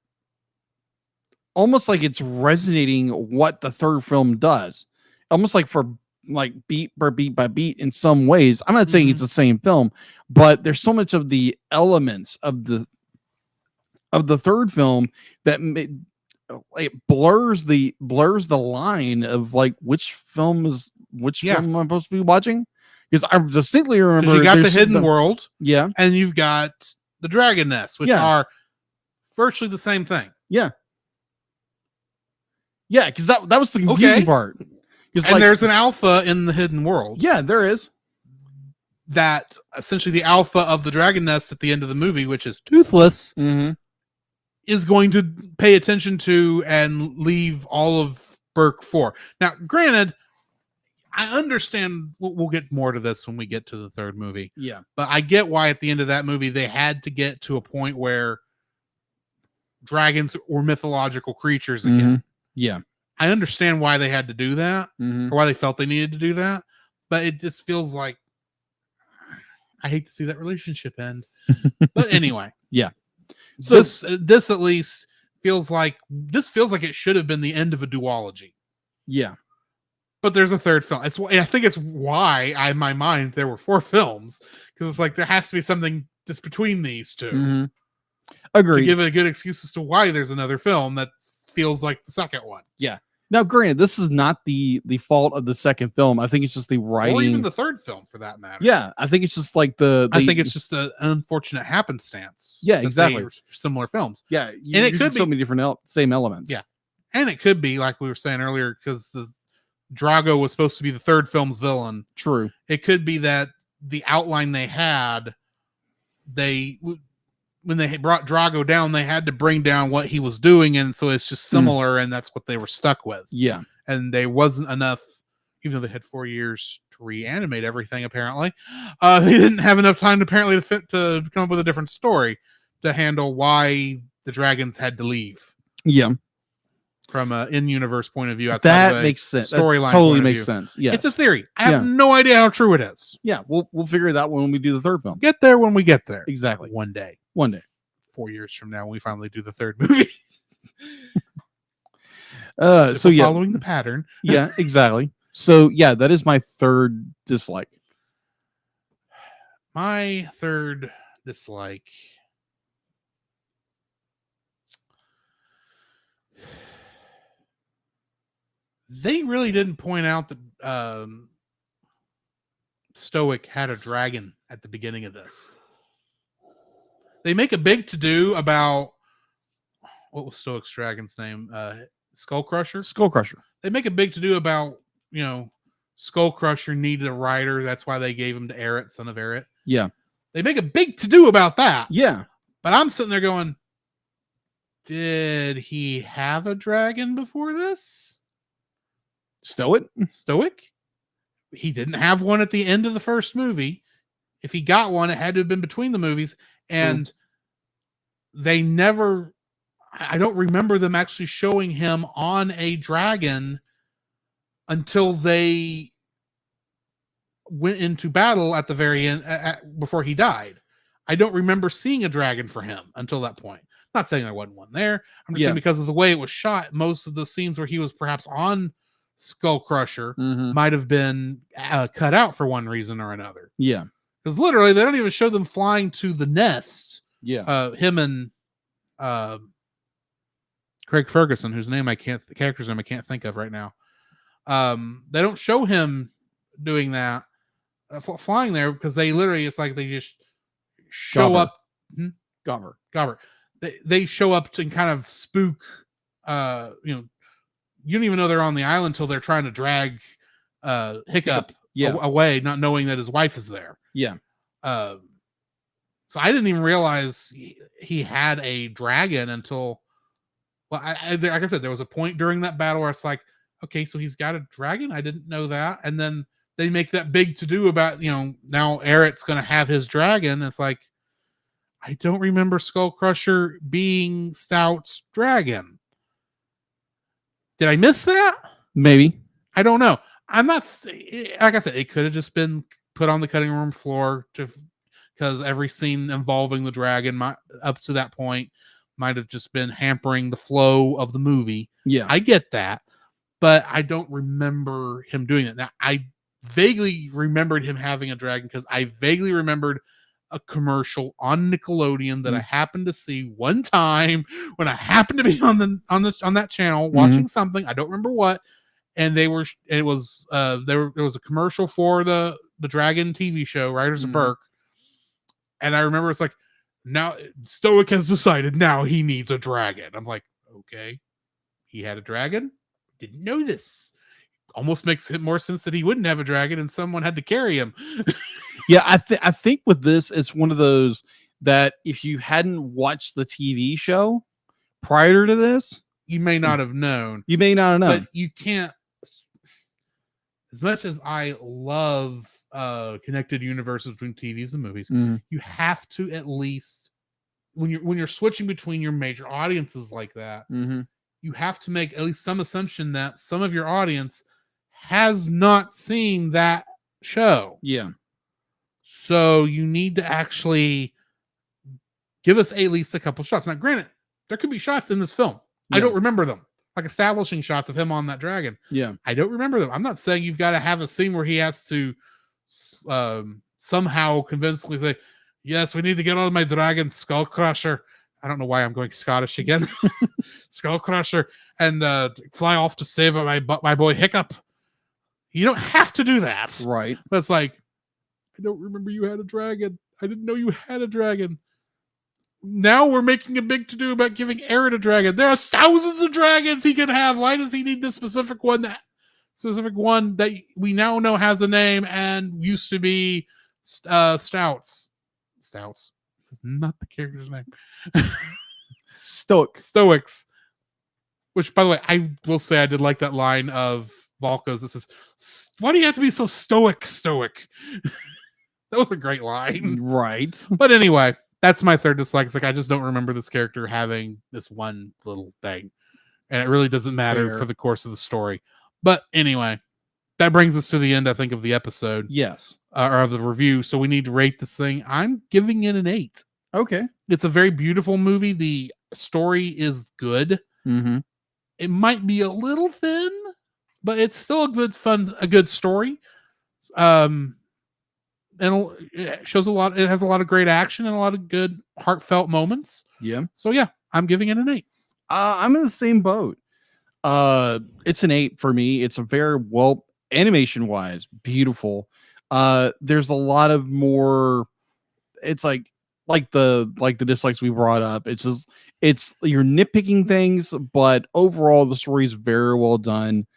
almost like it's resonating what the third film does, almost like for like beat by beat by beat in some ways. I'm not saying it's the same film, but there's so much of the elements of the third film that it blurs the line of like which film am I supposed to be watching? Because I distinctly remember you got the Hidden World, yeah, and you've got the Dragon Nest, which are virtually the same thing. Yeah, because that was the confusing part. And there's an alpha in the Hidden World. Yeah, there is. That essentially the alpha of the Dragon Nest at the end of the movie, which is Toothless, is going to pay attention to and leave all of Berk for. Now, granted, I understand we'll get more to this when we get to the third movie. Yeah. But I get why at the end of that movie they had to get to a point where dragons or mythological creatures again. Yeah. I understand why they had to do that, or why they felt they needed to do that, but it just feels like I hate to see that relationship end. But anyway, yeah. So this at least feels like it should have been the end of a duology. Yeah. But there's a third film. I think it's why in my mind there were 4 films, because it's like there has to be something that's between these two. Agree. To give it a good excuse as to why there's another film that feels like the second one. Yeah. Now, granted, this is not the fault of the second film. I think it's just the writing, or even the third film, for that matter. Yeah, I think it's just like I think it's just an unfortunate happenstance. Yeah, exactly. Similar films. Yeah, and it could be so many different same elements. Yeah, and it could be like we were saying earlier, because the Drago was supposed to be the third film's villain. True. It could be that the outline they had, when they brought Drago down, they had to bring down what he was doing, and so it's just similar, and that's what they were stuck with. Yeah. And there wasn't enough, even though they had 4 years to reanimate everything, apparently, they didn't have enough time to come up with a different story to handle why the dragons had to leave. Yeah. From an in-universe point of view. That makes sense. Storyline totally makes sense. Yeah. It's a theory. I have no idea how true it is. Yeah. We'll figure it out when we do the third film. Get there when we get there. Exactly. One day. 4 years from now, when we finally do the third movie. So yeah, following the pattern. Yeah, exactly. So yeah, that is my third dislike. My third dislike. They really didn't point out that Stoic had a dragon at the beginning of this. They make a big to-do about what was Stoic's dragon's name? Skullcrusher? Skullcrusher. They make a big to-do about, Skullcrusher needed a rider. That's why they gave him to Eret, son of Eret. Yeah. They make a big to-do about that. Yeah. But I'm sitting there going, did he have a dragon before this? Stoic? He didn't have one at the end of the first movie. If he got one, it had to have been between the movies. And they never, I don't remember them actually showing him on a dragon until they went into battle at the very end, before he died. I don't remember seeing a dragon for him until that point. Not saying there wasn't one there. I'm just saying because of the way it was shot, most of the scenes where he was perhaps on Skullcrusher might have been cut out for one reason or another. Yeah. Because literally, they don't even show them flying to the nest. Yeah. Him and Craig Ferguson, whose name the character's name I can't think of right now. They don't show him doing that flying there because they literally, it's like they just show Gobber. up. Gobber. They show up and kind of spook. You don't even know they're on the island until they're trying to drag Hiccup away, not knowing that his wife is there. Yeah. So I didn't even realize he had a dragon until, well, like I said, there was a point during that battle where it's like, okay, so he's got a dragon. I didn't know that. And then they make that big to do about, now Eric's going to have his dragon. It's like, I don't remember Skullcrusher being Stout's dragon. Did I miss that? Maybe. I don't know. I'm not, like I said, it could have just been put on the cutting room floor because every scene involving the dragon up to that point might have just been hampering the flow of the movie. Yeah. I get that, but I don't remember him doing it. Now, I vaguely remembered him having a dragon because I vaguely remembered a commercial on Nickelodeon that I happened to see one time when I happened to be on that channel watching something. I don't remember what, and there was a commercial for the Dragon TV show, Riders of Berk, and I remember it's like, now Stoic has decided now he needs a dragon. I'm like, okay, he had a dragon. Didn't know this. Almost makes it more sense that he wouldn't have a dragon and someone had to carry him. Yeah, I think with this, it's one of those that if you hadn't watched the TV show prior to this, you may not have known. You may not have known. But you can't, as much as I love connected universes between TVs and movies, you have to at least, when you're switching between your major audiences like that, you have to make at least some assumption that some of your audience has not seen that show. Yeah. So you need to actually give us at least a couple shots. Now, granted, there could be shots in this film. I don't remember them. Like establishing shots of him on that dragon. Yeah. I don't remember them. I'm not saying you've got to have a scene where he has to somehow convincingly say, yes, we need to get on my dragon, Skullcrusher. I don't know why I'm going Scottish again. Skullcrusher, and fly off to save my boy Hiccup. You don't have to do that. Right. But it's like, I don't remember you had a dragon. I didn't know you had a dragon. Now we're making a big to-do about giving Aaron a dragon. There are thousands of dragons he can have. Why does he need this specific one that we now know has a name and used to be Stouts? Stouts. That's not the character's name. Stoics. Which, by the way, I will say I did like that line of Volko's that says, why do you have to be so stoic? That was a great line. Right. But anyway, that's my third dislike. It's like, I just don't remember this character having this one little thing. And it really doesn't matter for the course of the story. But anyway, that brings us to the end, I think, of the episode. Yes. Or of the review. So we need to rate this thing. I'm giving it an 8. Okay. It's a very beautiful movie. The story is good. It might be a little thin, but it's still a good story. And it shows a lot. It has a lot of great action and a lot of good heartfelt moments. Yeah. So yeah, I'm giving it an 8. I'm in the same boat. It's an 8 for me. It's a very well animation wise, beautiful. There's a lot of more. It's like the dislikes we brought up. It's just you're nitpicking things, but overall the story is very well done.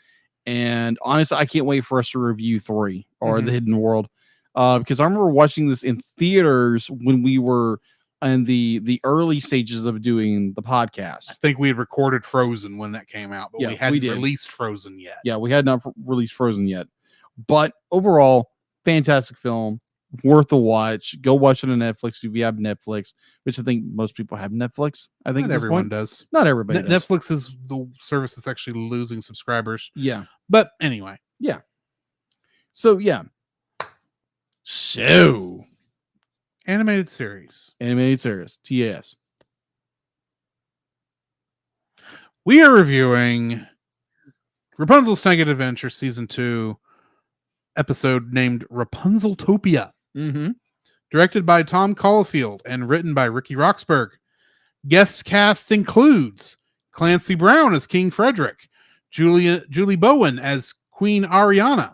And honestly, I can't wait for us to review 3 or The Hidden World. Because I remember watching this in theaters when we were in the early stages of doing the podcast. I think we had recorded Frozen when that came out, but we hadn't released Frozen yet. Yeah, we had not released Frozen yet. But overall, fantastic film, worth a watch. Go watch it on Netflix if you have Netflix, which I think most people have Netflix. I think not everyone does. Not everybody does. Netflix is the service that's actually losing subscribers. Yeah. But anyway. Yeah. So, yeah. So, animated series, TAS. We are reviewing Rapunzel's Tangled Adventure Season 2, episode named Rapunzeltopia. Directed by Tom Caulfield and written by Ricky Roxburgh. Guest cast includes Clancy Brown as King Frederick, Julie Bowen as Queen Ariana,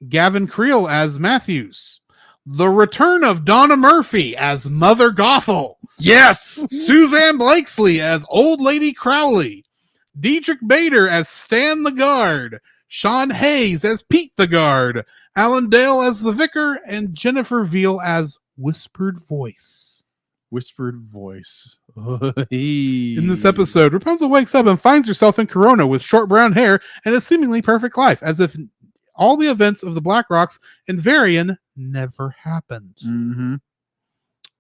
Gavin Creel as Matthews. The return of Donna Murphy as Mother Gothel. Yes. Suzanne Blakesley as Old Lady Crowley. Diedrich Bader as Stan the Guard. Sean Hayes as Pete the Guard. Alan Dale as the Vicar. And Jennifer Veal as Whispered Voice. Whispered voice. In this episode, Rapunzel wakes up and finds herself in Corona with short brown hair and a seemingly perfect life, as if all the events of the Black Rocks and Varian never happened. Mm-hmm.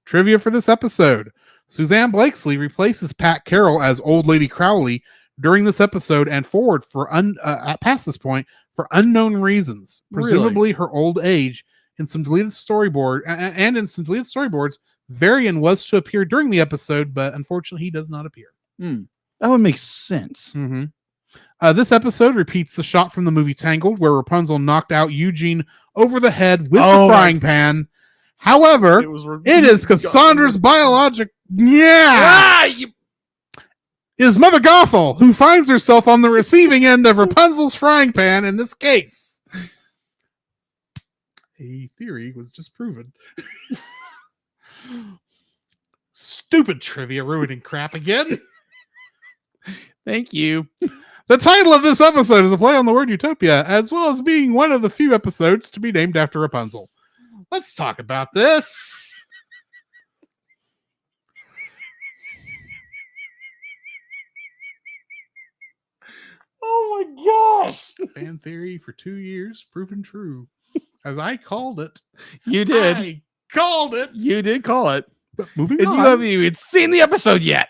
Trivia for this episode. Suzanne Blakesley replaces Pat Carroll as Old Lady Crowley during this episode and forward for past this point for unknown reasons, presumably her old age. In some deleted storyboard and in some deleted storyboards, Varian was to appear during the episode, but unfortunately he does not appear. That would make sense. Mm-hmm. This episode repeats the shot from the movie Tangled, where Rapunzel knocked out Eugene over the head with the frying pan. However, it is Cassandra's biologic... is Mother Gothel, who finds herself on the receiving end of Rapunzel's frying pan in this case. A theory was just proven. Stupid trivia ruining crap again. Thank you. The title of this episode is a play on the word utopia, as well as being one of the few episodes to be named after Rapunzel. Let's talk about this. Oh my gosh. Fan theory for 2 years, proven true. As I called it. You did. I called it. You did call it. But moving And on. you haven't even seen the episode yet.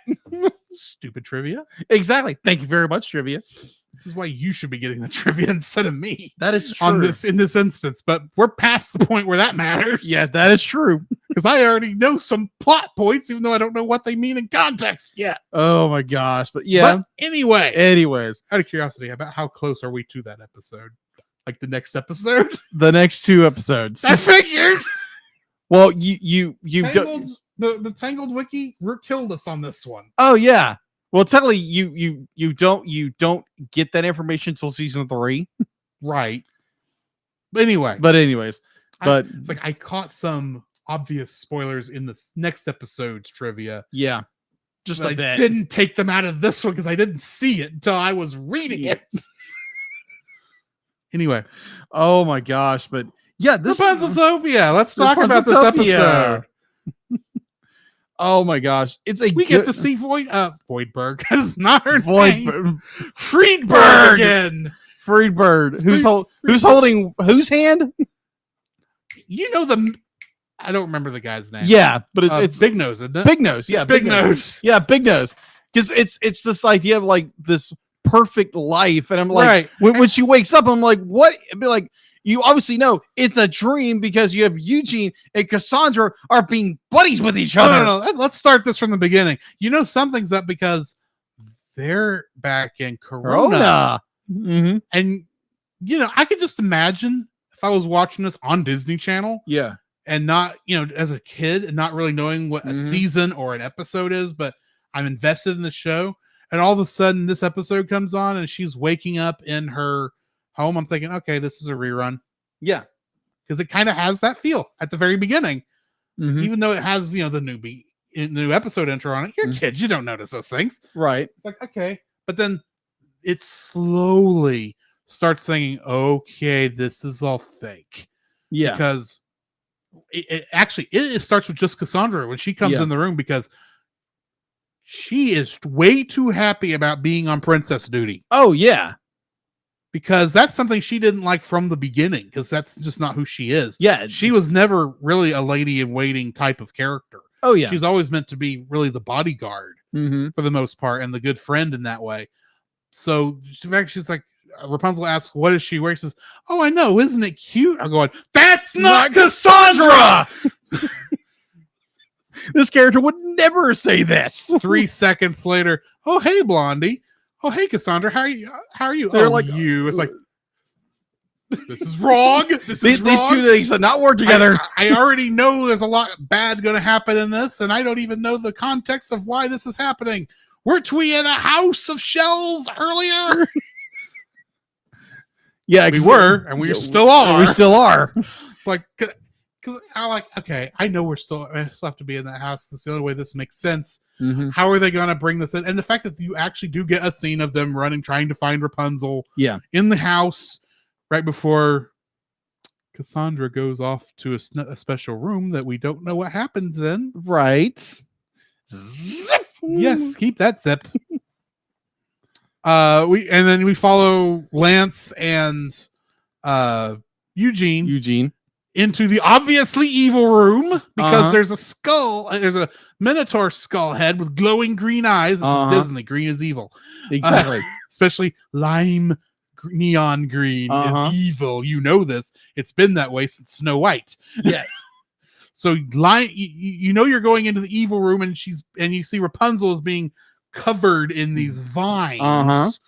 Stupid trivia. Exactly. Thank you very much, trivia. This is why you should be getting the trivia instead of me. That is true. On this in this instance, but we're past the point where that matters. Yeah, that is true. Because I already know some plot points, even though I don't know what they mean in context yet. Oh my gosh. But yeah. But anyway, Anyways, out of curiosity, about how close are we to that episode? Like the next episode? the next 2 episodes. I figured. Well, you Tangled, the Tangled wiki killed us on this one. Oh yeah. Well, technically, you don't get that information until season 3. Right. But anyway, But anyways, it's like I caught some obvious spoilers in the next episode's trivia. yeah, just But a I bit. didn't take them out of this one because I didn't see it until I was reading it. Anyway, Oh my gosh! But yeah, this Rapunzeltopia. Let's talk about this Rapunzeltopia. episode. Oh my gosh! It's a We get to see Voidberg. That's not her name. Void Friedberg again. Friedberg. Who's holding whose hand? You know I don't remember the guy's name. Yeah, but it's Big Nose, isn't it? Big Nose. Yeah, It's Big Nose. Yeah, Big Nose. Because it's this idea of like this perfect life, and I'm like, Right. when she wakes up, I'm like, what? I'd be like, you obviously know it's a dream because you have Eugene and Cassandra are being buddies with each other. No. Let's start this from the beginning. You know something's up because they're back in Corona. Mm-hmm. And, I could just imagine if I was watching this on Disney Channel Yeah. and not, as a kid and not really knowing what a Mhm. season or an episode is, but I'm invested in the show. And all of a sudden this episode comes on and she's waking up in her home. I'm thinking, okay, this is a rerun. Yeah. Because it kind of has that feel at the very beginning. Mhm. Even though it has, the new episode intro on it. You're Mhm. kids, you don't notice those things. Right. It's like, okay. But then it slowly starts thinking, okay, this is all fake. Yeah. Because it starts with just Cassandra when she comes Yeah. in the room, because she is way too happy about being on princess duty, Oh yeah. because that's something she didn't like from the beginning, because that's just not who she is. Yeah. She was never really a lady in waiting type of character. Oh yeah. She's always meant to be really the bodyguard Mm-hmm. for the most part and the good friend in that way. So in fact, she's like, Rapunzel asks, what is she wearing? She says, oh, I know, isn't it cute? I'm going, that's not Cassandra. This character would never say this. 3 seconds later, oh, hey, Blondie. Oh, hey, Cassandra. How are you? They're Oh, like, you. It's like, this is wrong. This is These wrong. two things that not work together. I already know there's a lot bad going to happen in this, and I don't even know the context of why this is happening. Weren't we in a house of shells earlier? Yeah, We were, and we still are. We still are. It's like, because I like, okay, I know I still have to be in that house. That's the only way this makes sense. Mm-hmm. How are they going to bring this in? And the fact that you actually do get a scene of them running, trying to find Rapunzel in the house right before Cassandra goes off to a special room that we don't know what happens in. Right. Zip! Yes, keep that zipped. Then we follow Lance and Eugene into the obviously evil room because there's a skull. There's a Minotaur skull head with glowing green eyes. This is Disney. Green is evil. Exactly. Especially lime neon green is evil. You know this. It's been that way since Snow White. Yes. So you know you're going into the evil room, and you see Rapunzel is being covered in these vines.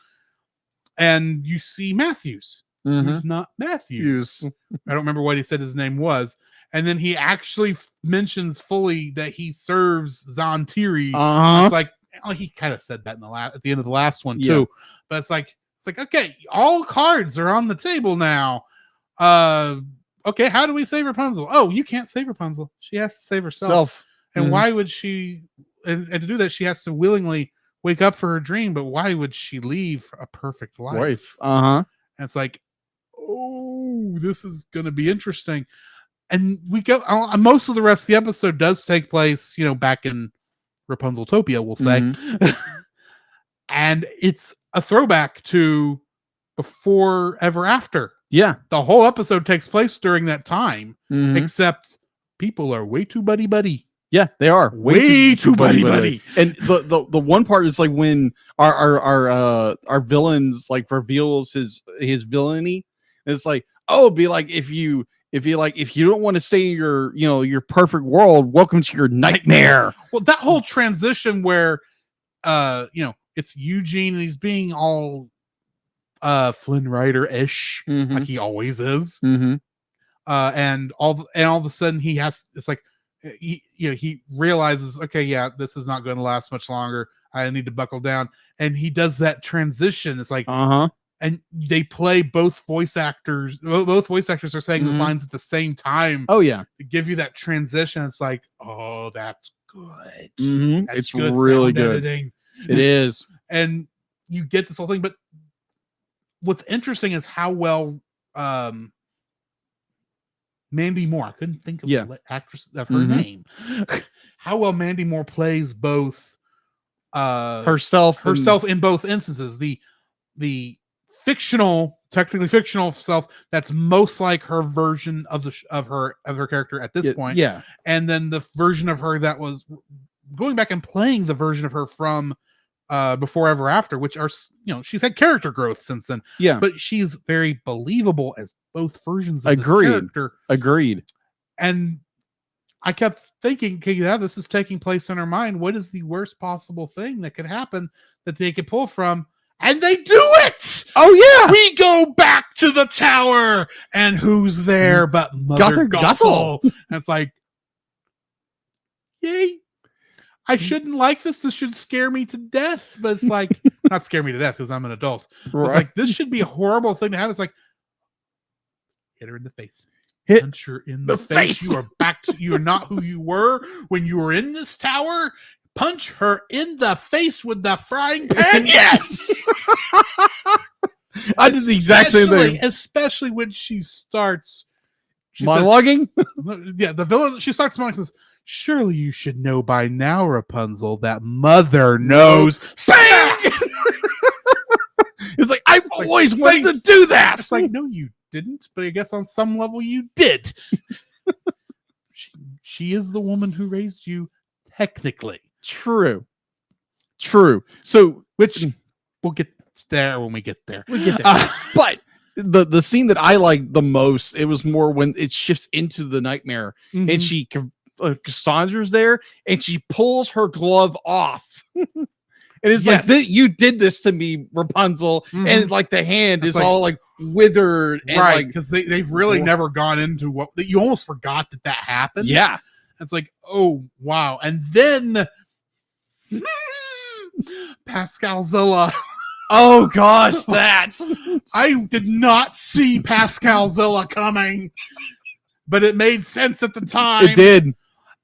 And you see Matthews. Who's not Matthews. I don't remember what he said his name was. And then he actually mentions fully that he serves Zontiri. It's like, oh, he kind of said that at the end of the last one too. But it's like, okay, all cards are on the table now. Okay, how do we save Rapunzel? Oh, you can't save Rapunzel. She has to save herself. And why would she? And to do that, she has to willingly wake up for her dream. But why would she leave a perfect life? And it's like, oh, this is going to be interesting. And we go. Most of the rest of the episode does take place, back in Rapunzeltopia, we'll say, and it's a throwback to Before Ever After. Yeah, the whole episode takes place during that time, except people are way too buddy. Yeah, they are way too buddy. And the one part is like when our villains like reveals his villainy. It's like, oh, be like if you don't want to stay in your perfect world, welcome to your nightmare. Well, that whole transition where it's Eugene and he's being all Flynn Rider-ish, like he always is. And all of a sudden it's like he realizes, okay, yeah, this is not going to last much longer. I need to buckle down. And he does that transition. It's like, and they play both voice actors. Both voice actors are saying the lines at the same time. Oh yeah, to give you that transition. It's like, oh, that's good. That's it's good really good. Editing. It is, and you get this whole thing. But what's interesting is how well Mandy Moore. I couldn't think of the actress of her name. How well Mandy Moore plays both herself in both instances. The technically fictional self that's most like her version of her character at this point. Yeah, and then the version of her that was going back and playing the version of her from Before Ever After, which are she's had character growth since then. Yeah, but she's very believable as both versions of this character. Agreed. And I kept thinking, okay, yeah, this is taking place in her mind. What is the worst possible thing that could happen that they could pull from? And they do it! Oh, yeah! We go back to the tower! And who's there but Mother Gothel? And it's like, yay. I shouldn't like this. This should scare me to death. But it's like, not scare me to death because I'm an adult. Right. It's like, this should be a horrible thing to have. It's like, hit her in the face. Punch her in the face. You are back to, you are not who you were when you were in this tower. Punch her in the face with the frying pan. Yes. I did the exact same thing. Especially when she starts monologuing. Yeah, the villain. She starts monologuing. Says, "Surely you should know by now, Rapunzel, that Mother knows." Bang! It's like, I've always wanted to do that. It's like, no, you didn't, but I guess on some level you did. She is the woman who raised you, technically. True. So, which we'll get there when we get there. But the scene that I like the most, it was more when it shifts into the nightmare, and she Cassandra's there, and she pulls her glove off. And it's like, you did this to me, Rapunzel. And like the hand is like, all like withered. And right. Because they've really never gone into what you almost forgot that happened. Yeah. It's like, oh, wow. And then Pascal Zilla. Oh gosh, that's I did not see Pascal Zilla coming, but it made sense at the time. it did.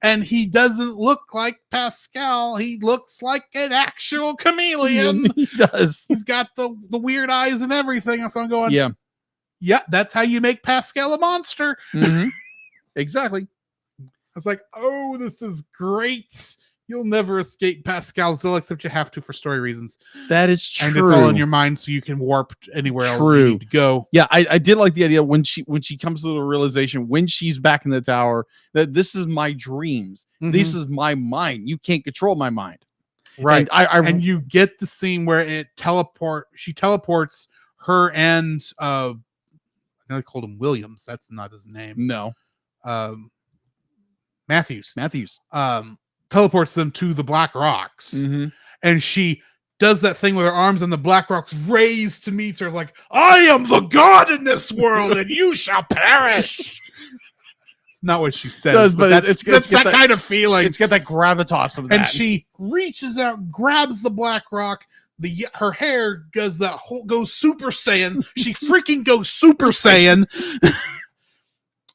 And he doesn't look like Pascal. He looks like an actual chameleon. He does. He's got the weird eyes and everything. So I'm going, Yeah. yeah, that's how you make Pascal a monster. Mhm. Exactly. I was like, oh, this is great. You'll never escape Pascal Zilla, except you have to for story reasons. That is true. And it's all in your mind, so you can warp anywhere else True. you need to go. Yeah, I did like the idea when she comes to the realization when she's back in the tower that this is my dreams. This is my mind. You can't control my mind. Right. And And you get the scene where she teleports her and I know they called him Williams. That's not his name. no, Matthews. Teleports them to the Black Rocks. Mhm. And she does that thing with her arms and the Black Rocks raised to meet her. It's like, I am the god in this world and you shall perish. It's not what she says, but that's that kind of feeling. It's got that gravitas of that. And she reaches out, grabs the Black Rock. Her hair goes Super Saiyan. She freaking goes Super Saiyan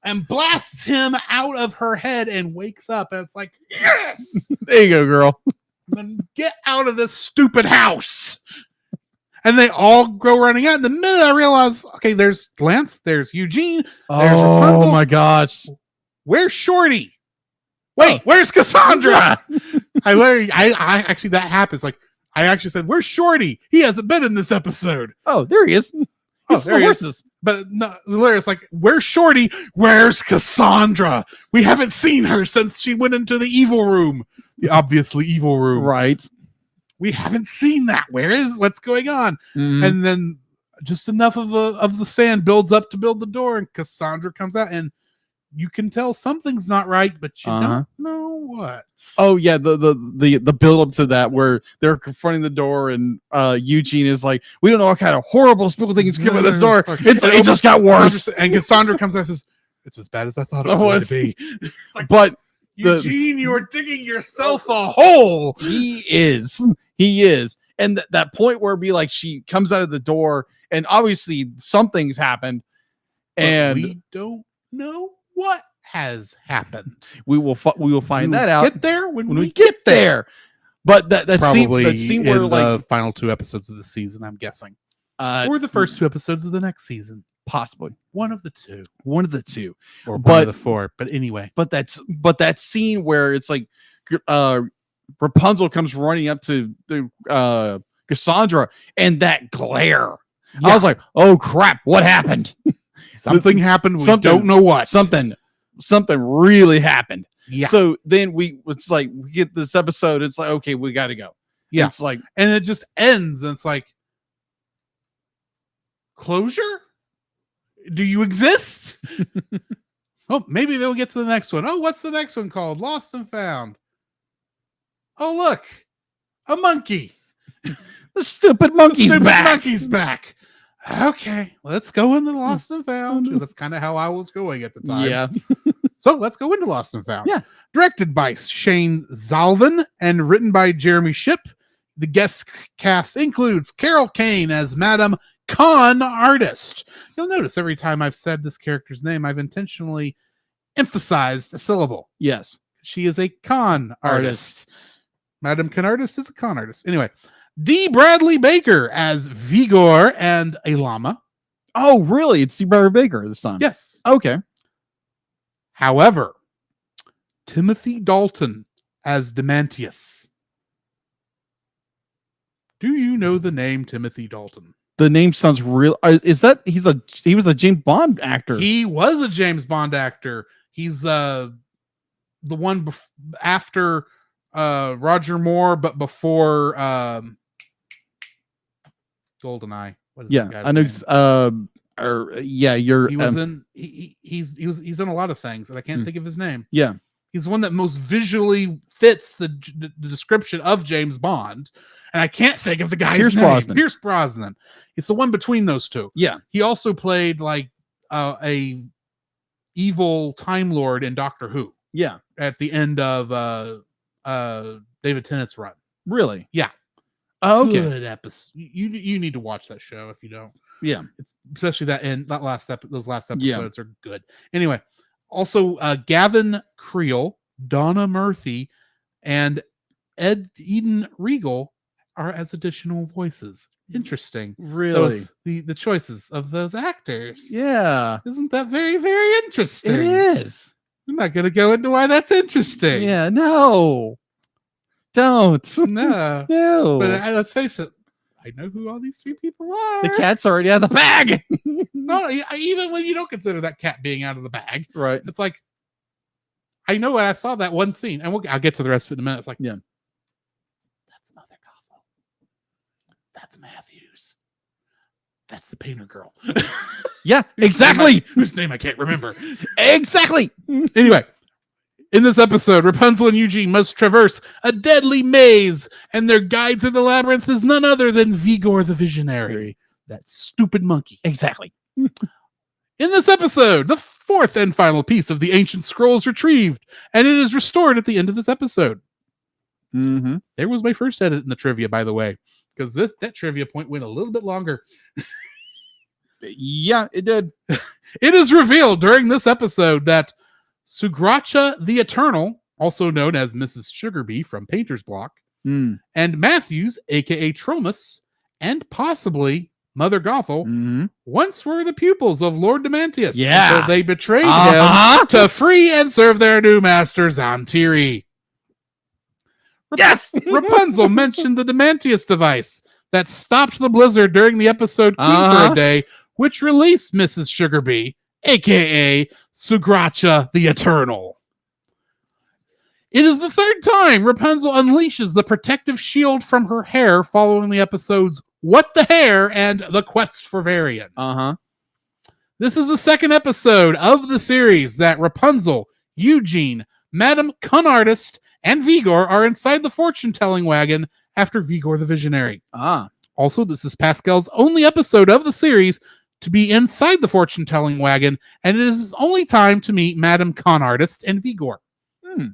and blasts him out of her head and wakes up. And it's like, yes, there you go, girl. then get out of this stupid house. And they all go running out. And the minute I realize, okay, there's Lance, there's Eugene, there's Rapunzel. Oh my gosh. Where's Shorty? Wait, where's Cassandra? I actually, that happens. Like, I actually said, where's Shorty? He hasn't been in this episode. Oh, there he is. Oh, He's there he is. horses. But no, it's like, where's Shorty? Where's Cassandra? We haven't seen her since she went into the evil room. The obviously evil room. Right. We haven't seen that. What's going on? Mhm. And then just enough of the sand builds up to build the door, and Cassandra comes out, and you can tell something's not right, but you don't know what. Oh yeah, the build up to that where they're confronting the door and Eugene is like, we don't know what kind of horrible spooky things come at this door. It just got worse. And Cassandra comes out and says, it's as bad as I thought it was going to be. It's like, But Eugene, you're digging yourself a hole. He is. And that point where be like she comes out of the door and obviously something's happened, and we don't know what has happened. we will find that out. Get there when we get there. But that Probably scene where in like the final 2 episodes of the season, I'm guessing, or or the first 2 episodes of the next season. possibly One of the two, one of the two, or one but of the 4. But anyway, but that scene where it's like Rapunzel comes running up to the Cassandra and that glare. Yeah. I was like, oh crap, what happened? something happened. We something- don't know what. Something really happened. Yeah. So then it's like we get this episode. It's like, okay, we got to go. Yeah. It's like, And it just ends, and it's like, closure? Do you exist? Oh, maybe they'll get to the next one. Oh, what's the next one called? Lost and Found. Oh, look, a monkey. the stupid monkey's Stupid back. monkey's back. Okay, let's go into Lost and Found, because that's kind of how I was going at the time. Yeah. So let's go into Lost and Found. Yeah. Directed by Shane Zalvin and written by Jeremy Shipp. The guest cast includes Carol Kane as Madam Con Artist. You'll notice every time I've said this character's name, I've intentionally emphasized a syllable. Yes. She is a con artist. Madam Con Artist is a con artist. Anyway, D. Bradley Baker as Vigor and a llama. Oh, really? It's Steve Bradley Baker this time. Yes. Okay. However, Timothy Dalton as Demantius. Do you know the name Timothy Dalton? The name sounds real. Is that he was a James Bond actor? He was a James Bond actor. He's the one after Roger Moore, but before GoldenEye. What is yeah, that guy's I know. name? You're. He was in. He's in a lot of things, and I can't think of his name. Yeah. He's the one that most visually fits the description of James Bond, and I can't think of the guy's Pierce name. Brosnan. Pierce Brosnan. It's the one between those two. Yeah. He also played like a evil Time Lord in Doctor Who Yeah. at the end of David Tennant's run. Really? Yeah. Oh, okay. Good episode. You need to watch that show if you don't. Yeah. It's especially that last those last Yeah. episodes are good. Anyway, also Gavin Creel, Donna Murphy, and Eden Regal are as additional voices. Interesting. Really? The choices of those actors. Yeah. Isn't that very, very interesting? It is. I'm not going to go into why that's interesting. Yeah. No. Don't. No. No. But let's face it, I know who all these three people are. The cat's already out of the bag. No, even when you don't consider that cat being out of the bag, Right. it's like, I know when I saw that one scene, and I'll get to the rest of it in a minute. It's like, Yeah. That's Mother Gothel. That's Matthews. That's the painter girl. Yeah. Exactly. Whose name I can't remember. Exactly. Anyway, in this episode, Rapunzel and Eugene must traverse a deadly maze, and their guide through the labyrinth is none other than Vigor the Visionary, that stupid monkey. Exactly. In this episode, the fourth and final piece of the ancient scroll is retrieved, and it is restored at the end of this episode. Mm-hmm. There was my first edit in the trivia, by the way, because that trivia point went a little bit longer. Yeah, it did. It is revealed during this episode that Sugracha the Eternal, also known as Mrs. Sugarbee from Painter's Block, Mm. and Matthews, aka Tromus, and possibly Mother Gothel, Mm-hmm. once were the pupils of Lord Demantius. Yeah. Until they betrayed Uh-huh. him to free and serve their new master, Zantiri. Yes. Rapunzel mentioned the Demantius device that stopped the blizzard during the episode Queen for Uh-huh. a Day, which released Mrs. Sugarbee, aka Sugracha the Eternal. It is the third time Rapunzel unleashes the protective shield from her hair following the episodes What the Hair and The Quest for Varian. Uh-huh. This is the second episode of the series that Rapunzel, Eugene, Madame Cunartist, and Vigor are inside the fortune-telling wagon after Vigor the Visionary. Ah. Also, this is Pascal's only episode of the series to be inside the fortune-telling wagon, and it is his only time to meet Madame Cunartist and Vigor. Hmm.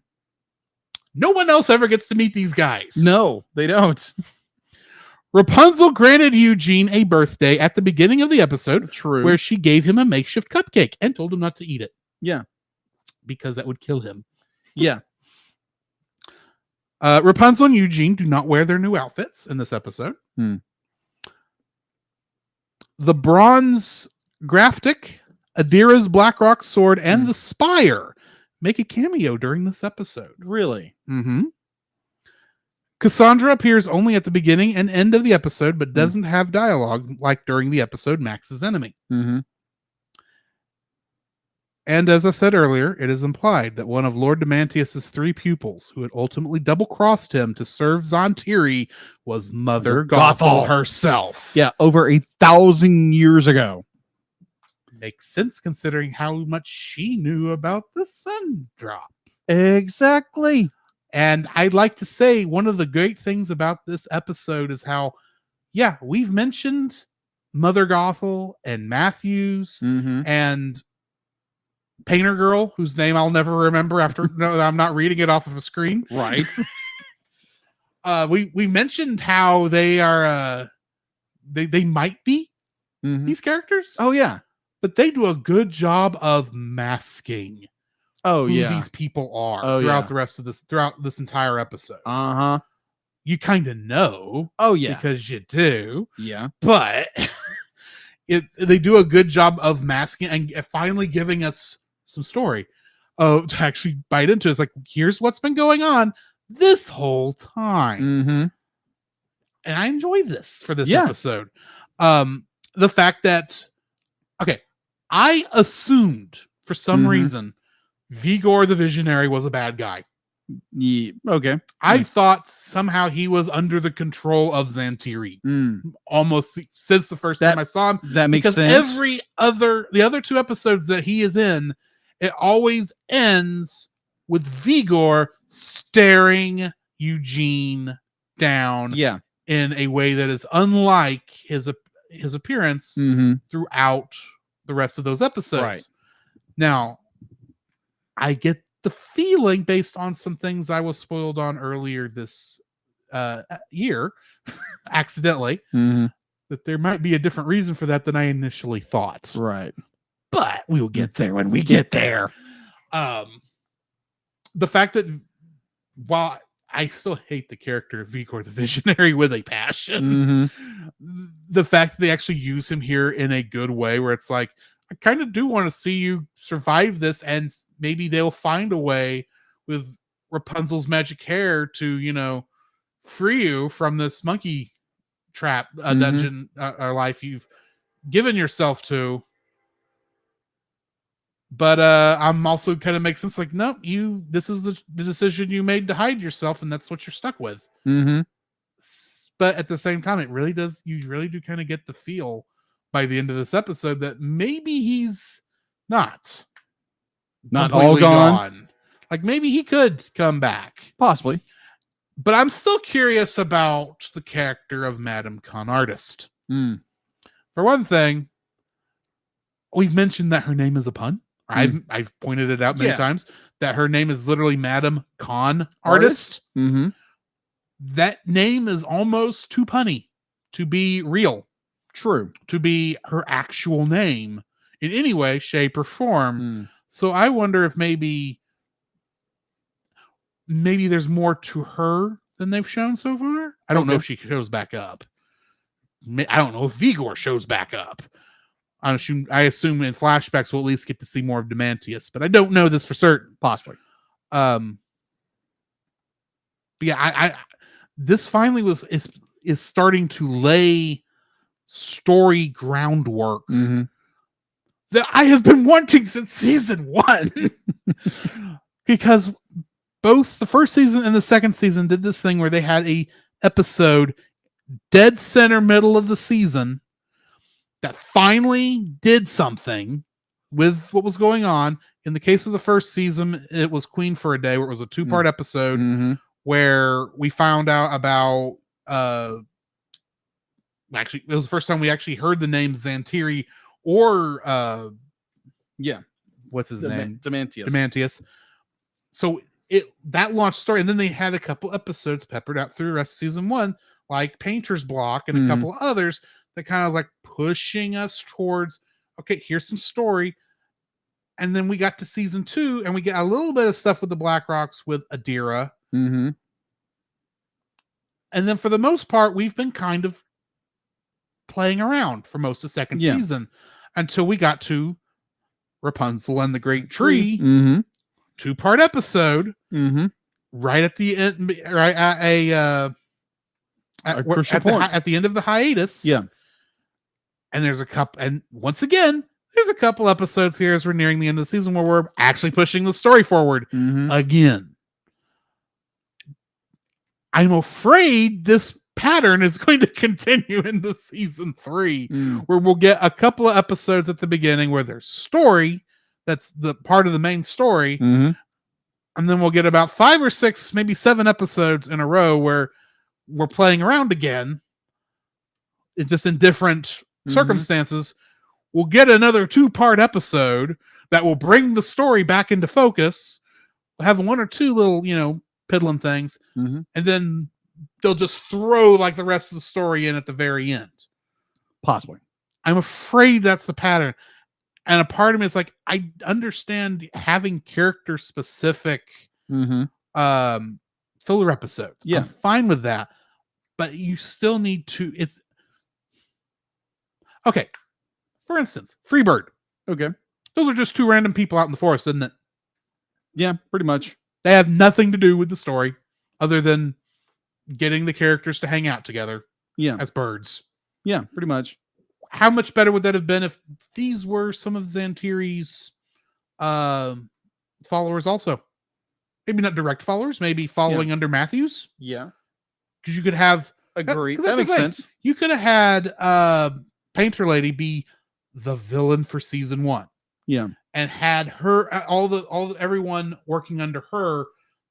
No one else ever gets to meet these guys. No, they don't. Rapunzel granted Eugene a birthday at the beginning of the episode, True. where she gave him a makeshift cupcake and told him not to eat it. Yeah. Because that would kill him. Yeah. Rapunzel and Eugene do not wear their new outfits in this episode. Hmm. The bronze graphic, Adira's Blackrock sword, and the spire make a cameo during this episode. Really? Mm-hmm. Cassandra appears only at the beginning and end of the episode, but doesn't have dialogue like during the episode Max's Enemy. Mm-hmm. And as I said earlier, it is implied that one of Lord Demantius' three pupils, who had ultimately double-crossed him to serve Zantiri, was Mother Gothel herself. Yeah, over 1,000 years ago. Makes sense considering how much she knew about the sun drop. Exactly. And I'd like to say one of the great things about this episode is how, yeah, we've mentioned Mother Gothel and Matthews Mm-hmm. and Painter Girl, whose name I'll never remember after. No, I'm not reading it off of a screen. Right. We mentioned how they are they might be Mm-hmm. these characters, Oh, yeah. but they do a good job of masking Oh, who yeah. these people are Oh, throughout this entire episode. Uh-huh. You kind of know Oh, yeah. because you do, Yeah. but they do a good job of masking and finally giving us some story. Oh, to actually bite into it. It's like, here's what's been going on this whole time. Mm-hmm. And I enjoy this for this Yeah. episode. The fact that, okay, I assumed for some Mhm. reason Vigor the Visionary was a bad guy. Yeah. Okay. I thought somehow he was under the control of Zantiri almost since the first time I saw him. That makes Because sense. the other two episodes that he is in, it always ends with Vigor staring Eugene down Yeah. in a way that is unlike his appearance Mm-hmm. throughout the rest of those episodes. Right. Now, I get the feeling based on some things I was spoiled on earlier this year accidentally, that there might be a different reason for that than I initially thought. Right. But we will get there when we get there. The fact that while I still hate the character of Vigor the Visionary with a passion, the fact that they actually use him here in a good way, where it's like, I kind of do want to see you survive this, and maybe they'll find a way with Rapunzel's magic hair to, free you from this monkey trap dungeon or life you've given yourself to. But I'm also kind of makes sense. Like, no, this is the decision you made to hide yourself, and that's what you're stuck with. But at the same time, it really does. You really do kind of get the feel by the end of this episode that maybe he's not all completely gone. Like, maybe he could come back, Possibly. But I'm still curious about the character of Madame Con Artist. For one thing, we've mentioned that her name is a pun. I've pointed it out many times that her name is literally Madame Con Artist. That name is almost too punny to be real. True. To be her actual name in any way, shape, or form. So I wonder if maybe there's more to her than they've shown so far. I don't know if she shows back up. I don't know if Vigor shows back up. I assume in flashbacks we'll at least get to see more of Demantius, but I don't know this for certain. Possibly. But yeah, this finally is starting to lay story groundwork that I have been wanting since season 1. Because both the first season and the second season did this thing where they had a episode dead center middle of the season that finally did something with what was going on. In the case of the first season, it was Queen for a Day, where it was a 2-part episode where we found out about actually it was the first time we actually heard the name Xantiri or what's his name? Demantius. So that launched story, and then they had a couple episodes peppered out through the rest of season 1, like Painter's Block and a couple others that kind of like pushing us towards, okay, here's some story. And then we got to season 2, and we get a little bit of stuff with the Blackrocks with Adira. And then for the most part, we've been kind of playing around for most of the second season until we got to Rapunzel and the Great Tree, 2-part episode, right at the end, right at at the end of the hiatus. And there's a couple, and once again, there's a couple episodes here as we're nearing the end of the season where we're actually pushing the story forward again. I'm afraid this pattern is going to continue into season 3, where we'll get a couple of episodes at the beginning where there's story that's the part of the main story, and then we'll get about 5 or 6, maybe 7 episodes in a row where we're playing around again. It's just in different circumstances. We'll get another 2-part episode that will bring the story back into focus. We'll have 1 or 2 little, piddling things, and then they'll just throw like the rest of the story in at the very end. Possibly. I'm afraid that's the pattern. And a part of me is like, I understand having character specific filler episodes. I'm fine with that. But you still need to, okay. For instance, Freebird. Okay. Those are just 2 random people out in the forest, isn't it? Yeah, pretty much. They have nothing to do with the story other than getting the characters to hang out together as birds. Yeah, pretty much. How much better would that have been if these were some of Xantiri's followers also? Maybe not direct followers, maybe following under Matthews. Yeah. Because you could have... Agree. That makes sense. You could have had Painter Lady be the villain for season 1. Yeah. And had her everyone working under her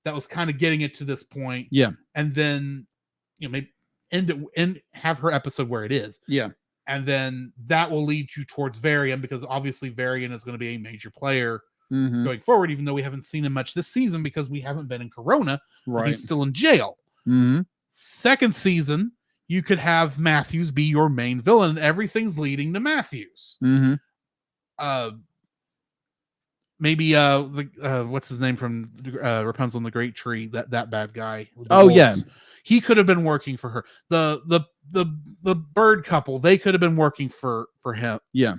that was kind of getting it to this point. Yeah. And then maybe end it and have her episode where it is. Yeah. And then that will lead you towards Varian, because obviously Varian is going to be a major player going forward, even though we haven't seen him much this season because we haven't been in Corona. Right. He's still in jail. Second season, you could have Matthews be your main villain, and everything's leading to Matthews. Mm-hmm. Maybe what's his name from Rapunzel and the Great Tree? That bad guy. with the Oh, yeah. wolves. He could have been working for her. The bird couple, they could have been working for him. Yeah.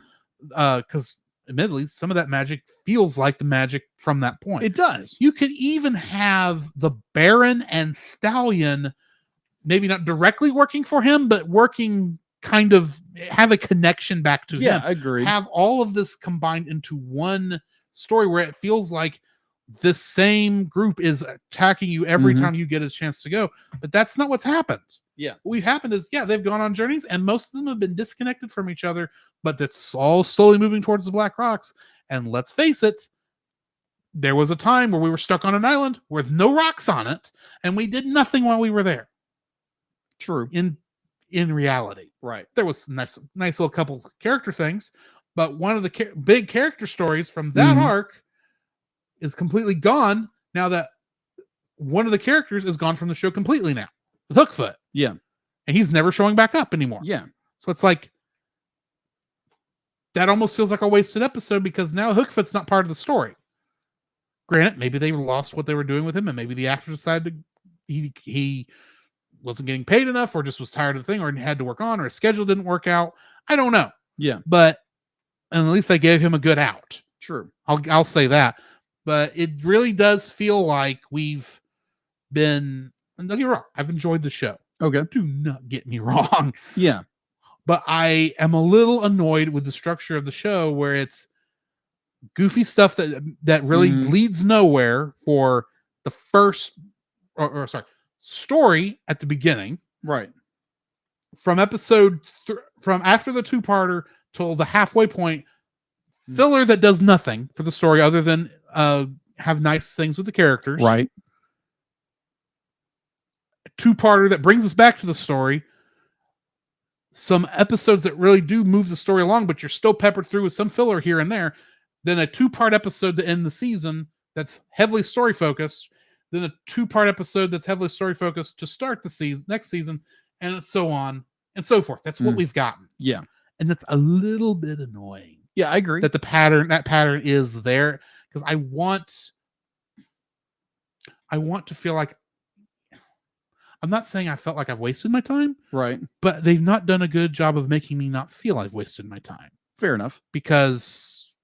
Because admittedly, some of that magic feels like the magic from that point. It does. You could even have the Baron and Stallion, maybe not directly working for him, but working kind of have a connection back to Yeah, him. I agree. Have all of this combined into one story where it feels like the same group is attacking you every Mhm. time you get a chance to go. But that's not what's happened. Yeah. What happened is, they've gone on journeys and most of them have been disconnected from each other, but that's all slowly moving towards the Black Rocks. And let's face it, there was a time where we were stuck on an island with no rocks on it, and we did nothing while we were there. True. In reality, Right. there was nice little couple character things, but one of the big character stories from that Mhm. arc is completely gone now that one of the characters is gone from the show completely now, with Hookfoot. Yeah. And he's never showing back up anymore. Yeah. So it's like, that almost feels like a wasted episode because now Hookfoot's not part of the story. Granted, maybe they lost what they were doing with him, and maybe the actor decided he wasn't getting paid enough, or just was tired of the thing, or had to work on, or his schedule didn't work out. I don't know. Yeah. But at least they gave him a good out. True. I'll say that. But it really does feel like we've been, and don't get me wrong, I've enjoyed the show. Okay. Do not get me wrong. Yeah. But I am a little annoyed with the structure of the show where it's goofy stuff that really Mhm. leads nowhere for the first story at the beginning, Right. from from after the two-parter till the halfway point, filler that does nothing for the story other than have nice things with the characters. Right. Two-parter that brings us back to the story. Some episodes that really do move the story along, but you're still peppered through with some filler here and there. Then a two-part episode to end the season that's heavily story focused. Then a two-part episode that's heavily story focused to start the next season, and so on and so forth. That's what we've gotten. Yeah. And that's a little bit annoying. Yeah, I agree. That that pattern is there, because I want to feel like, I'm not saying I felt like I've wasted my time, Right. but they've not done a good job of making me not feel I've wasted my time, Fair enough. because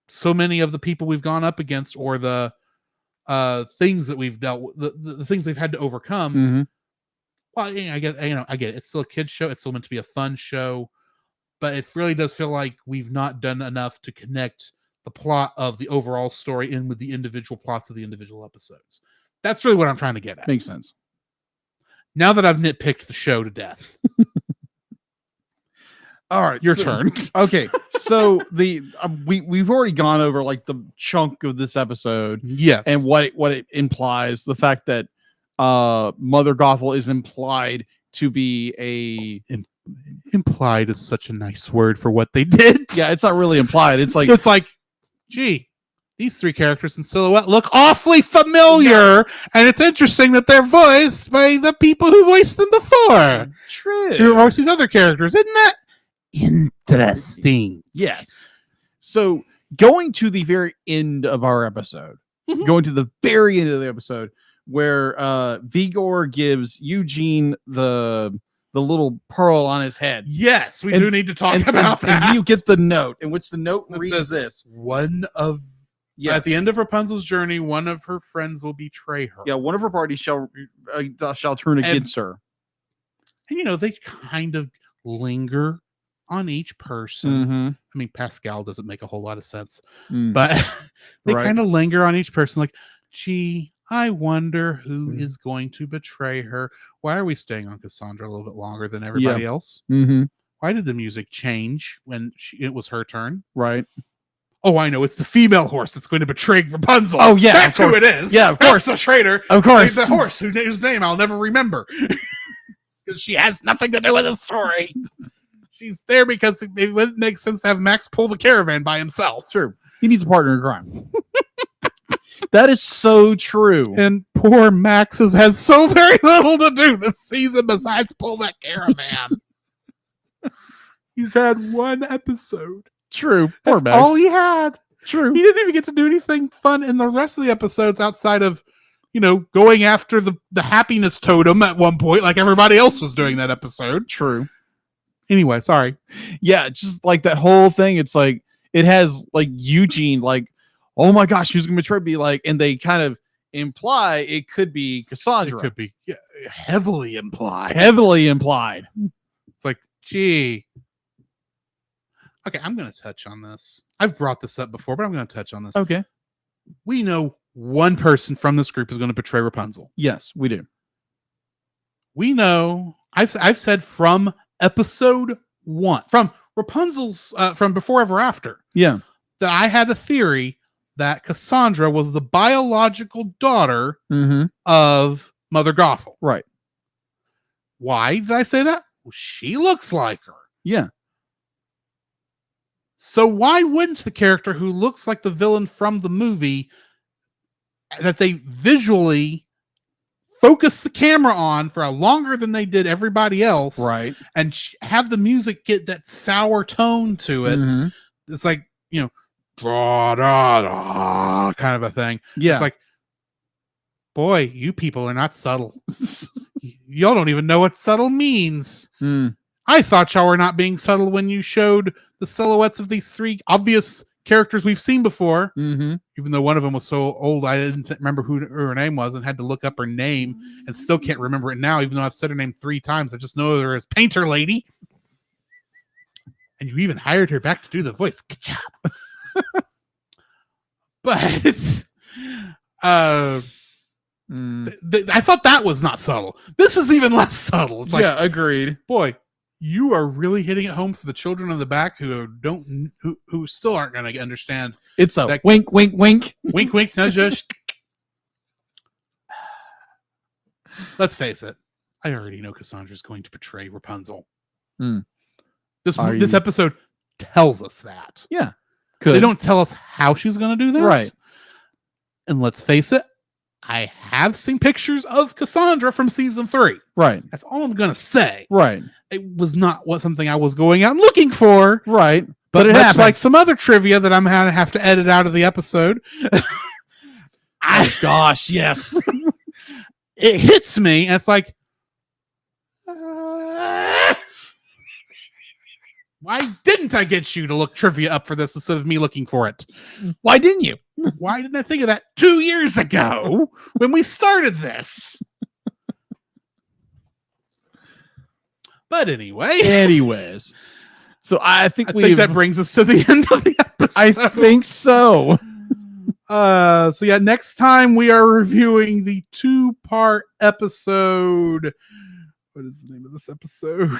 so many of the people we've gone up against, or the things that we've dealt with, the things they've had to overcome. Mm-hmm. Well, I get it. It's still a kid's show. It's still meant to be a fun show, but it really does feel like we've not done enough to connect the plot of the overall story in with the individual plots of the individual episodes. That's really what I'm trying to get at. Makes sense. Now that I've nitpicked the show to death, All right. your turn. Okay. So we've already gone over like the chunk of this episode Yes. and what it implies. The fact that Mother Gothel is implied to be a implied is such a nice word for what they did. yeah, it's not really implied. It's like It's like, gee, these three characters in silhouette look awfully familiar, and it's interesting that they're voiced by the people who voiced them before. true. Who voice these other characters? Isn't that interesting? Yes. So going to the very end of our episode, Mhm. going to the very end of the episode, where Vigor gives Eugene the little pearl on his head. Yes, we And- do need to talk And, about and that. you get the note, in which the note It reads says, this. one of Yes. at the end of Rapunzel's journey, one of her friends will betray her. Yeah, one of her parties shall turn against her. And they kind of linger on each person. Mm-hmm. I mean, Pascal doesn't make a whole lot of sense, Mm. but they Right. kind of linger on each person, like, gee, I wonder who Mm. is going to betray her. Why are we staying on Cassandra a little bit longer than everybody else? Mm-hmm. Why did the music change when it was her turn? Right. Oh, I know. It's the female horse that's going to betray Rapunzel. Oh, yeah, That's of who course. it is. Yeah, of That's course. the traitor. Of course. The horse whose name I'll never remember. Because she has nothing to do with the story. She's there because it wouldn't make sense to have Max pull the caravan by himself. True. He needs a partner in crime. That is so true. And poor Max has had so very little to do this season besides pull that caravan. He's had one episode. True. Poor That's Max. all he had. True. He didn't even get to do anything fun in the rest of the episodes outside of, going after the happiness totem at one point, like everybody else was doing that episode. True. Anyway, sorry. Yeah, just like that whole thing. It's like it has like Eugene, like, oh my gosh, who's gonna betray me? Like, and they kind of imply it could be Cassandra. It could be heavily implied. Heavily implied. It's like, gee. Okay, I'm going to touch on this. I've brought this up before, but I'm going to touch on this. Okay. We know one person from this group is going to betray Rapunzel. Yes, we do. We know. I've said from episode 1, from Rapunzel's, from Before Ever After, Yeah. that I had a theory that Cassandra was the biological daughter Mm-hmm. of Mother Gothel. Right. Why did I say that? Well, she looks like her. Yeah. So why wouldn't the character who looks like the villain from the movie that they visually focus the camera on for a longer than they did everybody else, Right. and have the music get that sour tone to it? Mhm. It's like, da da da kind of a thing. Yeah. It's like, boy, you people are not subtle. Y'all don't even know what subtle means. Mm. I thought y'all were not being subtle when you showed the silhouettes of these 3 obvious characters we've seen before, Mm-hmm. even though one of them was so old I didn't remember who her name was and had to look up her name and still can't remember it now, even though I've said her name 3 times. I just know her as Painter Lady. And you even hired her back to do the voice. Good job. But I thought that was not subtle. This is even less subtle. It's like, yeah, agreed. boy, you are really hitting it home for the children in the back who still aren't going to understand. It's a That- wink, wink, wink. Wink, wink, nudge, nudge. Let's face it. I already know Cassandra's going to betray Rapunzel. Hmm. This Are this you- episode tells us that. Yeah. They don't tell us how she's going to do that. Right. And let's face it, I have seen pictures of Cassandra from season 3. Right. That's all I'm going to say. Right. It was not something I was going out looking for. Right. But it much happens. like some other trivia that I'm going to have to edit out of the episode, Oh gosh, yes. it hits me, and it's like, why didn't I get you to look trivia up for this instead of me looking for it? Why didn't you? Why didn't I think of that 2 years ago when we started this? But anyway, Anyways. So I think I think that brings us to the end of the episode. I think so. So yeah, next time we are reviewing the 2-part episode. What is the name of this episode?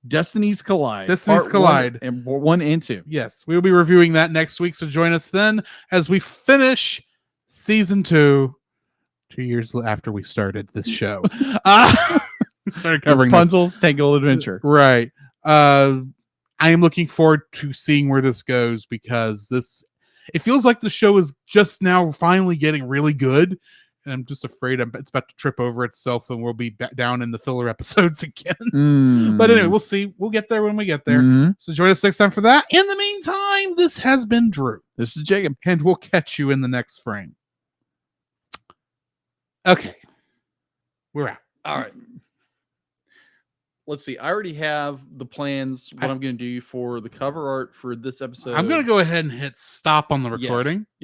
Destinies Collide. Destinies Part Collide. 1 and 2. Yes, we will be reviewing that next week. So join us then as we finish season 2. 2 years after we started this show. We started covering this. Rapunzel's Tangled Adventure. Right. I am looking forward to seeing where this goes because it feels like the show is just now finally getting really good. And I'm just afraid it's about to trip over itself and we'll be back down in the filler episodes again. But anyway, we'll see. We'll get there when we get there. Mhm. So join us next time for that. In the meantime, this has been Drew. This is Jacob. And we'll catch you in the next frame. Okay. We're out. All right. Let's see. I already have the plans, what I'm going to do for the cover art for this episode. I'm going to go ahead and hit stop on the Yes. recording. Yeah.